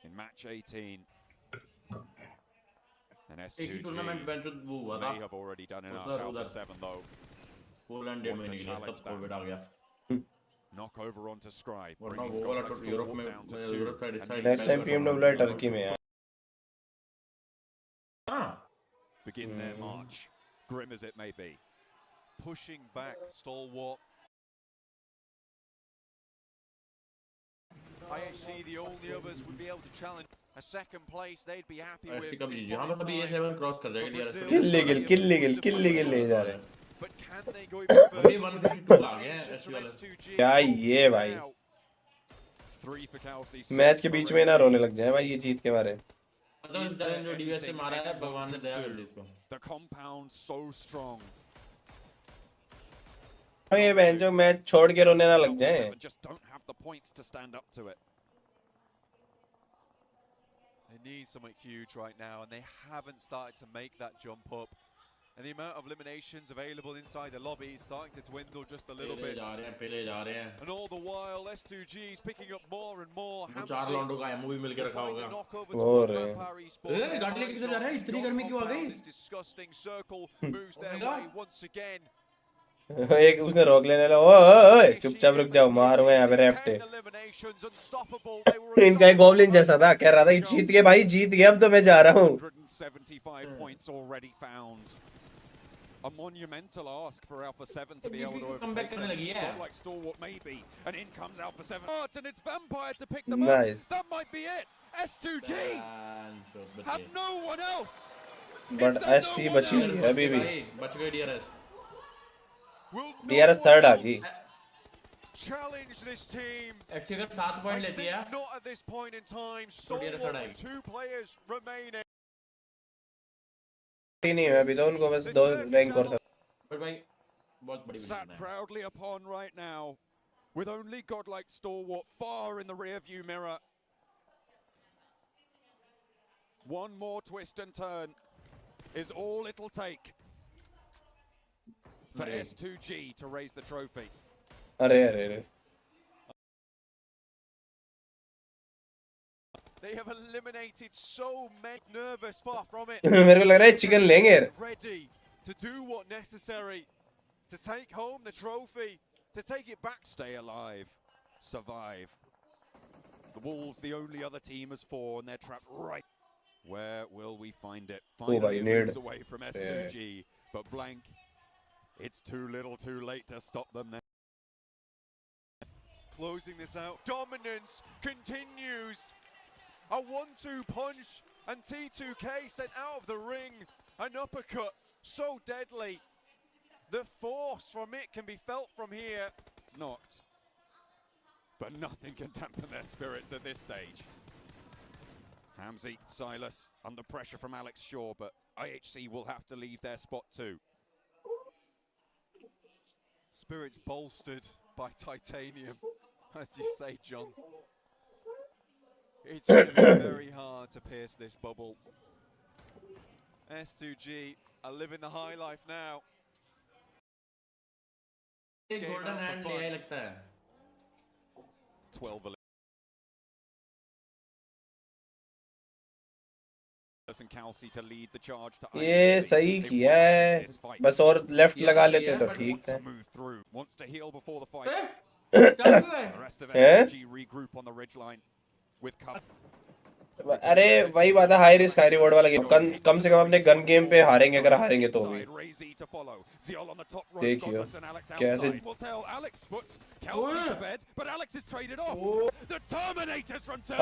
In match 18. And S2G may have already done enough. Alpha 7 though. Want to challenge that. Knock over onto Scribe. Next time PMW Turkey में है। Begin their march, grim as it may be. Pushing back, Stalwart. IHC, the only others would be able to challenge a second place. They'd be happy with this point in time. किल ले जा रहे हैं। But can they go even further? क्या ये भाई, match के बीच में ना रोने लग जाए भाई ये जीत के बारे। The compound so strong. ये बहन जो मैच छोड़ के रोने ना लग जाए। Just don't have the points to stand up to it. They need something huge right now, and they haven't started to make that jump up. And the amount of eliminations available inside the lobby is starting to dwindle just a little bit. And all the while, S2G is picking up more and more. चार लॉन्डो का ammo भी मिलके रखा होगा। और गाड़ी लेके किधर जा रहा है? इतनी गर्मी क्यों आ गई? Disgusting circle moves their way once again. एक उसने रोक लेने लगा। ओए चुपचाप रुक जाओ, मारूंगा यहाँ पे रैप्टे। इनका एक गॉब्लिन जैसा था, कह रहा था कि जीत गए भाई, जीत गए, अब तो मैं जा रहा हूँ। 175 points already found. A monumental ask for Alpha 7 to be able to overtake them. Like Stalwart maybe, and in comes Alpha 7. And it's Vampire to pick them up. That might be it. S2G have no one else. But ST बची हुई है अभी भी। बच गई DRS। DRS third आ गई। Challenge this team. ST अगर 7 point लेती है, not at this point in time. Stalwart with 2 players remaining. नहीं है अभी तो, उनको बस 2 रैंक और पर भाई बहुत बड़ी Sat proudly upon right now, with only godlike Stalwart far in the rear view mirror. One more twist and turn is all it'll take for S2G to raise the trophy. अरे They have eliminated so many, nervous, far from it. मेरे को लग रहा है chicken लेंगे। Ready to do what necessary to take home the trophy, to take it back. Stay alive, survive. The Wolves, the only other team, as 4, and they're trapped right. Where will we find it? Finally, it moves away from S2G, but blank. It's too little, too late to stop them now. Closing this out. Dominance continues. A 1-2 punch, and T2K sent out of the ring. An uppercut, so deadly. The force from it can be felt from here. It's knocked, but nothing can dampen their spirits at this stage. Hamzy, Silas, under pressure from Alex Shaw, but IHC will have to leave their spot too. Spirits bolstered by Titanium, as you say, John. It's going to be very hard to pierce this bubble. S2G are living the high life now. golden hand ले आए लगता है. 12 and Kelsey to lead the charge to ये सही किया है. बस और लेफ्ट लगा लेते तो ठीक था. Wants to heal before the fight. The rest of energy regroup on the ridgeline with cover. अरे वही बात है, हाई रिस्क हाई रिवॉर्ड वाला गेम. कम से कम अपने गन गेम पे हारेंगे, अगर हारेंगे तो भी. देखियो कैसे.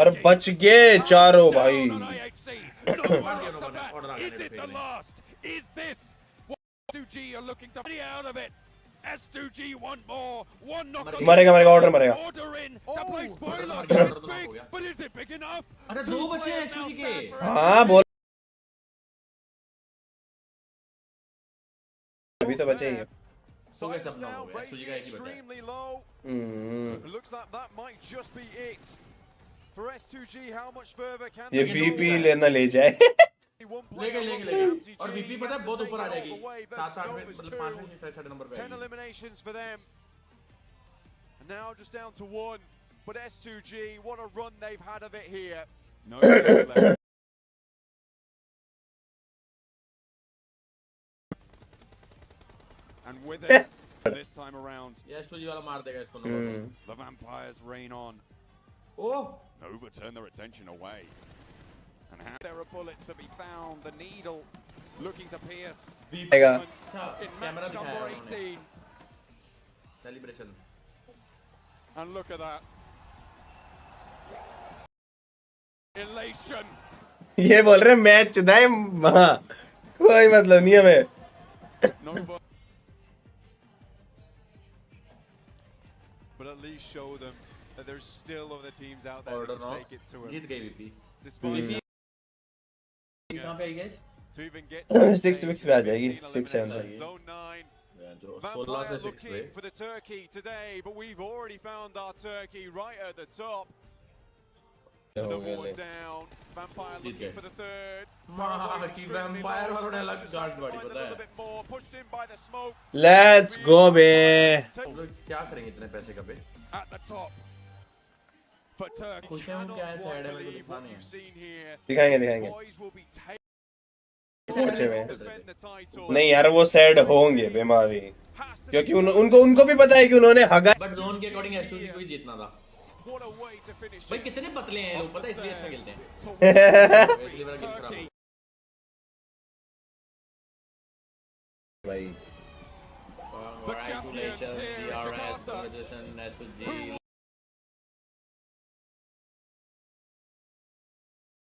अरे बच गए चारों भाई. S2G want more. One knock. मरेगा ऑर्डर मरेगा. But is it big enough? अरे 2 बचे हैं S2G के. हाँ बोल. अभी तो बचे ही हैं. Silence now, raging extremely low. Looks like that might just be it. For S2G, how much further can ये VP लेना ले जाए. लेके और VP पता है बहुत ऊपर आ जाएगी. 7-8 में मतलब 5 में 6 नंबर पे. 10 eliminations for them. And now just down to 1. But S2G, what a run they've had of it here. No left. And with it, this time around, S2G वाला मार देगा इसको. The vampires reign on. Oh! Nova turn their attention away. And have there a bullet to be found? The needle looking to pierce. In match number 18. Celebration. And look at that. Elation. ये बोल रहे match दाए वहाँ कोई मतलब नहीं है मैं. Nova. But at least show them that there's still other teams out there that can take it to him. जीत गई VP. Despite कहाँ पे आई guys? to even get 6 पे आ जाएगी. 6-7 Zone 9. Vampire looking for the turkey today, but we've already found our turkey right at the top. Number 1 down. Vampire looking for the third. Vampire वालों ने अलग guard गाड़ी पता है. Pushed in by the smoke. Let's go बे. हम लोग क्या करेंगे इतने पैसे का बे? At the top. For Turkey. खुश हैं क्या है साइड में कुछ दिखा नहीं है. दिखाएंगे. सोचे में नहीं यार वो सैड होंगे बेमारी क्योंकि उनको भी पता है कि उन्होंने हगा. बट जोन के अकॉर्डिंग S2G को ही जीतना था. भाई कितने पतले हैं लोग पता है इसलिए अच्छा खेलते हैं. भाई congratulations DRS, congratulations S2G.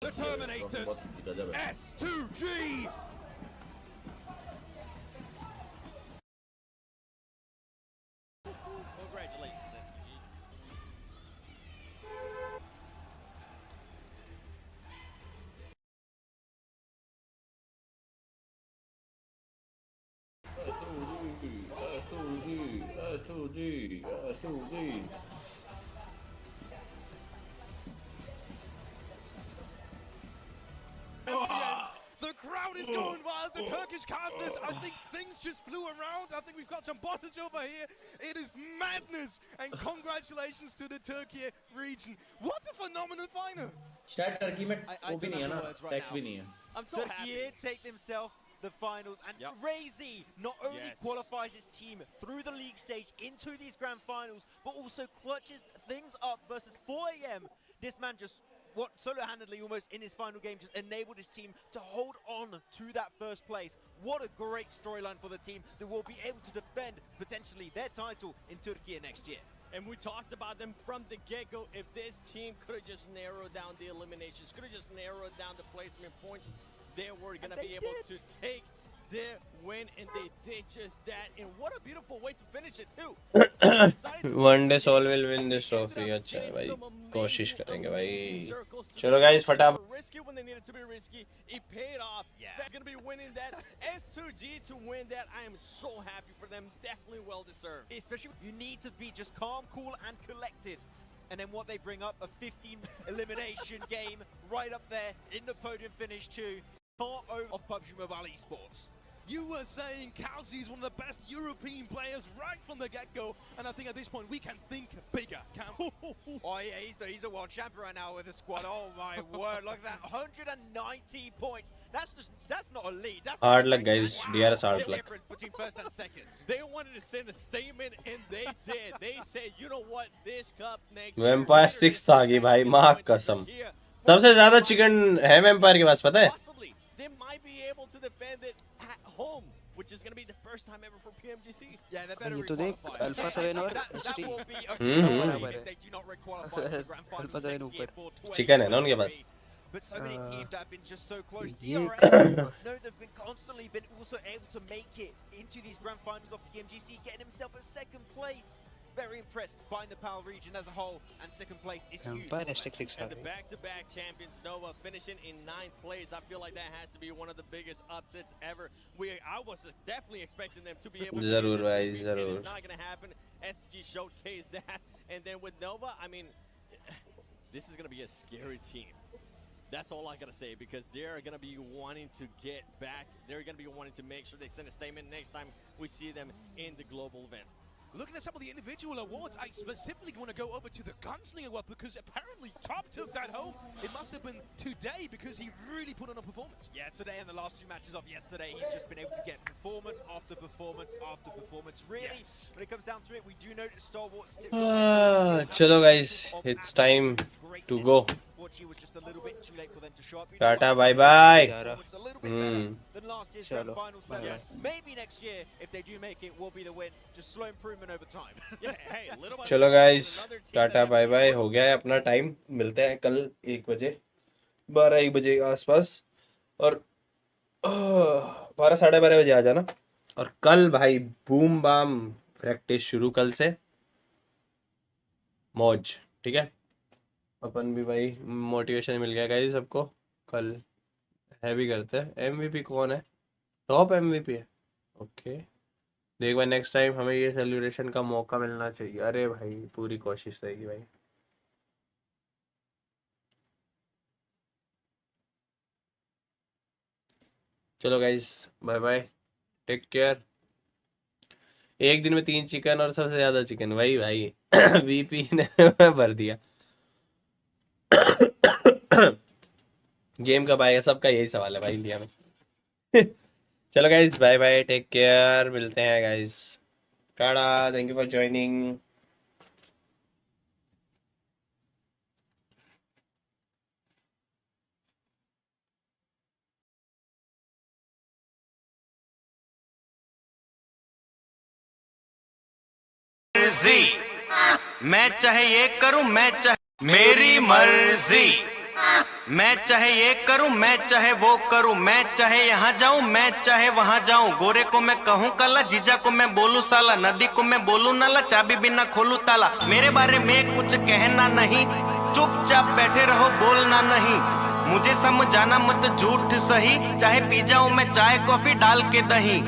The Terminators, S2G! Congratulations, S2G. S2G. The crowd is going wild. The Turkish casters, I think things just flew around. I think we've got some bottles over here. It is madness. And congratulations to the Turkey region. What a phenomenal final. शायद Turkey में वो भी नहीं है ना, tax भी नहीं है. I'm so happy. Take themselves the finals. And Crazy not only qualifies his team through the league stage into these grand finals, but also clutches things up versus 4am. This man just, solo-handedly almost in his final game, just enabled his team to hold on to that first place. What a great storyline for the team that will be able to defend potentially their title in Turkey next year. And we talked about them from the get-go. If this team could have just narrowed down the eliminations, could have just narrowed down the placement points, they were going to be able to take their win, and they did just that. And what a beautiful way to finish it too. One day Soul will win this trophy. अच्छा है भाई, कोशिश करेंगे भाई. चलो guys, फटाफट. Risky when they needed to be risky. It paid off. It's going to be winning that. S2G to win that. I am so happy for them. Definitely well deserved. Especially you need to be just calm, cool, and collected. And then what they bring up, a 15 elimination game right up there in the podium finish too. Part of PUBG Mobile esports. You were saying Kalsi is one of the best European players right from the get-go, and I think at this point we can think bigger, can't we? Oh yeah, he's a world champion right now with the squad. Oh my word, look at that, 190 points. That's not a lead. That's hard luck, guys. DRS hard luck. Between first and second. They wanted to send a statement, and they did. They said, you know what, this cup next. Vampire 6 आ गई भाई, माँ कसम. सबसे ज़्यादा chicken है Vampire के पास, पता है? They might be able to defend it at home, which is going to be the first time ever for PMGC. Yeah, they better ये तो देख अल्फा 7 और ST अल्फा 7 ऊपर चिकन है ना उनके पास. But so many teams that have been just so close. DRS, no, they've been constantly also able to make it into these grand finals of PMGC, getting himself a second place. Very impressed by Nepal region as a whole, and second place is huge. And the back-to-back champions, Nova, finishing in 9th place. I feel like that has to be one of the biggest upsets ever. I was definitely expecting them to be able to ज़रूर भाई, it. ज़रूर. It's not going to happen. SG showcased that. And then with Nova, I mean, this is going to be a scary team. That's all I got to say, because they're going to be wanting to get back. They're going to be wanting to make sure they send a statement next time we see them in the global event. Looking at some of the individual awards, I specifically want to go over to the Gunslinger award, because apparently Top took that home. It must have been today, because he really put on a performance. Yeah, today and the last 2 matches of yesterday, he's just been able to get performance after performance after performance. Really, when it comes down to it, we do know that Star Wars still... चलो guys, it's time to go. Tata, bye bye. Chalo. Maybe next year, if they do make it, will be the win. Just slow improvement over time. चलो guys, tata bye bye. हो गया है अपना time. मिलते हैं कल 1 बजे, 12-1 बजे के आसपास. और 12 साढ़े 12 बजे आ जाना. और कल भाई बूम बाम प्रैक्टिस शुरू कल से. मौज, ठीक है. अपन भी भाई मोटिवेशन मिल गया गाइस सबको. कल हैवी करते हैं. MVP कौन है? टॉप MVP है. ओके, देख भाई नेक्स्ट टाइम हमें ये सेलिब्रेशन का मौका मिलना चाहिए. अरे भाई पूरी कोशिश रहेगी भाई. चलो guys, bye bye, take care. एक दिन में 3 चिकन और सबसे ज्यादा चिकन वही भाई VP ने भर दिया. गेम कब आएगा, सबका यही सवाल है भाई इंडिया में. चलो guys, bye bye, take care. मिलते हैं guys. Tata, thank you for joining. मैं चाहे ये करूं, मैं चाहे मेरी मर्जी. मैं चाहे ये करूं, मैं चाहे वो करूं. मैं चाहे यहाँ जाऊं, मैं चाहे वहां जाऊं. गोरे को मैं कहूं काला, जीजा को मैं बोलूं साला. नदी को मैं बोलूं नाला, चाबी बिना खोलूं ताला. मेरे बारे में कुछ कहना नहीं, चुपचाप बैठे रहो, बोलना नहीं. मुझे समझाना मत झूठ सही, चाहे पी जाऊं मैं चाय कॉफी डाल के दही.